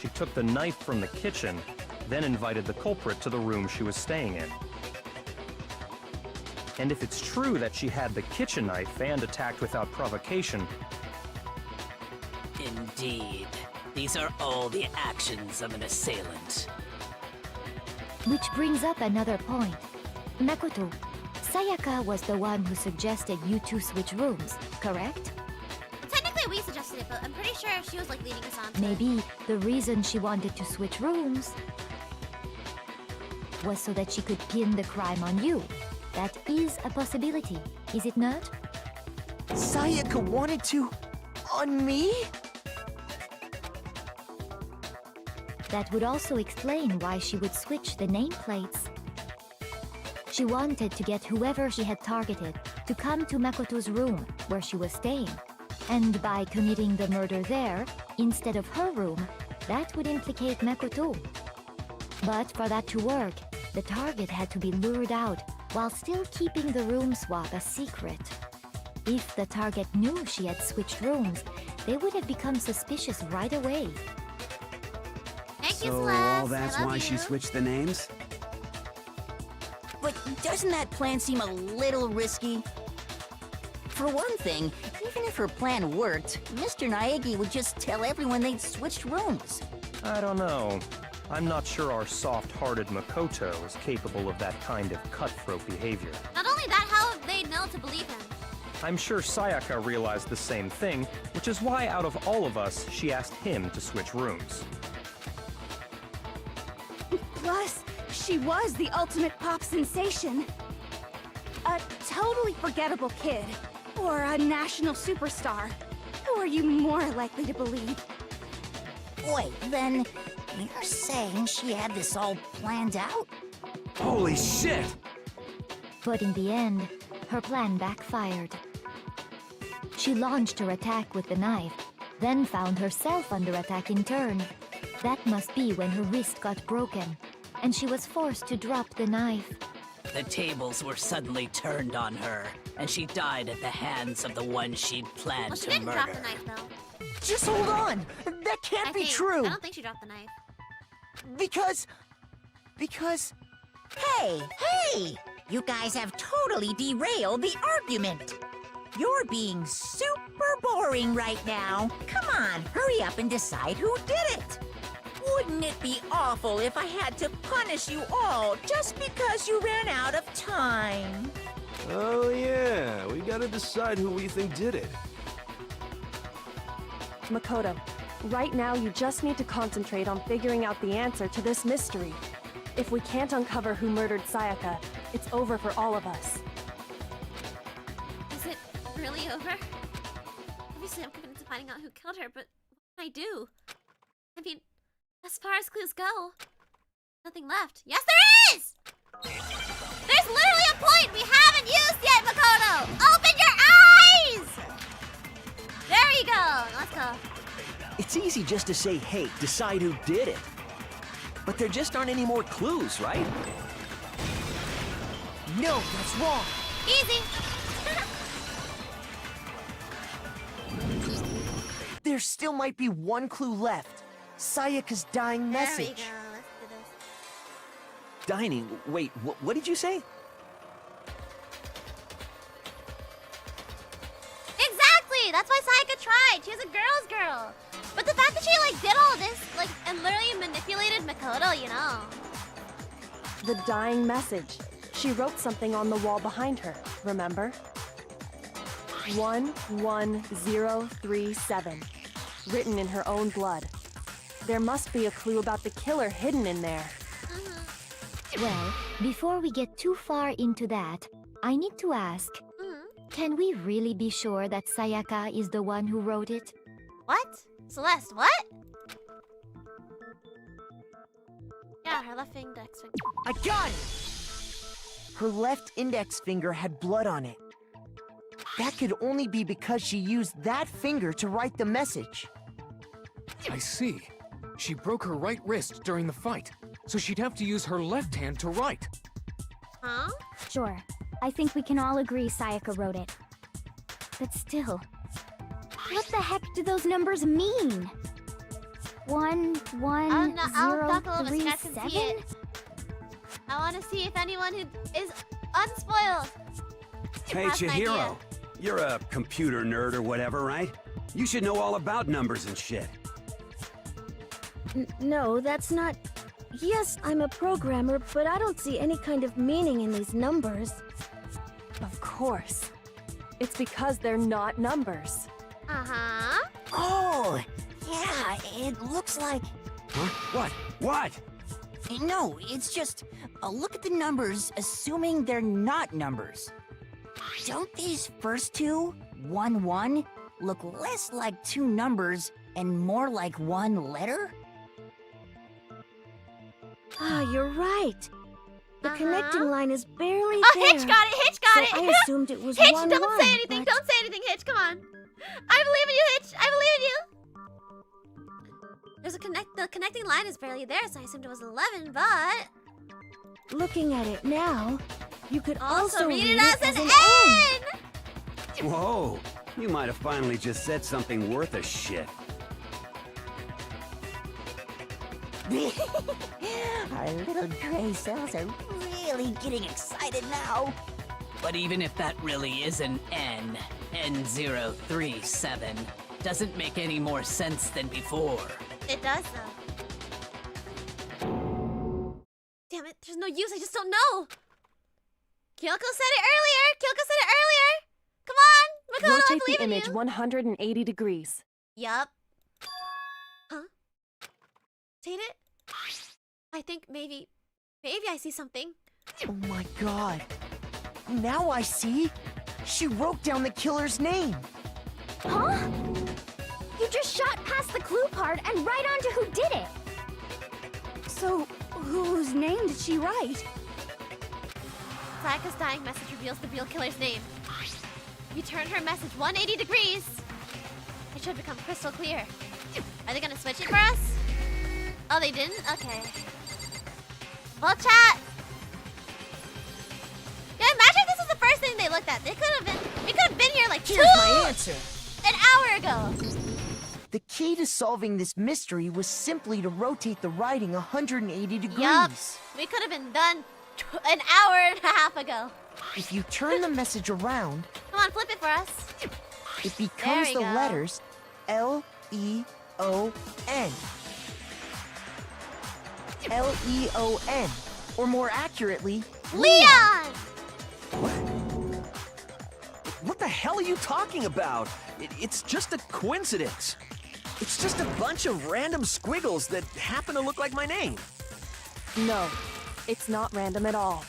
She took the knife from the kitchen, then invited the culprit to the room she was staying in. And if it's true that she had the kitchen knife and attacked without provocation... Indeed. These are all the actions of an assailant. Which brings up another point. Makoto, Sayaka was the one who suggested you two switch rooms, correct? Technically we suggested it, but I'm pretty sure she was like leading us on to Maybe the reason she wanted to switch rooms was so that she could pin the crime on you. That is a possibility, is it not? Sayaka wanted to... on me? That would also explain why she would switch the nameplates. She wanted to get whoever she had targeted to come to Makoto's room where she was staying. And by committing the murder there, instead of her room, that would implicate Makoto. But for that to work, the target had to be lured out while still keeping the room swap a secret. If the target knew she had switched rooms, they would have become suspicious right away. Thank you, So Celeste. all that's I love why you. she switched the names? But doesn't that plan seem a little risky? For one thing, even if her plan worked, Mr. Naegi would just tell everyone they'd switched rooms. I don't know. I'm not sure our soft-hearted Makoto is capable of that kind of cutthroat behavior. Not only that, how would they know to believe him? I'm sure Sayaka realized the same thing, which is why out of all of us, she asked him to switch rooms. Plus, she was the ultimate pop sensation. A totally forgettable kid. Or a national superstar. Who are you more likely to believe? Wait, then you're saying she had this all planned out? Holy shit! But in the end, her plan backfired. She launched her attack with the knife, then found herself under attack in turn. That must be when her wrist got broken, and she was forced to drop the knife. The tables were suddenly turned on her, and she died at the hands of the one she'd planned Well, she to didn't murder. drop the knife, though. Just hold on! That can't be true! I don't think she dropped the knife. Because... Hey! You guys have totally derailed the argument. You're being super boring right now. Come on, hurry up and decide who did it. Wouldn't it be awful if I had to punish you all just because you ran out of time? Oh yeah, we gotta decide who we think did it. Makoto, Right now, you just need to concentrate on figuring out the answer to this mystery. If we can't uncover who murdered Sayaka, it's over for all of us. Is it really over? Obviously, I'm committed to finding out who killed her, but what can I do? I mean, as far as clues go, nothing left. Yes, there is! There's literally a point we haven't used yet, Makoto! Open your eyes! There you go. Let's go. It's easy just to say, hey, decide who did it. But there just aren't any more clues, right? No, that's wrong. Easy. There still might be one clue left. Sayaka's dying message. There we go. Let's do this. Dining? Wait, what did you say? Exactly! That's why Sayaka tried. She was a girl's girl. But the fact that she, like, did all this, like, and literally manipulated Makoto, you know. The dying message. She wrote something on the wall behind her, remember? 11037. Written in her own blood. There must be a clue about the killer hidden in there. Well, before we get too far into that, I need to ask, can we really be sure that Sayaka is the one who wrote it? What? Celeste, what? Yeah, her left index finger. I got it! Her left index finger had blood on it. That could only be because she used that finger to write the message. I see. She broke her right wrist during the fight, so she'd have to use her left hand to write. Huh? Sure. I think we can all agree Sayaka wrote it. But still, what the heck do those numbers mean? 11037? I want to see if anyone who is unspoiled. Hey, has an idea. Chihiro. You're a computer nerd or whatever, right? You should know all about numbers and shit. No, that's not... Yes, I'm a programmer, but I don't see any kind of meaning in these numbers. Of course. It's because they're not numbers. Uh-huh. Oh, yeah, it looks like... Huh? What? What? No, it's just... look at the numbers, assuming they're not numbers. Don't these first two, 1-1, look less like two numbers and more like one letter? Ah, you're right. The connecting line is barely Oh, there. Hitch got it! Hitch got it! So I assumed it was Hitch, 1-1, don't say anything! but- Don't say anything, Hitch! Come on! I believe in you, Hitch! I believe in you! There's a the connecting line is barely there, so I assumed it was 11, but... Looking at it now, you could also read it as an N! Whoa. You might have finally just said something worth a shit. Our little gray cells are really getting excited now. But even if that really is an N, N037, doesn't make any more sense than before. It does, though. Damn it, there's no use, I just don't know! Kyoko said it earlier! Kyoko said it earlier! Come on! Makoto, I Rotate believe the in image you! 180 degrees. Yup. Huh? Rotate it? I think maybe I see something. Oh my god. Now I see. She wrote down the killer's name. Huh? You just shot past the clue part and right onto who did it. So, whose name did she write? Sayaka's dying message reveals the real killer's name. You turn her message 180 degrees. It should become crystal clear. Are they gonna switch it for us? Oh, they didn't? Okay. Well, chat. Yeah, imagine if this was the first thing they looked at. We could have been here like Here's my answer. an hour ago. The key to solving this mystery was simply to rotate the writing 180 degrees. Yup. We could have been done an hour and a half ago. If you turn the message around, Come on, flip it for us. it becomes There the we go. letters L-E-O-N. L-E-O-N. Or more accurately, Leon! What the hell are you talking about? It's just a coincidence. It's just a bunch of random squiggles that happen to look like my name. No, it's not random at all.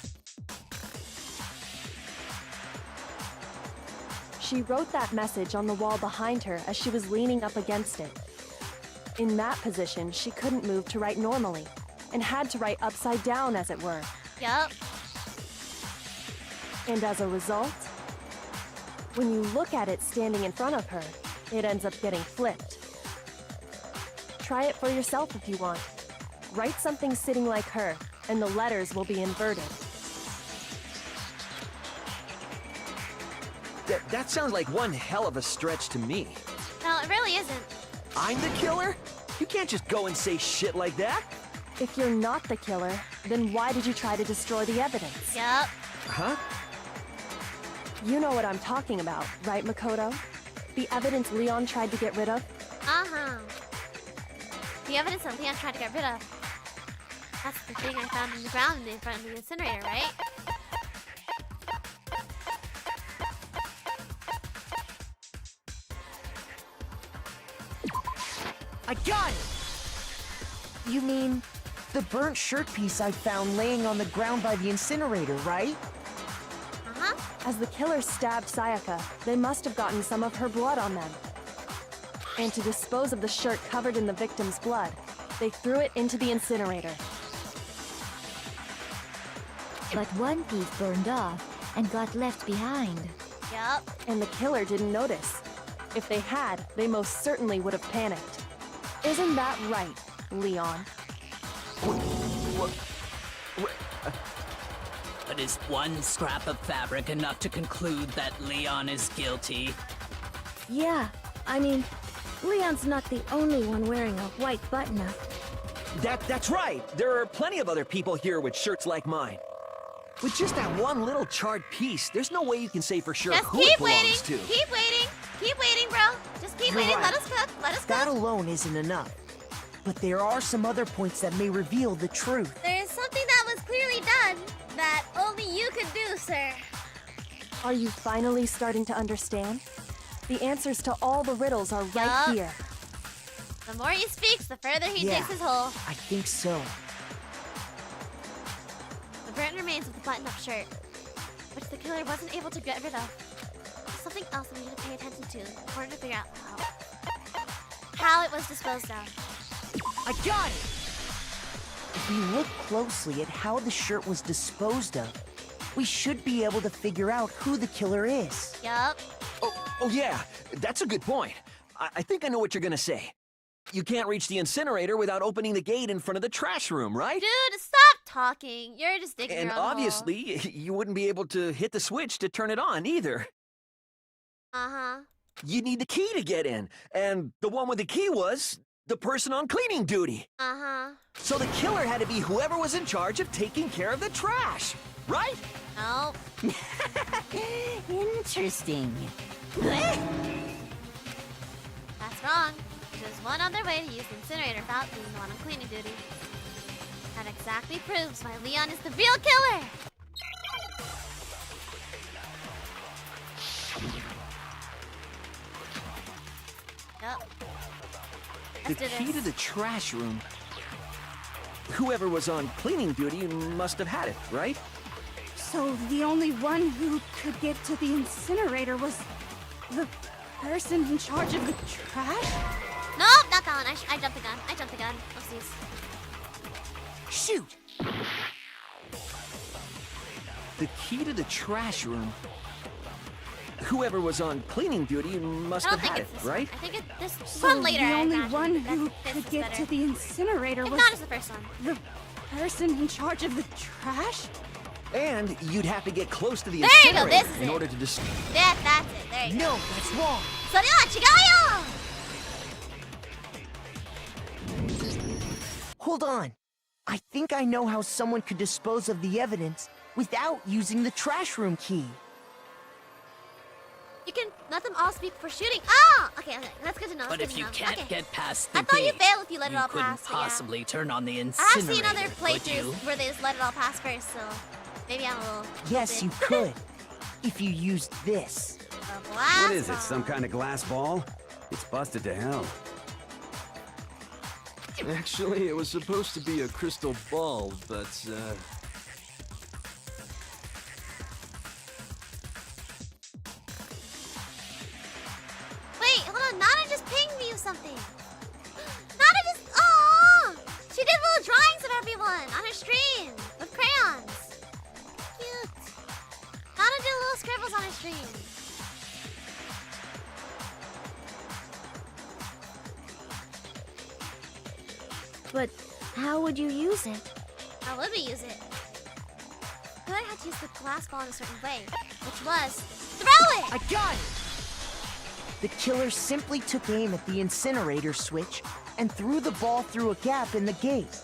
She wrote that message on the wall behind her as she was leaning up against it. In that position, she couldn't move to write normally, and had to write upside down, as it were. Yup. And as a result, when you look at it standing in front of her, it ends up getting flipped. Try it for yourself if you want. Write something sitting like her, and the letters will be inverted. That sounds like one hell of a stretch to me. No, it really isn't. I'm the killer? You can't just go and say shit like that. If you're not the killer, then why did you try to destroy the evidence? Yup. Huh? You know what I'm talking about, right, Makoto? The evidence Leon tried to get rid of? Uh-huh. The evidence that Leon tried to get rid of. That's the thing I found in the ground in front of the incinerator, right? I got it! You mean the burnt shirt piece I found laying on the ground by the incinerator, right? Uh-huh. As the killer stabbed Sayaka, they must have gotten some of her blood on them. And to dispose of the shirt covered in the victim's blood, they threw it into the incinerator. But one piece burned off and got left behind. Yup. And the killer didn't notice. If they had, they most certainly would have panicked. Isn't that right, Leon? But is one scrap of fabric enough to conclude that Leon is guilty? Yeah, I mean, Leon's not the only one wearing a white button-up. That's right. There are plenty of other people here with shirts like mine. With just that one little charred piece, there's no way you can say for sure Just who it keep belongs waiting. to. Keep waiting. Keep waiting, bro. Just keep You're waiting. right. Let us cook. Let us cook. That alone isn't enough. But there are some other points that may reveal the truth. There is something that was clearly done that only you could do, sir. Are you finally starting to understand? The answers to all the riddles are right Yup. here. The more he speaks, the further he Yeah. digs his hole. I think so. The burnt remains of the button-up shirt, which the killer wasn't able to get rid of. There's something else we need to pay attention to in order to figure out how it was disposed of. I got it! If we look closely at how the shirt was disposed of, we should be able to figure out who the killer is. Yup. Oh yeah, that's a good point. I think I know what you're gonna say. You can't reach the incinerator without opening the gate in front of the trash room, right? Dude, stop talking. You're just digging And your own hole. obviously, you wouldn't be able to hit the switch to turn it on either. Uh-huh. You'd need the key to get in, and the one with the key was the person on cleaning duty. Uh-huh. So the killer had to be whoever was in charge of taking care of the trash, right? No. Interesting. That's wrong. There's one other way to use the incinerator without being the one on cleaning duty. That exactly proves why Leon is the real killer! Yup. The Let's do key to this. the trash room. Whoever was on cleaning duty must have had it, right? So the only one who could get to the incinerator was the person in charge of the trash? Nope, not that one. I jumped the gun. I jumped the gun. Oopsies. Shoot! The key to the trash room. Whoever was on cleaning duty must I don't have had think it, it's this right? one. I think it's this So one later. the I only imagine. one That's- who this could is get better. to the incinerator If was not, it's the first one. the person in charge of the trash? And you'd have to get close to the There you go, incinerator this is in it. order to dis- That's it. There you go. No, that's wrong. それは違うよ! Hold on. I think I know how someone could dispose of the evidence without using the trash room key. You can let them all speak before shooting. Oh! Okay, that's good to know. But That's if good you to know. can't Okay. get past the I thought you gate, fail if you let it you all couldn't pass, but yeah. possibly turn on the I have incinerator, seen other could playthroughs you? where they just let it all pass first, so maybe I'm a little. Yes, you could. If you used this. A blast What is it, ball. some kind of glass ball? It's busted to hell. Actually, it was supposed to be a crystal ball, but, Wait, hold on. Nana just pinged me with something. Nana just. Oh! She did little drawings of everyone on her stream with crayons. Cute. Nana did little scribbles on her stream. But how would you use it? How would we use it? We would have to use the glass ball in a certain way, which was throw it! I got it! The killer simply took aim at the incinerator switch and threw the ball through a gap in the gate.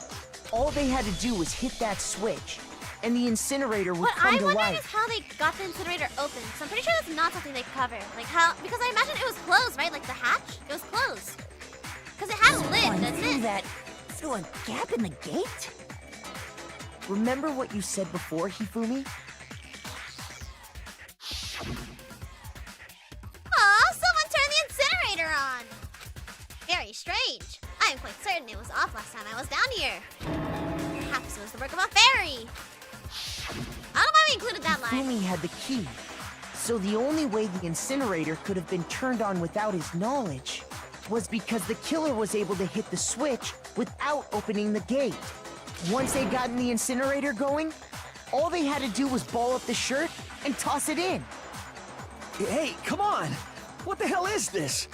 All they had to do was hit that switch, and the incinerator would What come I to wondered life. is how they got the incinerator open. So I'm pretty sure that's not something they cover. Like how, because I imagine it was closed, right? Like the hatch, it was closed. Because it has a lid, doesn't it? Through a gap in the gate? Remember what you said before, Hifumi? Aw, someone turned the incinerator on! Very strange. I am quite certain it was off last time I was down here. Perhaps it was the work of a fairy. I don't know why we included that line. Hifumi had the key, so the only way the incinerator could have been turned on without his knowledge was because the killer was able to hit the switch without opening the gate. Once they'd gotten the incinerator going, all they had to do was ball up the shirt and toss it in. Hey, come on! What the hell is this?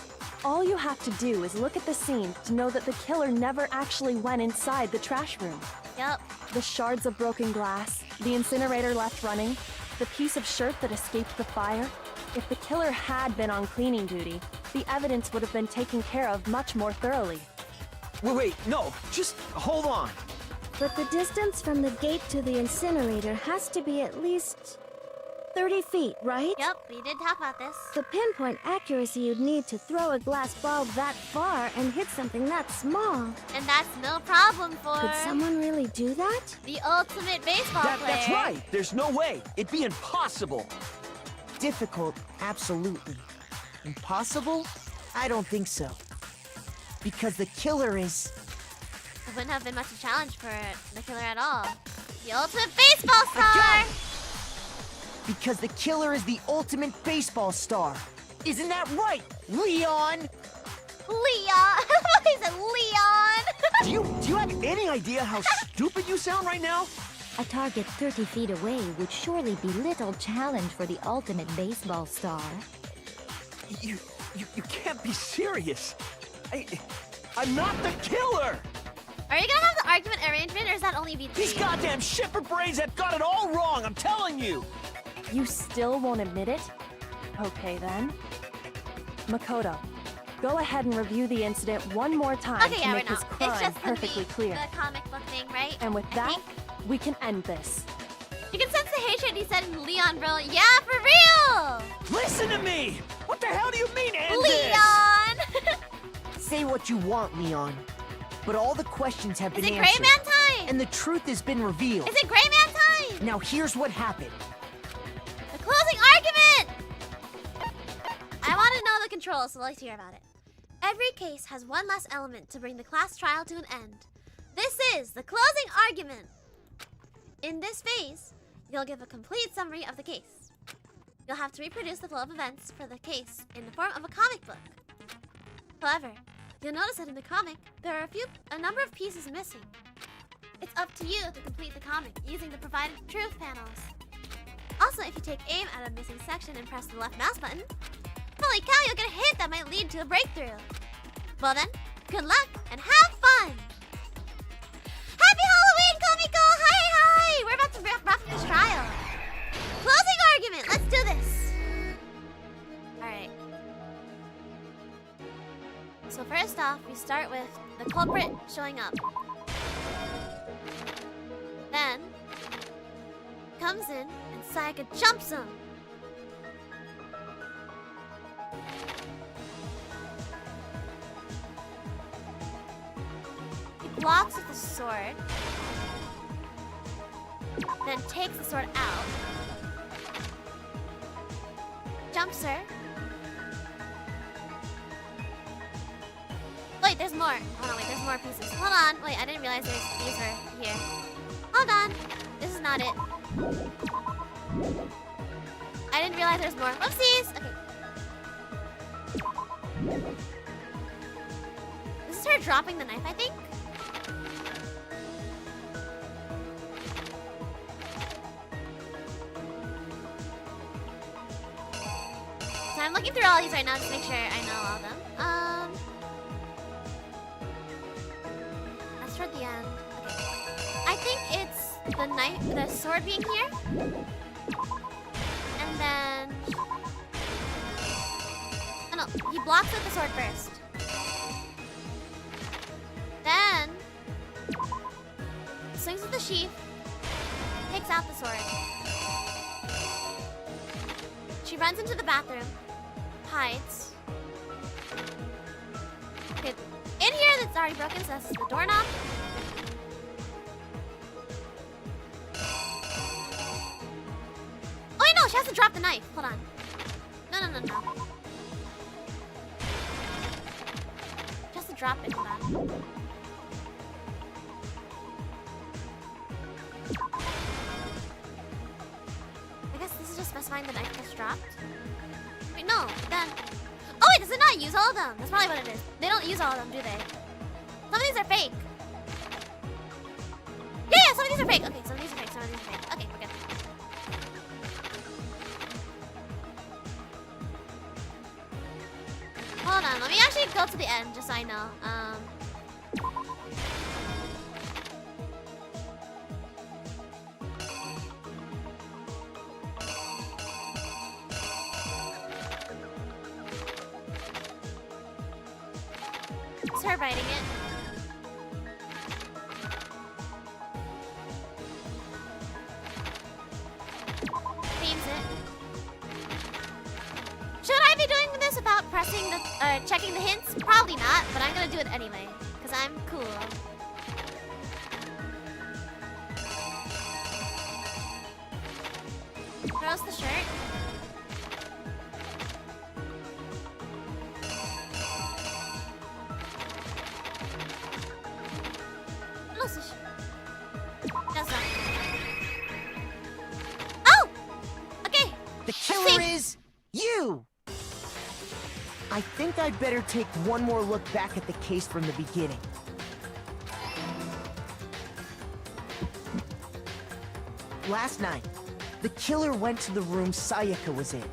All you have to do is look at the scene to know that the killer never actually went inside the trash room. Yep. The shards of broken glass, the incinerator left running, the piece of shirt that escaped the fire. If the killer had been on cleaning duty, the evidence would have been taken care of much more thoroughly. Wait, no, just hold on. But the distance from the gate to the incinerator has to be at least 30 feet, right? Yep, we did talk about this. The pinpoint accuracy you'd need to throw a glass ball that far and hit something that small. And that's no problem for... Could someone really do that? The ultimate baseball player. That's right! There's no way! It'd be impossible! Difficult, absolutely. Impossible? I don't think so. Because the killer is... It wouldn't have been much of a challenge for the killer at all. The ultimate baseball star! I got it! Because the killer is the ultimate baseball star. Isn't that right, Leon? Leon! He said Leon! Do you have any idea how stupid you sound right now? A target 30 feet away would surely be little challenge for the ultimate baseball star. You can't be serious. I'm not the killer! Are you gonna have the argument arrangement, or is that only V3? These goddamn shipper brains have got it all wrong, I'm telling you! You still won't admit it? Okay then. Makoto, go ahead and review the incident one more time to make this crime perfectly clear. The comic book thing, right? And with that, we can end this. You can sense the hatred he said in Leon, bro. Yeah, for real! Listen to me! What the hell do you mean, end Leon! Say what you want, Leon. But all the questions have been answered. Is it Gray Man time? And the truth has been revealed. Is it Gray Man time? Now here's what happened. The closing argument! I want to know the controls, so let's hear about it. Every case has one less element to bring the class trial to an end. This is the closing argument. In this phase, you'll give a complete summary of the case. You'll have to reproduce the flow of events for the case in the form of a comic book. However, you'll notice that in the comic, there are a number of pieces missing. It's up to you to complete the comic using the provided truth panels. Also, if you take aim at a missing section and press the left mouse button, holy cow, you'll get a hit that might lead to a breakthrough. Well then, good luck and have fun! Happy Halloween, Komiko! Hi! We're about to wrap up this trial. Closing argument, let's do this! Alright. So first off, we start with the culprit showing up. Then, comes in and Sayaka jumps him. He blocks with the sword, then takes the sword out, jumps her. Wait, wait, there's more. Hold on, wait, there's more pieces. Hold on, wait, I didn't realize these were here. Hold on. This is not it. I didn't realize there's more. Whoopsies! Okay. This is her dropping the knife, I think? So I'm looking through all these right now just to make sure I know all of them. That's toward the end. Okay. I think it's the knife, the sword being here. And then... Oh no, he blocks with the sword first. Then... swings with the sheath. Takes out the sword. She runs into the bathroom. Hides. Okay, in here that's already broken, so that's the doorknob. Oh wait, no, she has to drop the knife. Hold on. No. She has to drop it. Hold on. I guess this is just specifying the knife gets dropped. Wait, no, then... Oh wait, does it not use all of them? That's probably what it is. They don't use all of them, do they? Some of these are fake. Yeah, some of these are fake. Okay, some of these are fake, some of these are fake. Okay, we're good. Hold on, let me actually go to the end, just so I know. It's her biting it. Themes it. Should I be doing this without pressing the, checking the hints? Probably not, but I'm gonna do it anyway, because I'm cool. Throws the shirt. Oh! Okay. The killer is you! I think I'd better take one more look back at the case from the beginning. Last night, the killer went to the room Sayaka was in.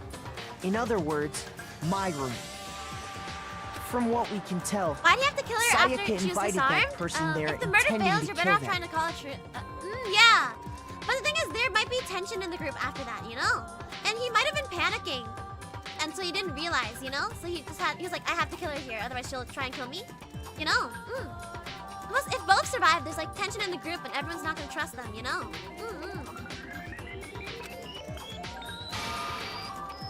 In other words, my room. From what we can tell, why do you have to kill her after Sayaka she was invited disarmed? that person there If the murder intending fails, to you're better kill off them. trying to call it true. Yeah. But the thing is, there might be tension in the group after that, you know? And he might have been panicking. And so he didn't realize, you know? So he was like, I have to kill her here, otherwise she'll try and kill me. You know? Plus, if both survive, there's like tension in the group and everyone's not gonna trust them, you know?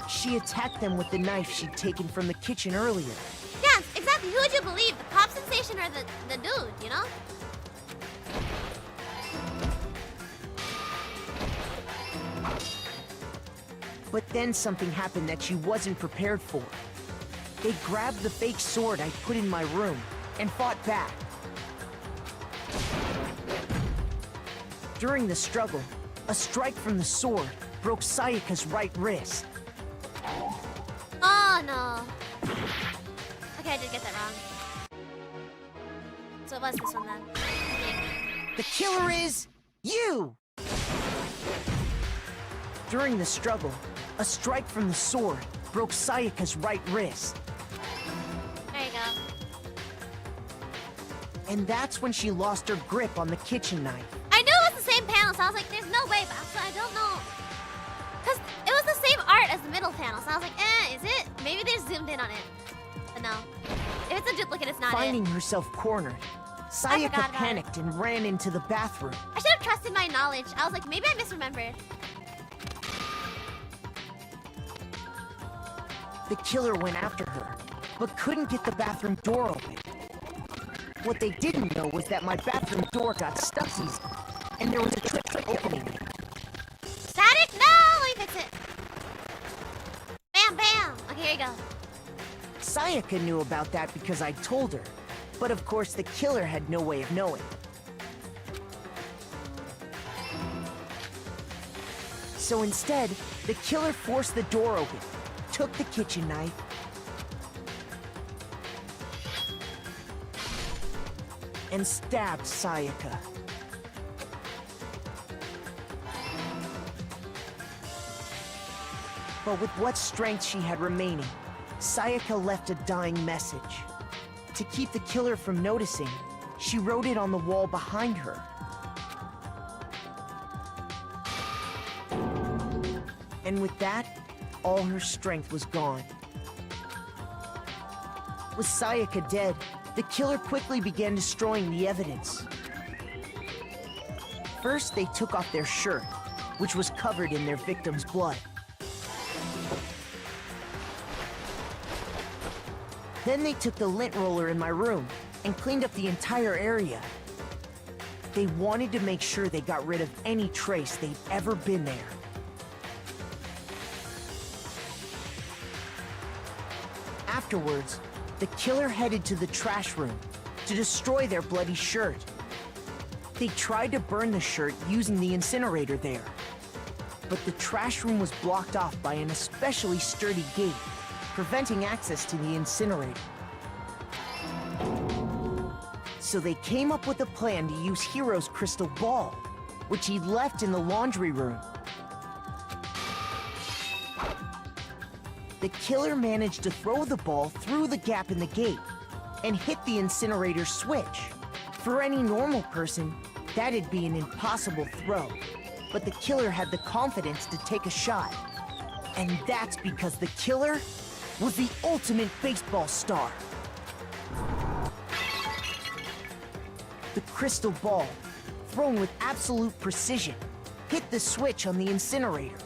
She attacked them with the knife she'd taken from the kitchen earlier. Yes, exactly. Who would you believe? The pop sensation or the dude, you know? But then something happened that she wasn't prepared for. They grabbed the fake sword I put in my room and fought back. During the struggle, a strike from the sword broke Sayaka's right wrist. Oh no. Okay, I did get that wrong. So it was this one then. The killer is you! During the struggle, a strike from the sword broke Sayaka's right wrist. There you go. And that's when she lost her grip on the kitchen knife. I knew it was the same panel, so I was like, there's no way, but I don't know. Because it was the same art as the middle panel, so I was like, is it? Maybe they zoomed in on it. But no. If it's a duplicate, it's not Finding it. herself cornered, Sayaka panicked and ran into the bathroom. I should have trusted my knowledge. I was like, maybe I misremembered. The killer went after her, but couldn't get the bathroom door open. What they didn't know was that my bathroom door got stuck easy, and there was a trick to opening it. Static? No! Let me fix it. Bam, bam. Okay, here you go. Sayaka knew about that because I told her, But of course, the killer had no way of knowing. So instead, the killer forced the door open, took the kitchen knife, and stabbed Sayaka. But with what strength she had remaining, Sayaka left a dying message. To keep the killer from noticing, she wrote it on the wall behind her. And with that, all her strength was gone. With Sayaka dead, the killer quickly began destroying the evidence. First, they took off their shirt, which was covered in their victim's blood. Then they took the lint roller in my room and cleaned up the entire area. They wanted to make sure they got rid of any trace they'd ever been there. Afterwards, the killer headed to the trash room to destroy their bloody shirt. They tried to burn the shirt using the incinerator there, but the trash room was blocked off by an especially sturdy gate, preventing access to the incinerator. So they came up with a plan to use Hiro's crystal ball, which he'd left in the laundry room. The killer managed to throw the ball through the gap in the gate and hit the incinerator switch. For any normal person, that'd be an impossible throw, but the killer had the confidence to take a shot. And that's because the killer was the ultimate baseball star. The crystal ball, thrown with absolute precision, hit the switch on the incinerator.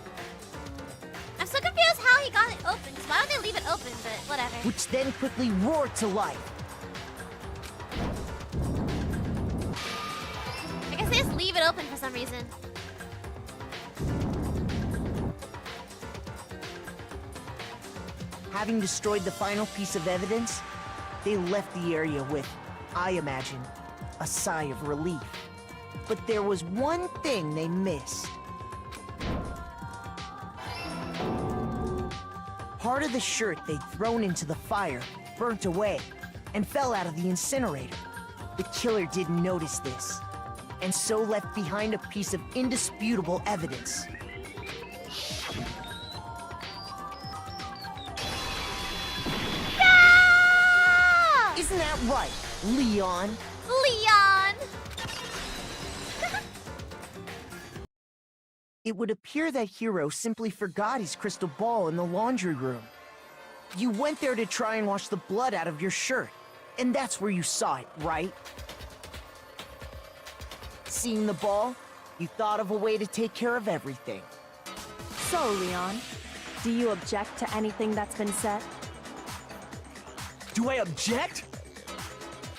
I'm so confused how he got it open. So why would they leave it open? But whatever. Which then quickly roared to life. I guess they just leave it open for some reason. Having destroyed the final piece of evidence, they left the area with, I imagine, a sigh of relief. But there was one thing they missed. Part of the shirt they'd thrown into the fire burnt away and fell out of the incinerator. The killer didn't notice this, and so left behind a piece of indisputable evidence. Isn't that right, Leon? Leon! It would appear that Hiro simply forgot his crystal ball in the laundry room. You went there to try and wash the blood out of your shirt, and that's where you saw it, right? Seeing the ball, you thought of a way to take care of everything. So, Leon, do you object to anything that's been said? Do I object?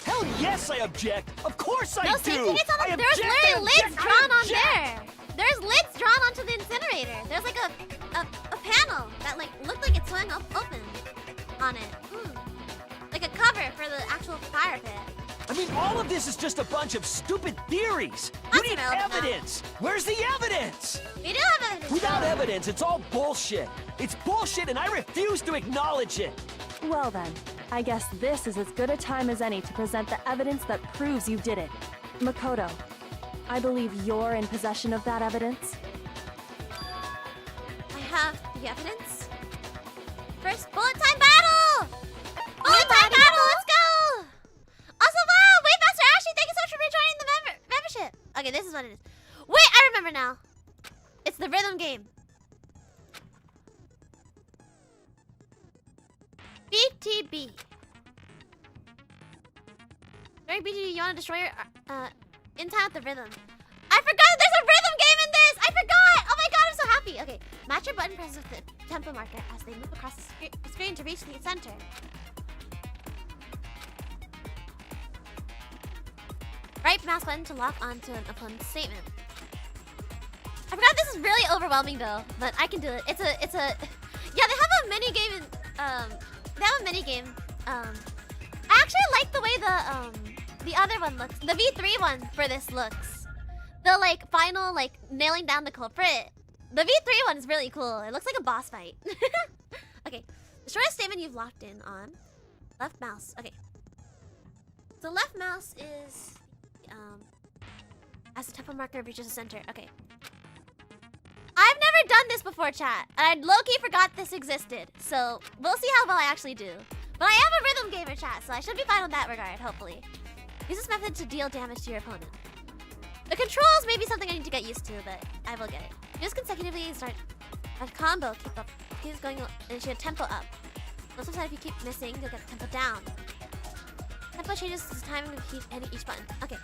Hell yes, I object! Of course I do! No, same thing. It's on the, there's literally lids drawn on there. There's lids drawn onto the incinerator. There's like a panel that like looked like it swung up open on it. Like a cover for the actual fire pit. I mean, all of this is just a bunch of stupid theories. We need evidence. Where's the evidence? We do have evidence. Without evidence, it's all bullshit. It's bullshit, and I refuse to acknowledge it. Well then, I guess this is as good a time as any to present the evidence that proves you did it. Makoto, I believe you're in possession of that evidence. I have the evidence. First bullet time battle! Bullet time battle, let's go! Also, wow, Waymaster Ashley, thank you so much for rejoining the membership. Okay, this is what it is. Wait, I remember now. It's the rhythm game. BTB. During BTB, you want to destroy your in time with the rhythm. I forgot that there's a rhythm game in this! I forgot! Oh my god, I'm so happy! Okay, match your button presses with the tempo marker as they move across the screen to reach the center. Right mouse button to lock onto an opponent's statement. I forgot this is really overwhelming though, but I can do it. It's a yeah, they have a mini game in, they have a mini game. I actually like the way the other one looks. The V3 one for this looks. The like final like nailing down the culprit. The V3 one is really cool. It looks like a boss fight. Okay. Destroy a statement you've locked in on. Left mouse. Okay. So left mouse is as the tempo marker reaches the center. Okay. I've never done this before, chat. And I low-key forgot this existed. So we'll see how well I actually do. But I am a rhythm gamer, chat, so I should be fine in that regard, hopefully. Use this method to deal damage to your opponent. The controls may be something I need to get used to, but I will get it. Use consecutively and start a combo. Keeps going, initiate tempo up. Most of the time, if you keep missing, you'll get the tempo down. Tempo changes the timing of hitting each button. Okay.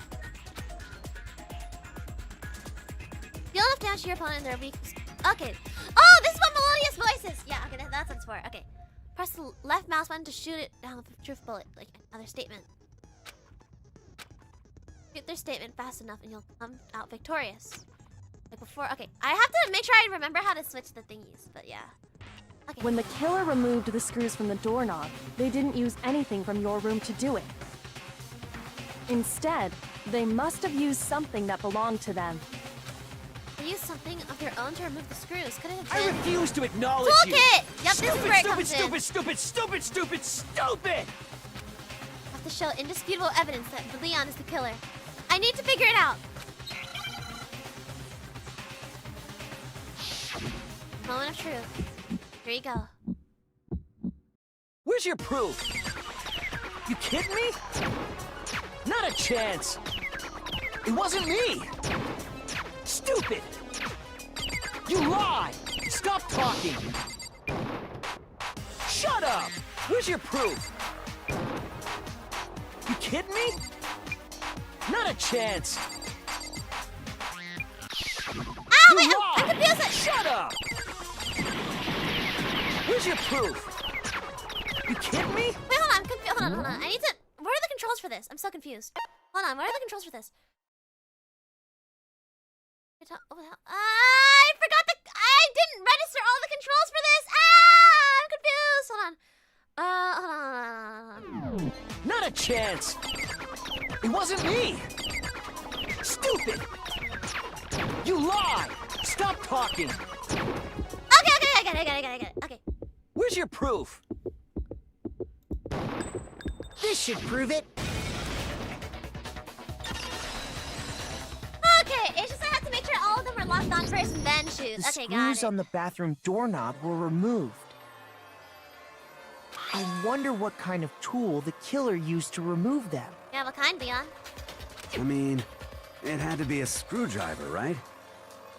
Deal enough damage to your opponent and they're weak. Okay. Oh, this is what melodious voices. Yeah, okay, that's what it's for. Okay. Press the left mouse button to shoot it down with a truth bullet, like another statement. Shoot their statement fast enough and you'll come out victorious. Like before. Okay, I have to make sure I remember how to switch the thingies, but yeah. Okay. When the killer removed the screws from the doorknob, they didn't use anything from your room to do it. Instead, they must have used something that belonged to them. They used something of their own to remove the screws. Could it have I been... refuse to acknowledge you! Toolkit! Yep, this is where it comes in. Stupid! Have to show indisputable evidence that Leon is the killer. I need to figure it out. Moment of truth. Here you go. Where's your proof? You kidding me? Not a chance! It wasn't me! Stupid! You lie! Stop talking! Shut up! Where's your proof? You kidding me? Not a chance! Ah, wait, I'm confused! Shut up! Where's your proof? You kidding me? Wait, hold on, I'm confused. Hold on. I need to... What are the controls for this? I'm so confused. Hold on, what are the controls for this? Oh, I forgot the... I didn't register all the controls for this! Ah, I'm confused! Hold on. Not a chance! It wasn't me! Stupid! You lie! Stop talking! Okay, I get it. Okay. Where's your proof? This should prove it. Okay, it's just I have to make sure all of them are locked on first and then shoot. The Okay, got screws it. on the bathroom doorknob were removed. I wonder what kind of tool the killer used to remove them. Yeah, what kind, Leon? I mean, it had to be a screwdriver, right?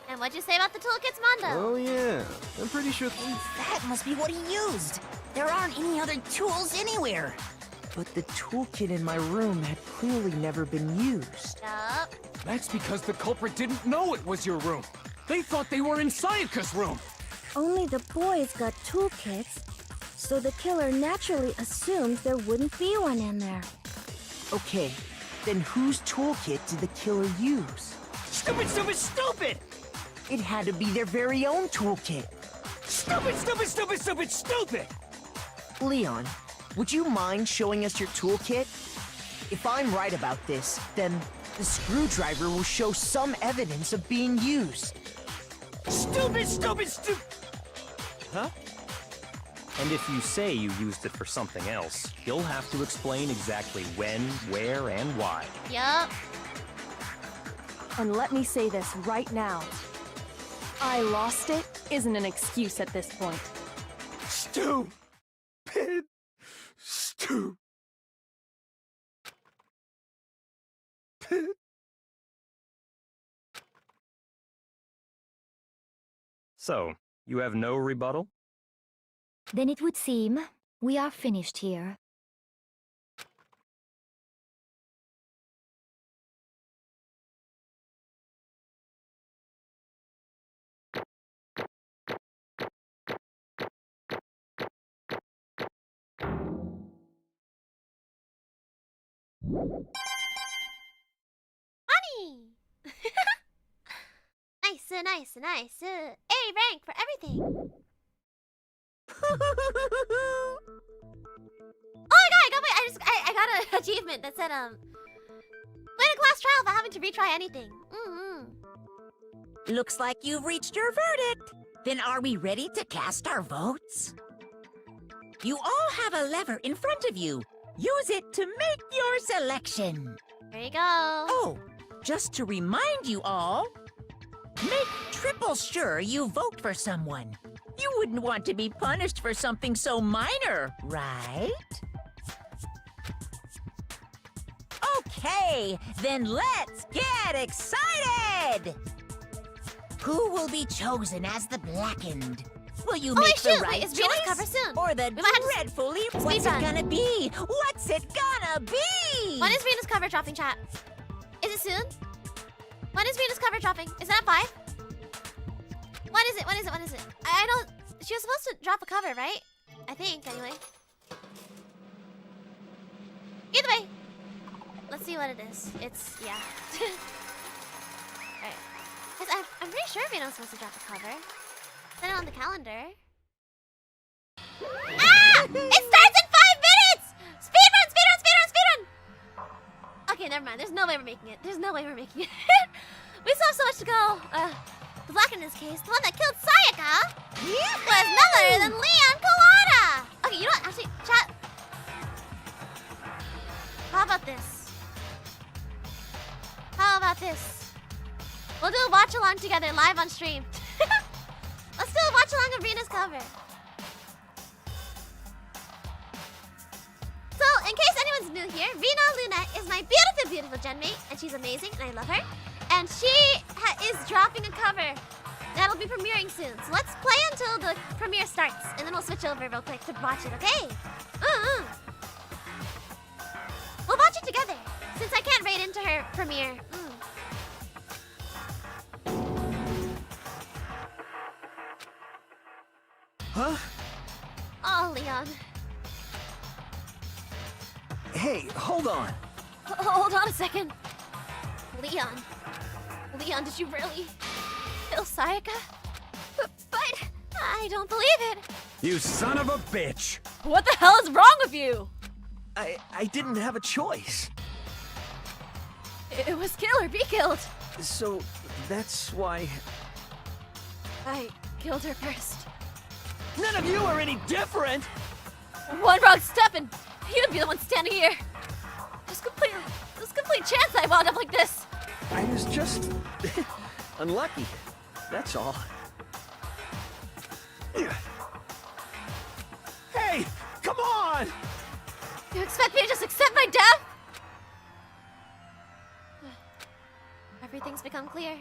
And what'd you say about the toolkits, Mondo? Oh yeah, I'm pretty sure. That must be what he used. There aren't any other tools anywhere. But the toolkit in my room had clearly never been used. Yup. That's because the culprit didn't know it was your room. They thought they were in Sayaka's room. Only the boys got toolkits, so the killer naturally assumed there wouldn't be one in there. Okay, then whose toolkit did the killer use? Stupid! It had to be their very own toolkit. Stupid! Leon, would you mind showing us your toolkit? If I'm right about this, then the screwdriver will show some evidence of being used. Stupid! Huh? And if you say you used it for something else, you'll have to explain exactly when, where, and why. Yup. And let me say this right now. I lost it isn't an excuse at this point. Stupid. So, you have no rebuttal? Then it would seem we are finished here. Money! Nice. A rank for everything. Oh my god, I got an achievement that said, win a class trial without having to retry anything. Looks like you've reached your verdict. Then are we ready to cast our votes? You all have a lever in front of you. Use it to make your selection. There you go. Oh, just to remind you all, make triple sure you vote for someone. You wouldn't want to be punished for something so minor, right? Okay, then let's get excited! Who will be chosen as the blackened? Will you make the right is Venus cover choice? soon? Or the We might have to dreadfully... speed What's it run. gonna be? What's it gonna be? When is Venus cover dropping, chat? Is it soon? When is Venus cover dropping? Is that 5? When is it? When is it? When is it? I don't... She was supposed to drop a cover, right? I think, anyway. Either way. Let's see what it is. It's... yeah. Alright. Because I'm pretty sure Venus was supposed to drop a cover. Set it on the calendar. Ah! It starts in 5 minutes! Speedrun! Speedrun! Speedrun! Speedrun! Okay, never mind. There's no way we're making it. There's no way we're making it. We still have so much to go. The black in this case, the one that killed Sayaka, was none other than Leon Kawada! Okay, you know what? Actually, chat. How about this? How about this? We'll do a watch along together live on stream. Let's do a watch along of Venus cover. So, in case anyone's new here, Rena Luna is my beautiful, beautiful gen mate, and she's amazing, and I love her. And she is dropping a cover that'll be premiering soon. So let's play until the premiere starts, and then we'll switch over real quick to watch it, okay? We'll watch it together, since I can't raid into her premiere. Huh? Oh, Leon. Hey, hold on. Hold on a second. Leon. Leon, did you really kill Sayaka? But I don't believe it. You son of a bitch! What the hell is wrong with you? I didn't have a choice. It was kill or be killed. So, that's why... I killed her first. None of you are any different! One wrong step and you'd be the one standing here. This complete chance I wound up like this. I was just... unlucky. That's all. Hey! Come on! You expect me to just accept my death? Everything's become clear.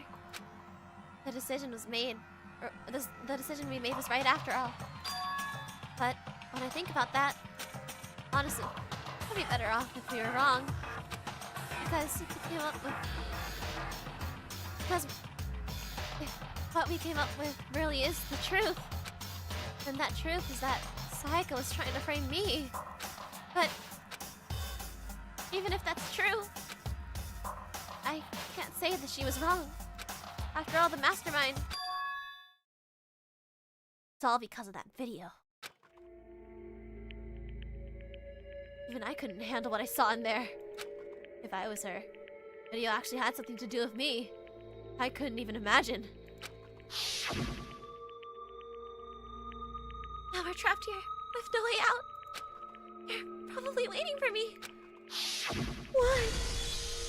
The decision was made. Or the decision we made was right after all. But when I think about that, honestly, I'd be better off if we were wrong. Because if we came up with... Because if what we came up with really is the truth, then that truth is that Sayaka was trying to frame me. But even if that's true, I can't say that she was wrong. After all, the mastermind... It's all because of that video. Even I couldn't handle what I saw in there. If I was her, video actually had something to do with me. I couldn't even imagine. Now we're trapped here with no way out. They're probably waiting for me. Why?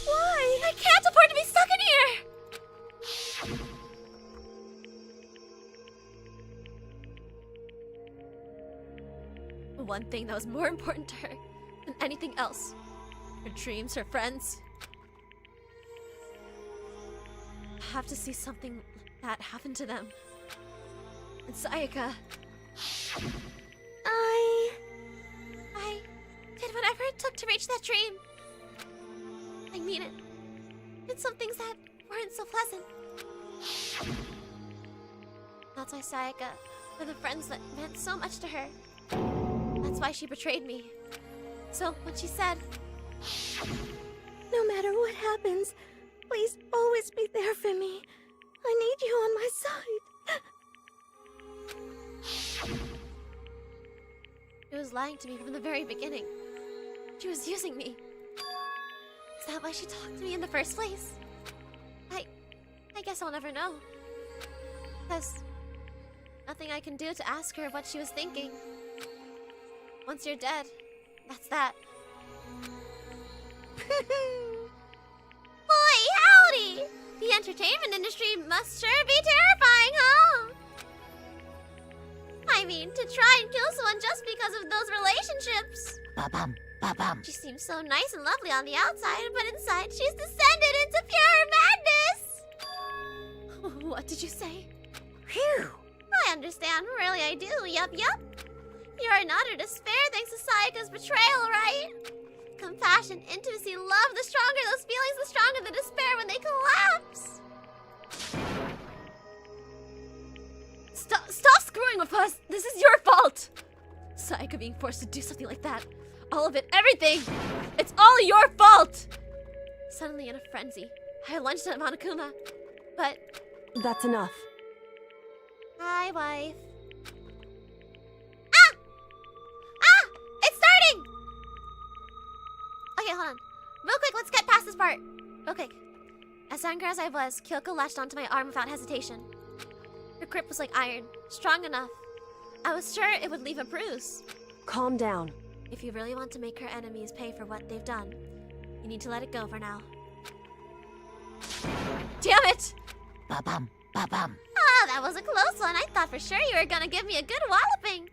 Why? I can't afford to be stuck in here! One thing that was more important to her than anything else. Her dreams, her friends. I have to see something like that happen to them. And Sayaka... I did whatever it took to reach that dream. I mean it. Did some things that weren't so pleasant. That's why Sayaka were the friends that meant so much to her. That's why she betrayed me. So when she said, No matter what happens, please always be there for me. I need you on my side. it was lying to me from the very beginning. She was using me. Is that why she talked to me in the first place? I guess I'll never know. There's nothing I can do to ask her what she was thinking. Once you're dead, that's that. Boy, howdy! The entertainment industry must sure be terrifying, huh? I mean, to try and kill someone just because of those relationships. Ba-bum, ba-bum. She seems so nice and lovely on the outside, but inside she's descended into pure madness! What did you say? Phew! I understand, really I do, yup. You're in utter despair thanks to Sayaka's betrayal, right? Compassion, intimacy, love, the stronger those feelings, the stronger the despair when they collapse. Stop screwing with us! This is your fault! Sayaka being forced to do something like that. All of it, everything! It's all your fault! Suddenly in a frenzy, I had lunch at Monokuma, but... That's enough. Hi, wife. Ah! It's starting! Okay, hold on. Real quick, let's get past this part. Real quick. As angry as I was, Kyoko latched onto my arm without hesitation. Her grip was like iron, strong enough. I was sure it would leave a bruise. Calm down. If you really want to make her enemies pay for what they've done, you need to let it go for now. Damn it! Ba-bum, ba-bum. Ah, that was a close one. I thought for sure you were gonna give me a good walloping.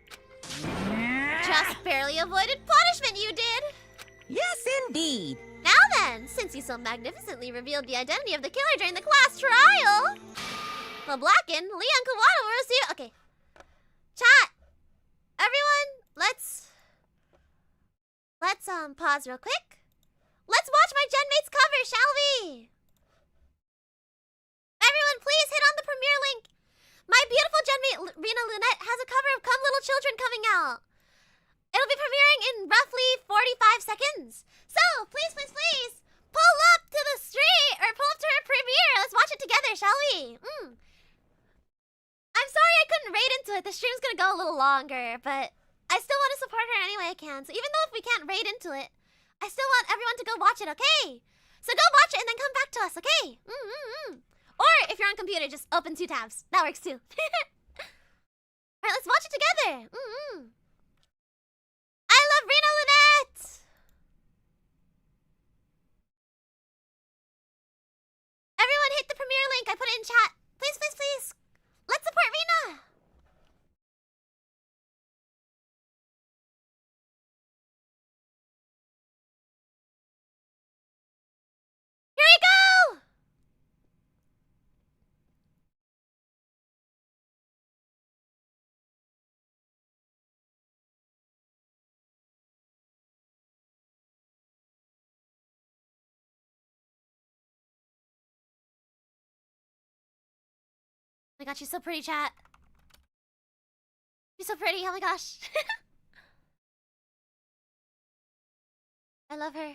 Just barely avoided punishment, you did. Yes, indeed. Now then, since you so magnificently revealed the identity of the killer during the class trial, the Blackened, Leon Kawano will receive... Okay. Chat! Everyone, let's pause real quick. Let's watch my Genmates cover, shall we? Everyone, please hit on the premiere link. My beautiful Genmate, Rena Lunette, has a cover of Come Little Children coming out. It'll be premiering in roughly 45 seconds. So, please, pull up to the street, or pull up to her premiere. Let's watch it together, shall we? I'm sorry I couldn't raid into it. The stream's gonna go a little longer, but I still want to support her any way I can. So even though if we can't raid into it, I still want everyone to go watch it, okay? So go watch it and then come back to us, okay? Or if you're on computer, just open 2 tabs. That works too. Alright, let's watch it together. I love Rena Lunette! Everyone hit the premiere link. I put it in chat. Please. Let's support Rena! Here we go! Oh my god, she's so pretty, chat. She's so pretty, oh my gosh. I love her.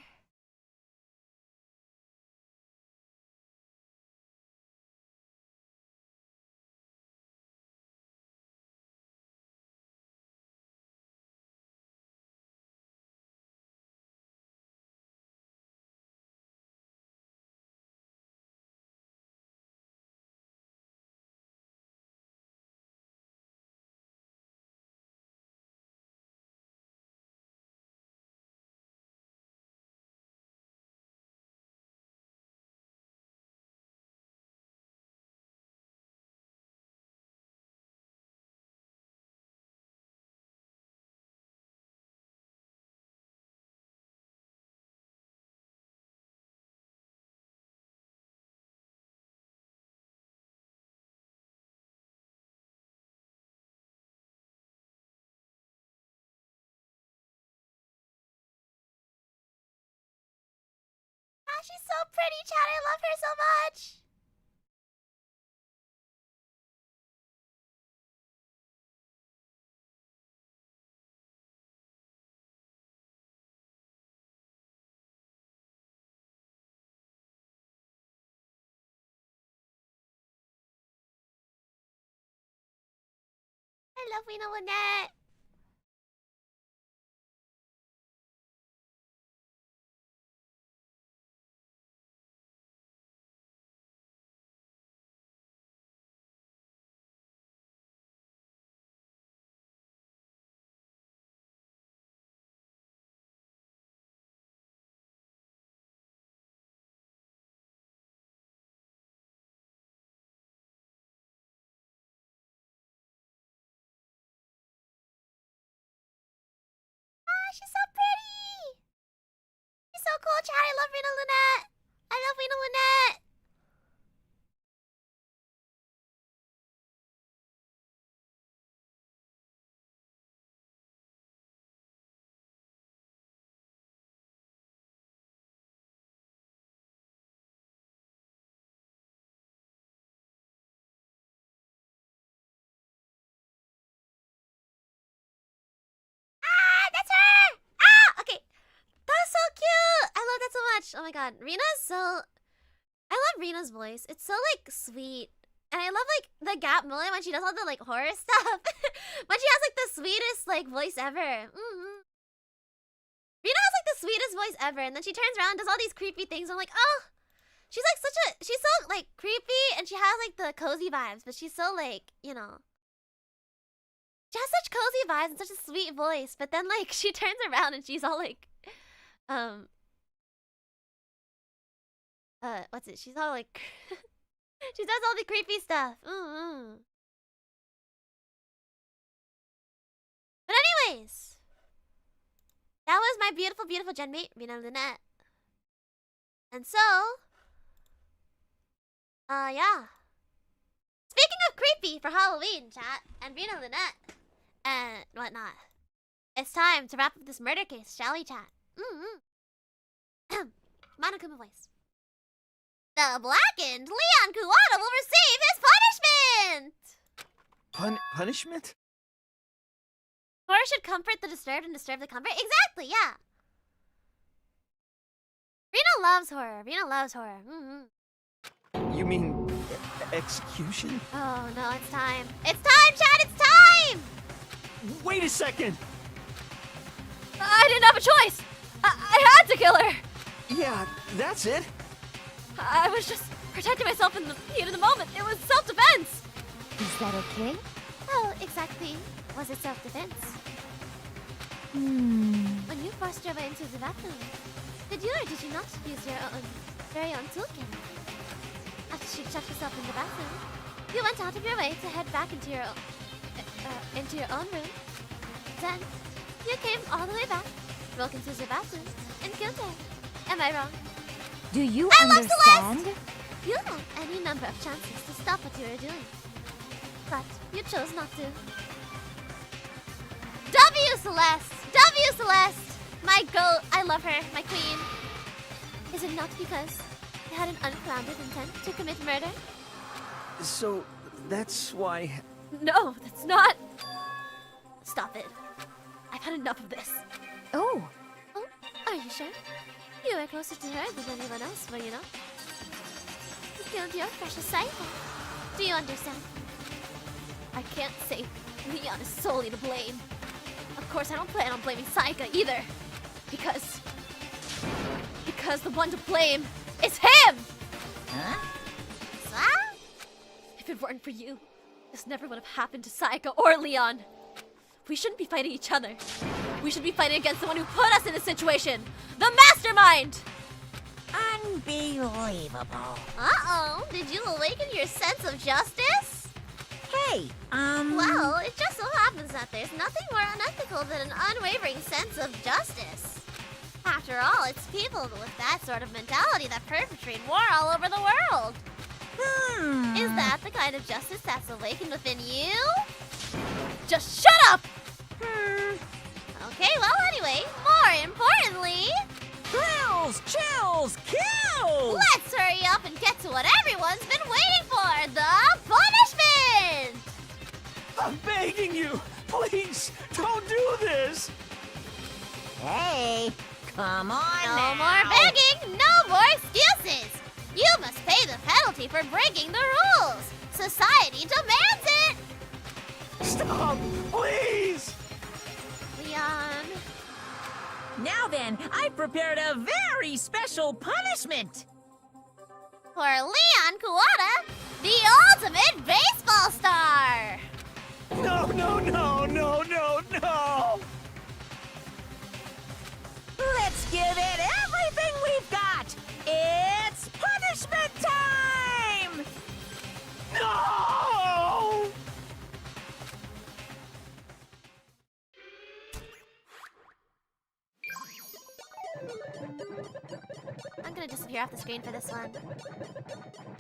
Ah, she's so pretty, chat. I love her so much. I love Rena Lunette. she's so pretty. She's so cool, chat. I love Rena Lynette. I love Rena Lynette. That's her! Ah! Okay. That's so cute! I love that so much. Oh my god. Rena's so... I love Rena's voice. It's so, like, sweet. And I love, like, the Gap Mullet when she does all the, like, horror stuff. When she has, like, the sweetest, like, voice ever. Rena has, like, the sweetest voice ever. And then she turns around and does all these creepy things. I'm like, oh! She's, like, such a... She's so, like, creepy. And she has, like, the cozy vibes. But she's so, like, you know... She has such cozy vibes and such a sweet voice, but then like she turns around and she's all like, what's it? She's all like, she does all the creepy stuff. But anyways, that was my beautiful, beautiful genmate, Rena Lynette. And so, yeah. Speaking of creepy for Halloween, chat, and Rena Lynette, and whatnot, it's time to wrap up this murder case, shall we, chat? Monokuma voice. The blackened Leon Kuwata will receive his punishment! Punishment? Horror should comfort the disturbed and disturb the comfort. Exactly, yeah. Rena loves horror. Rena loves horror. You mean execution? Oh no, it's time. It's time, chat, it's time! Wait a second! I didn't have a choice! I had to kill her! Yeah, that's it. I was just protecting myself in the heat of the moment. It was self-defense! Is that okay? Oh, exactly. Was it self-defense? When you forced your way into the bathroom, did you or did you not use your own very own toolkit? After she shut herself in the bathroom, you went out of your way to head back into your own room. Then, you came all the way back, broke into the bathroom, and killed her. Am I wrong? Do you I love understand? Celeste! You had any number of chances to stop what you were doing, but you chose not to. W Celeste! W Celeste! My goat! I love her, my queen. Is it not because you had an unfounded intent to commit murder? So, that's why... No, that's not... Stop it. I've had enough of this. Oh, are you sure? You were closer to her than anyone else, were you not? You killed your precious Saika. Do you understand? I can't say Leon is solely to blame. Of course, I don't plan on blaming Saika either. Because the one to blame is him! Huh? If it weren't for you, this never would have happened to Saika or Leon. We shouldn't be fighting each other. We should be fighting against the one who put us in this situation! The mastermind! Unbelievable. Uh-oh, did you awaken your sense of justice? Hey, Well, it just so happens that there's nothing more unethical than an unwavering sense of justice. After all, it's people with that sort of mentality that perpetrate war all over the world. Is that the kind of justice that's awakened within you? Just shut up! Okay, well, anyway, more importantly... Thrills, chills, kills! Let's hurry up and get to what everyone's been waiting for, the punishment! I'm begging you! Please, don't do this! Hey, come on No now. more begging, no more excuses! You must pay the penalty for breaking the rules! Society demands it! Stop, please! Leon... Now then, I've prepared a very special punishment. For Leon Kuwata, the ultimate baseball star! No, no, no, no, no, no! Let's give it everything we've got. It's punishment time! No! I'm gonna disappear off the screen for this one.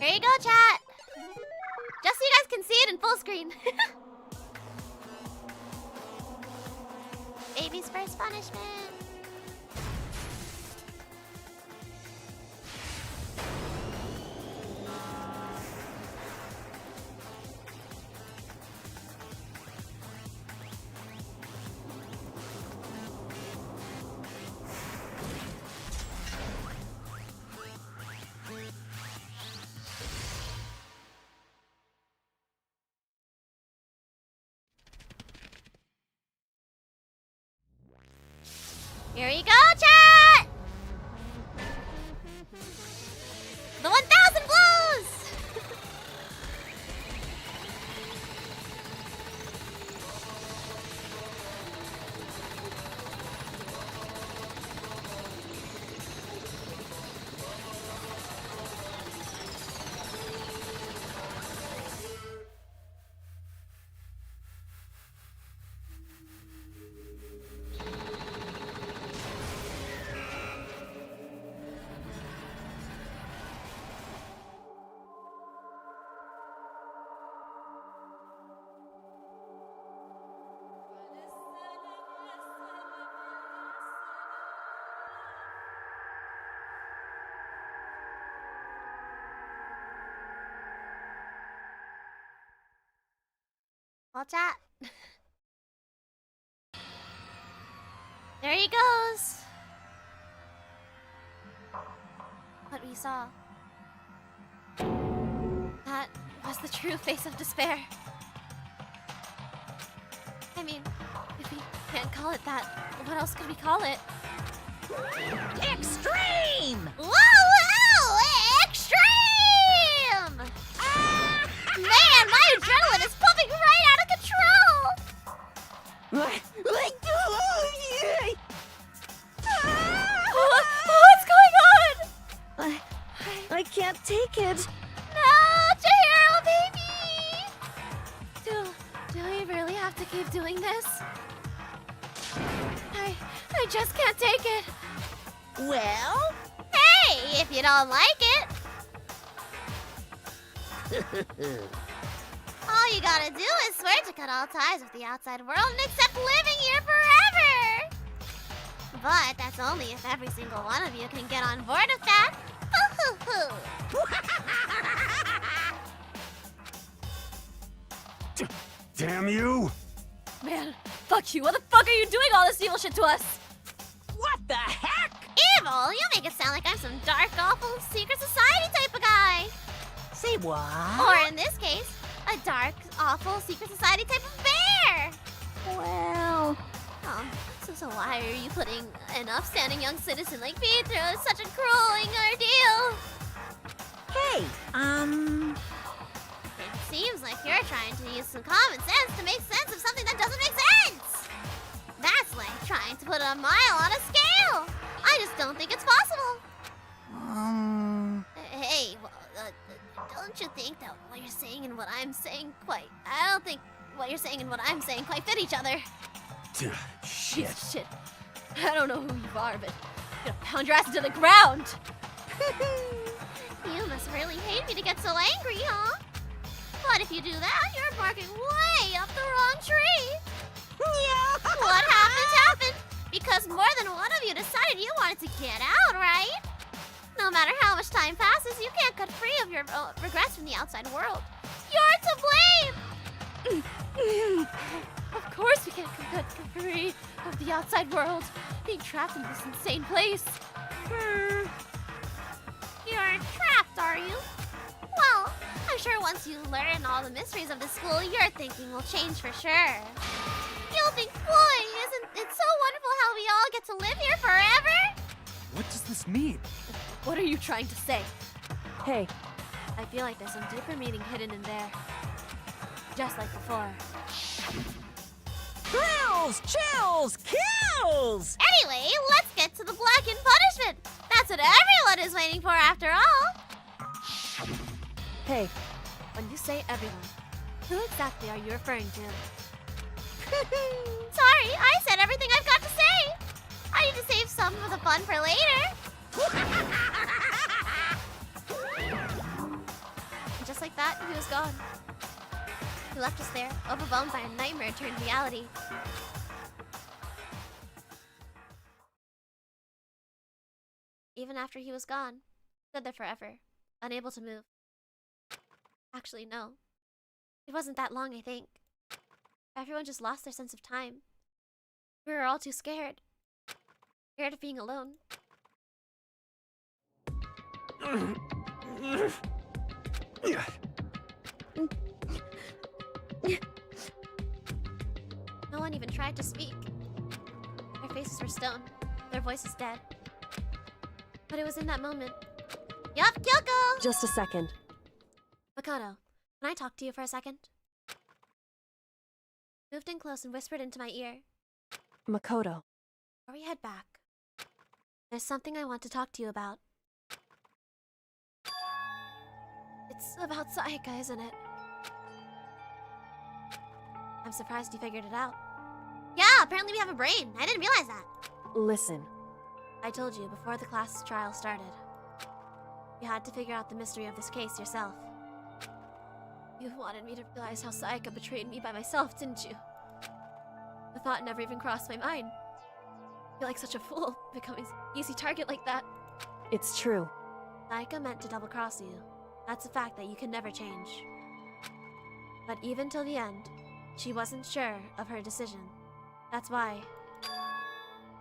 Here you go, chat! Just so you guys can see it in full screen. Baby's first punishment. Here you go, chat! The 1,000 blows! Well, chat. There he goes. What we saw. That was the true face of despair. I mean, if we can't call it that, what else could we call it? Extreme! Whoa, whoa! Extreme! Man, my adrenaline is pumping right out of control! What's going on? I can't take it. No, Chihiro, baby! Do we really have to keep doing this? I just can't take it. Well? Hey, if you don't like it. All you gotta do is swear to cut all ties with the outside world and accept living here forever! But that's only if every single one of you can get on board with that. Damn you! Man, fuck you. What the fuck are you doing all this evil shit to us? What the heck? Evil? You make it sound like I'm some dark, awful, secret society type of guy. Say what? Or in this case, a dark, awful, secret society type of bear. Well... Oh, so why are you putting an upstanding young citizen like me through such a crueling ordeal? Hey, It seems like you're trying to use some common sense to make sense of something that doesn't make sense. That's like trying to put a mile on a scale. I just don't think it's possible. Hey, don't you think that what you're saying and what I'm saying I don't think what you're saying and what I'm saying quite fit each other. Shit. Shit. I don't know who you are, but I'm gonna pound your ass into the ground. You must really hate me to get so angry, huh? But if you do that, you're barking way up the wrong tree. Yeah. What happened? Because more than one of you decided you wanted to get out, right? No matter how much time passes, you can't cut free of your regrets from the outside world. You're to blame! Of course we can't cut free of the outside world. Being trapped in this insane place. You're trapped, are you? Well, I'm sure once you learn all the mysteries of the school, your thinking will change for sure. You'll think, boy, isn't it so wonderful how we all get to live here forever? What does this mean? What are you trying to say? Hey, I feel like there's some deeper meaning hidden in there. Just like before. Thrills, chills, kills! Anyway, let's get to the blackened punishment. That's what everyone is waiting for after all. hey, When you say everyone, who exactly are you referring to? Sorry, I said everything I've got to say. I need to save some for the fun for later. And just like that, he was gone. He left us there, overwhelmed by a nightmare turned reality. Even after he was gone, stood there forever, unable to move. Actually, no. It wasn't that long, I think. Everyone just lost their sense of time. We were all too scared. Scared of being alone. No one even tried to speak. Their faces were stone, their voices dead. But it was in that moment. Yup, Kyoko! Just a second. Makoto, can I talk to you for a second? Moved in close and whispered into my ear. Makoto. Before we head back, there's something I want to talk to you about. It's about Sayaka, isn't it? I'm surprised you figured it out. Yeah, apparently we have a brain. I didn't realize that. Listen. I told you before the class trial started. You had to figure out the mystery of this case yourself. You wanted me to realize how Sayaka betrayed me by myself, didn't you? The thought never even crossed my mind. I feel like such a fool, becoming an easy target like that. It's true. Sayaka meant to double-cross you. That's a fact that you can never change. But even till the end, she wasn't sure of her decision. That's why,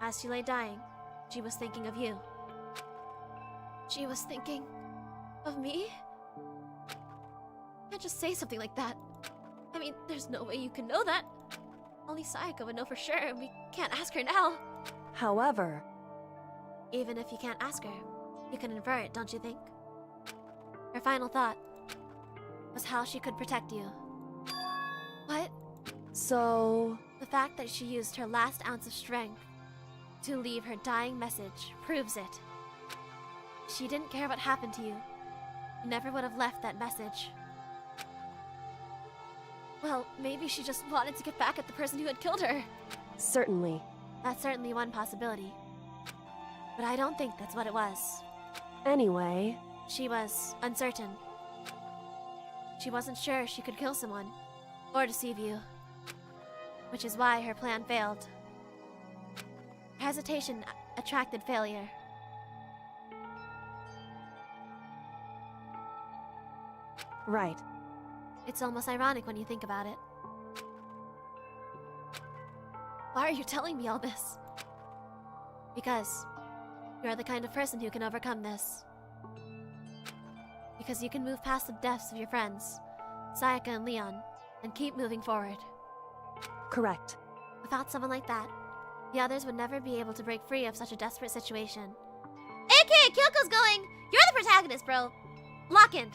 as she lay dying, she was thinking of you. She was thinking of me? You can't just say something like that. I mean, there's no way you can know that. Only Sayaka would know for sure, and we can't ask her now. However... Even if you can't ask her, you can infer it, don't you think? Her final thought was how she could protect you. What? So... The fact that she used her last ounce of strength to leave her dying message proves it. She didn't care what happened to you. You never would have left that message. Well, maybe she just wanted to get back at the person who had killed her. Certainly. That's certainly one possibility. But I don't think that's what it was. Anyway... She was uncertain. She wasn't sure she could kill someone, or deceive you. Which is why her plan failed. Her hesitation attracted failure. Right. It's almost ironic when you think about it. Why are you telling me all this? Because you're the kind of person who can overcome this. Because you can move past the deaths of your friends, Sayaka and Leon, and keep moving forward. Correct. Without someone like that, the others would never be able to break free of such a desperate situation. AK, Kyoko's going! You're the protagonist, bro! Lock in!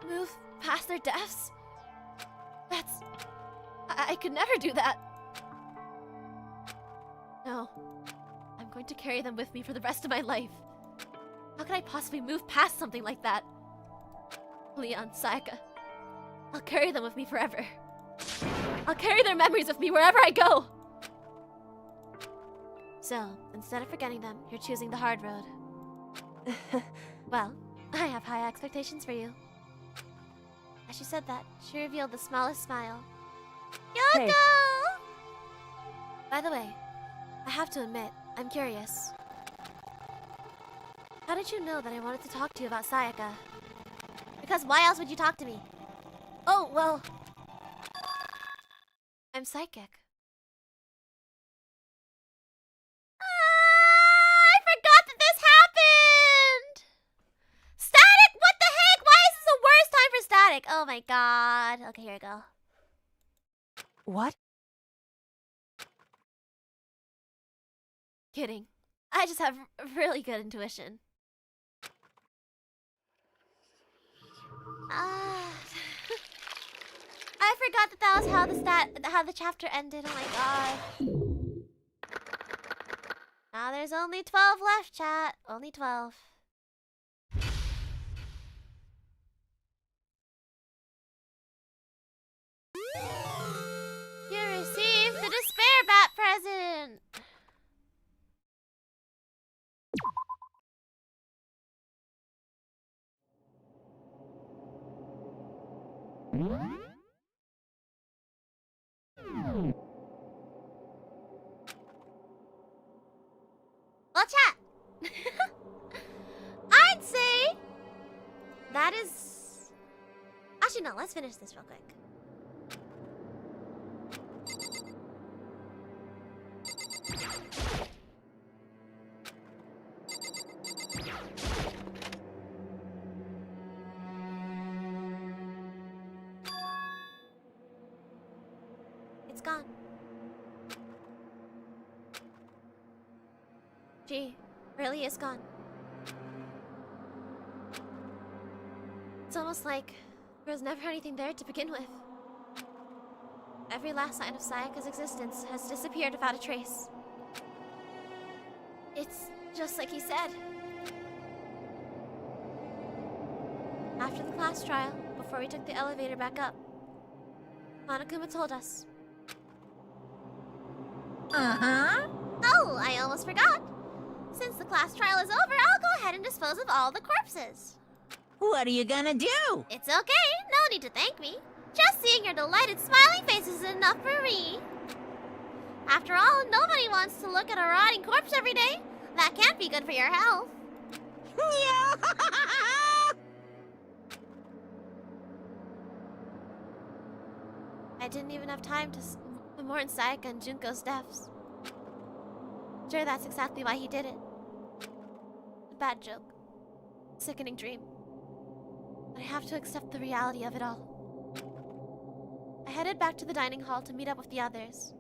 Move past their deaths? That's... I could never do that. No. I'm going to carry them with me for the rest of my life. How could I possibly move past something like that? Leon, Sayaka. I'll carry them with me forever. I'll carry their memories with me wherever I go! So, instead of forgetting them, you're choosing the hard road. Well, I have high expectations for you. As she said that, she revealed the smallest smile. Yoko! Hey. By the way, I have to admit, I'm curious. How did you know that I wanted to talk to you about Sayaka? Because why else would you talk to me? Oh, well... I'm psychic. I forgot that this happened! Static? What the heck? Why is this the worst time for static? Oh my god. Okay, here we go. What? Kidding. I just have really good intuition. I forgot that was how the chapter ended. Oh my god. Now there's only 12 left, chat. Only 12. You received the Despair Bat present! Well, chat. I'd say that is. Actually, no. Let's finish this real quick. It's gone. Gee, really is gone. It's almost like there was never anything there to begin with. Every last sign of Sayaka's existence has disappeared without a trace. It's just like he said. After the class trial, before we took the elevator back up, Monokuma told us. Uh-huh. Oh, I almost forgot. Since the class trial is over, I'll go ahead and dispose of all the corpses. What are you gonna do? It's okay. No need to thank me. Just seeing your delighted smiling faces is enough for me. After all, nobody wants to look at a rotting corpse every day. That can't be good for your health. Yeah. I didn't even have time to mourn Sayaka and Junko's deaths. Sure, that's exactly why he did it. A bad joke. Sickening dream. But I have to accept the reality of it all. I headed back to the dining hall to meet up with the others.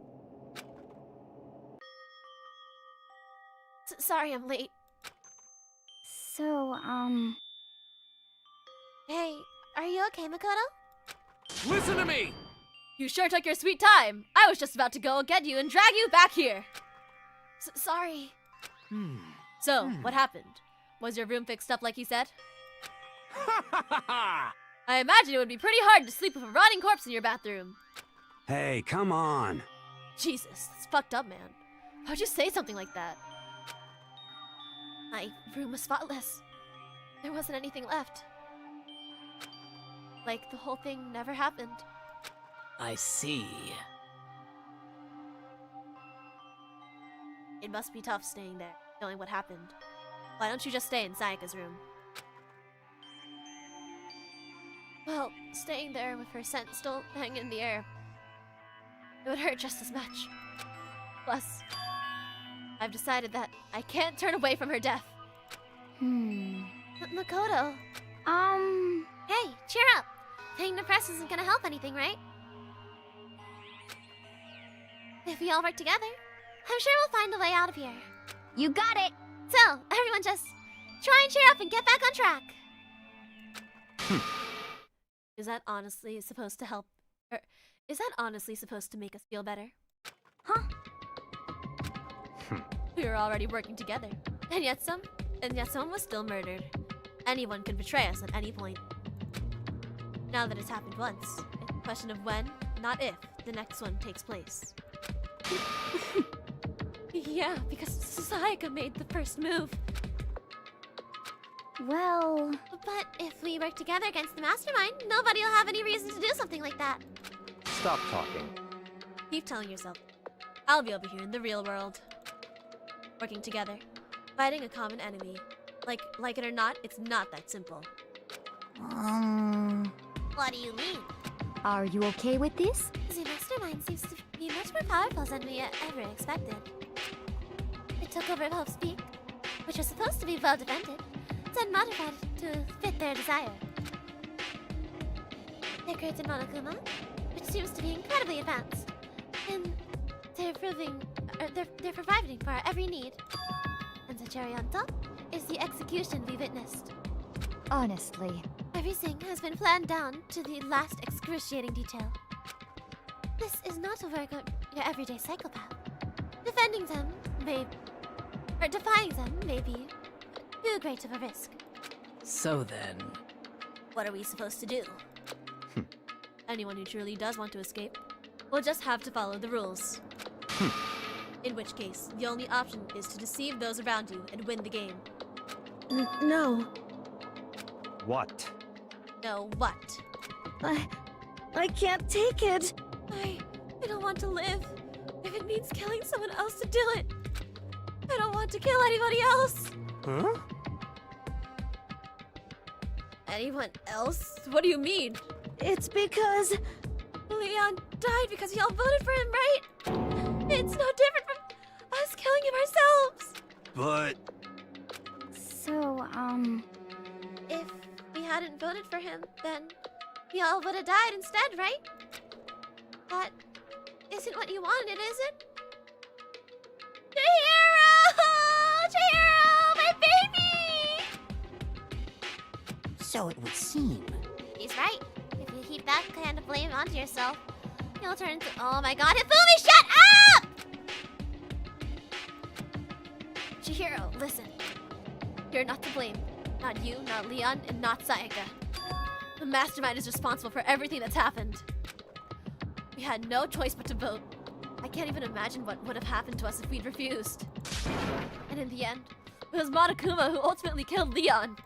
Sorry I'm late. So, Hey, are you okay, Makoto? Listen to me! You sure took your sweet time. I was just about to go get you and drag you back here. Sorry. So, what happened? Was your room fixed up like he said? I imagine it would be pretty hard to sleep with a rotting corpse in your bathroom. Hey, come on. Jesus, that's fucked up, man. How'd you say something like that? My room was spotless. There wasn't anything left. Like the whole thing never happened. I see. It must be tough staying there, knowing what happened. Why don't you just stay in Sayaka's room? Well, staying there with her scent still hanging in the air, it would hurt just as much. Plus, I've decided that I can't turn away from her death. Makoto. Hey, cheer up. Paying the press isn't gonna help anything, right? If we all work together, I'm sure we'll find a way out of here. You got it! So, everyone just try and cheer up and get back on track. Is that honestly supposed to help? Or is that honestly supposed to make us feel better? Huh? We were already working together. And yet someone was still murdered. Anyone could betray us at any point. Now that it's happened once, it's a question of when, not if, the next one takes place. Yeah, because Sayaka made the first move. Well... But if we work together against the mastermind, nobody will have any reason to do something like that. Stop talking. Keep telling yourself, I'll be over here in the real world. Working together, fighting a common enemy. Like it or not, it's not that simple. What do you mean? Are you okay with this? The mastermind seems to be much more powerful than we ever expected. It took over Hope's Peak, which was supposed to be well defended, then modified to fit their desire. They created Monokuma, which seems to be incredibly advanced, and they're providing for our every need. And the cherry on top is the execution we witnessed. Honestly. Everything has been planned down to the last excruciating detail. This is not a work of your everyday psychopath. Defending them defying them may be too great of a risk. So then... What are we supposed to do? Anyone who truly does want to escape will just have to follow the rules. In which case, the only option is to deceive those around you and win the game. No. What? No, what? I can't take it. I don't want to live. If it means killing someone else to do it. I don't want to kill anybody else. Huh? Anyone else? What do you mean? It's because... Leon died because y'all voted for him, right? It's no different from us killing him ourselves. But... So, If we hadn't voted for him, then we all would have died instead, right? That isn't what you wanted, is it? Chihiro! Chihiro, my baby! So it would seem. He's right. If you heap that kind of blame onto yourself, you'll turn into... Oh my god, Hifumi, shut up! Chihiro, listen. You're not to blame. Not you, not Leon, and not Sayaka. The mastermind is responsible for everything that's happened. We had no choice but to vote. I can't even imagine what would have happened to us if we'd refused. And in the end, it was Monokuma who ultimately killed Leon.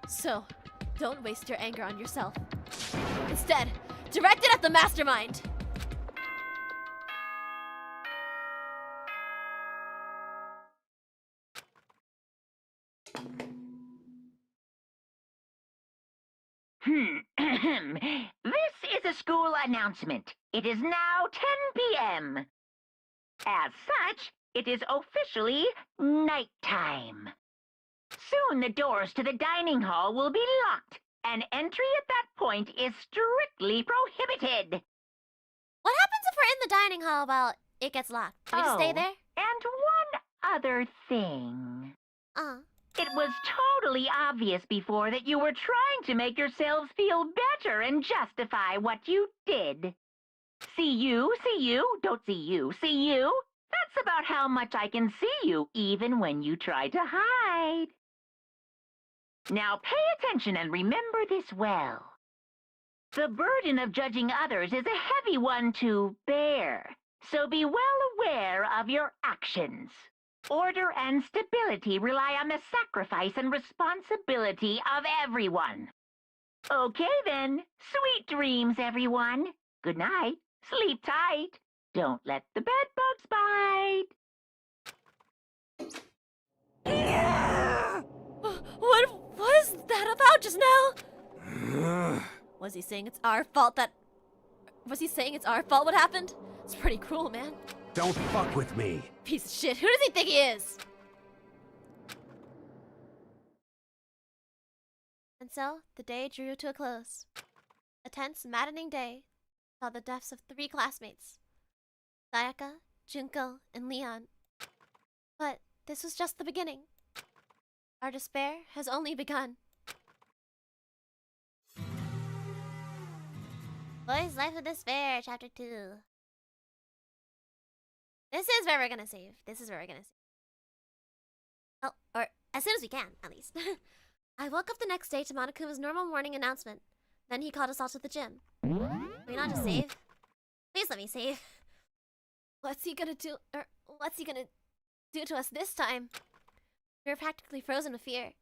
So, don't waste your anger on yourself. Instead, direct it at the mastermind! This is a school announcement. It is now 10 p.m. As such, it is officially nighttime. Soon the doors to the dining hall will be locked, and entry at that point is strictly prohibited. What happens if we're in the dining hall while it gets locked? Do we just stay there? And one other thing. It was totally obvious before that you were trying to make yourselves feel better and justify what you did. See you, don't see you, see you. That's about how much I can see you, even when you try to hide. Now pay attention and remember this well. The burden of judging others is a heavy one to bear, so be well aware of your actions. Order and stability rely on the sacrifice and responsibility of everyone. Okay then, sweet dreams, everyone. Good night, sleep tight. Don't let the bedbugs bite. What was that about just now? Was he saying it's our fault what happened? It's pretty cruel, man. Don't fuck with me. Piece of shit. Who does he think he is? And so, the day drew to a close. A tense, maddening day saw the deaths of 3 classmates. Sayaka, Junko, and Leon. But this was just the beginning. Our despair has only begun. Boys' Life of Despair, Chapter 2. This is where we're gonna save. Oh, or as soon as we can, at least. I woke up the next day to Monokuma's normal morning announcement. Then he called us all to the gym. Can we not just save? Please let me save. What's he gonna do to us this time? We were practically frozen with fear.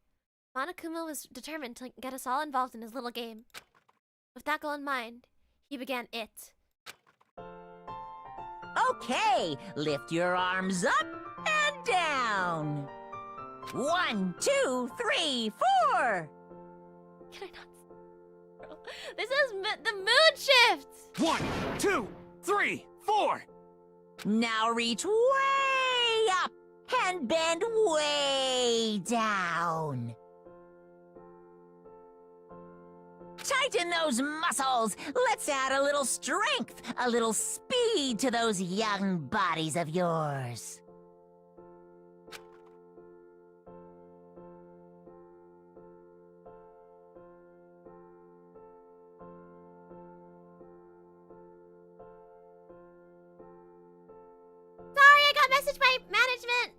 Monokuma was determined to get us all involved in his little game. With that goal in mind, he began it. Okay, lift your arms up and down. 1, 2, 3, 4. Can I not? This is the mood shift. 1, 2, 3, 4. Now reach way up and bend way down. Tighten those muscles. Let's add a little strength, a little speed to those young bodies of yours. Sorry, I got messaged by management.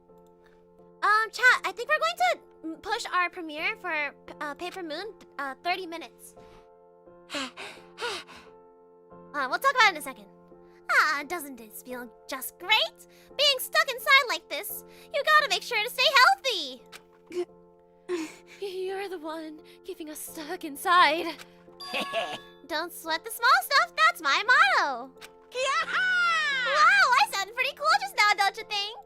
Chat, I think we're going to push our premiere for Paper Moon 30 minutes. We'll talk about it in a second. Doesn't this feel just great? Being stuck inside like this, you gotta make sure to stay healthy. You're the one keeping us stuck inside. Don't sweat the small stuff, that's my motto. Wow, I sounded pretty cool just now, don't you think?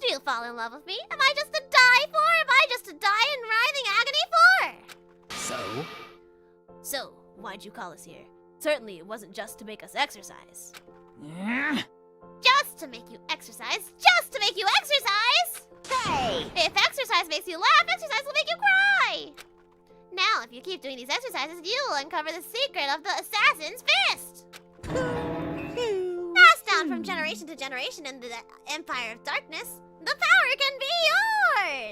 Do you fall in love with me? Am I just to die for? Am I just to die in writhing agony for? So, why'd you call us here? Certainly it wasn't just to make us exercise. Just to make you exercise? Just to make you exercise? Hey! If exercise makes you laugh, exercise will make you cry! Now, if you keep doing these exercises, you will uncover the secret of the assassin's fist! Passed down from generation to generation in the Empire of Darkness, the power can be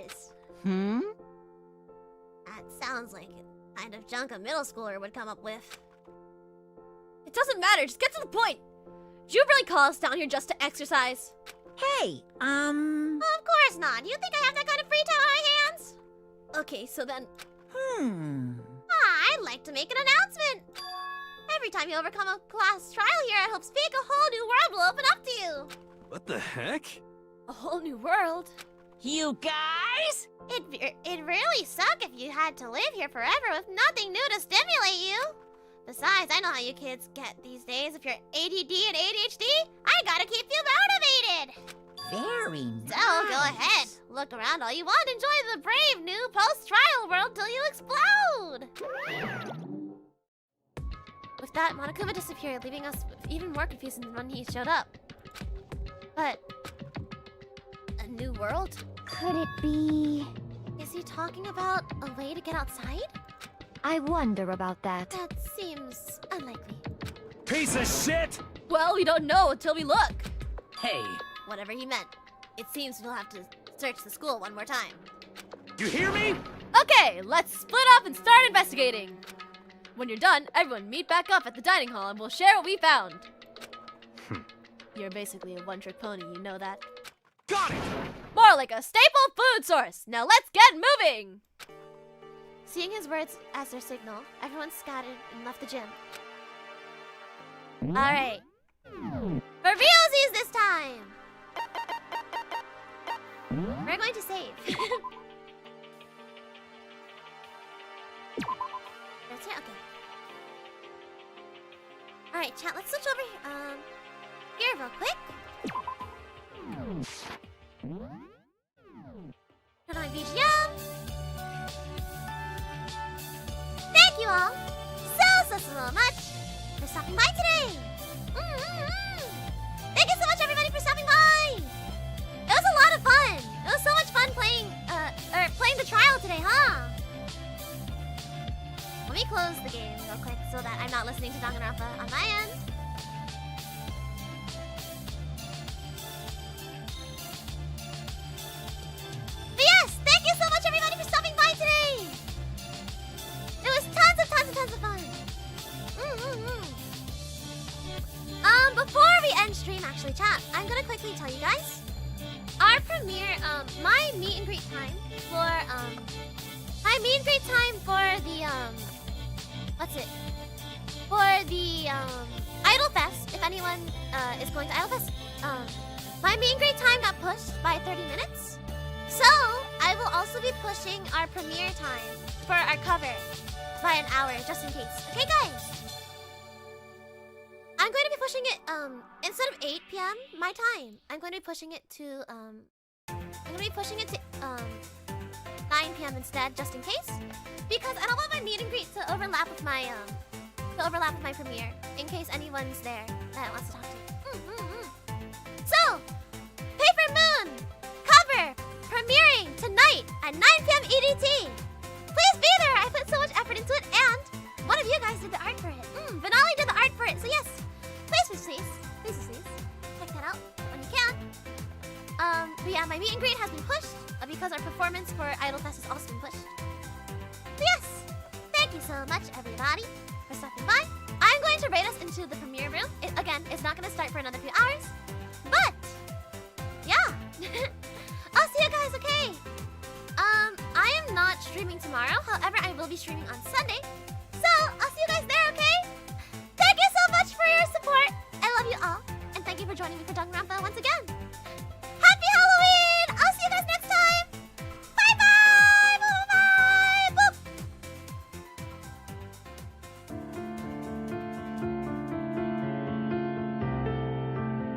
yours! That sounds like the kind of junk a middle schooler would come up with. It doesn't matter, just get to the point! Did you really call us down here just to exercise? Hey, Of course not. You think I have that kind of free time on my hands? Okay, so then... I'd like to make an announcement. Every time you overcome a class trial here at Hope's Peak, a whole new world will open up to you. What the heck? A whole new world? you guys? It'd really suck if you had to live here forever with nothing new to stimulate you. Besides, I know how you kids get these days. If you're ADD and ADHD, I gotta keep you motivated. Very nice. So go ahead, look around all you want. Enjoy the brave new post-trial world till you explode. With that, Monokuma disappeared, leaving us even more confused than when he showed up. But a new world? Could it be... Is he talking about a way to get outside? I wonder about that. That seems unlikely. Piece of shit! Well, we don't know until we look. Hey. Whatever he meant. It seems we'll have to search the school one more time. You hear me? Okay, let's split up and start investigating. When you're done, everyone meet back up at the dining hall and we'll share what we found. You're basically a one-trick pony, you know that? Got it! More like a staple food source. Now let's get moving! Seeing his words as their signal, everyone scattered and left the gym. Alright. For realsies this time! We're going to save. That's it? Okay. Alright, chat, let's switch over here real quick. Turn on BGM. Thank you all so much for stopping by today. Thank you so much, everybody, for stopping by. It was a lot of fun. It was so much fun playing the trial today, huh? Let me close the game real quick so that I'm not listening to Danganronpa on my end. But yes, thank you so much, everybody, for stopping by today. It was tons of fun. Before we end stream, actually, chat, I'm gonna quickly tell you guys. Our premiere, my meet and greet time for, the, for the, Idol Fest, if anyone, is going to Idol Fest, my meet and greet time got pushed by 30 minutes. So, I will also be pushing our premiere time for our cover by an hour, just in case. Okay, guys? I'm going to be pushing it, instead of 8 p.m. my time, I'm going to be pushing it to, 9 p.m. instead, just in case. Because I don't want my meet and greet to overlap with my, premiere, in case anyone's there that wants to talk to. So, Paper Moon cover premiering tonight at 9 p.m. EDT. Please be there. I put so much effort into it, and one of you guys did the art for it. Vinali did the art for it, so yes. Please. Check that out when you can. But yeah, my meet and greet has been pushed because our performance for Idol Fest has also been pushed. So yes, thank you so much, everybody, for stopping by. I'm going to raid us into the premiere room. Again, it's not going to start for another few hours. But, yeah. I'll see you guys, okay? I am not streaming tomorrow. However, I will be streaming on Sunday. So, I'll see you guys there, okay? Thank you so much for your support. I love you all. And thank you for joining me for Danganronpa once again.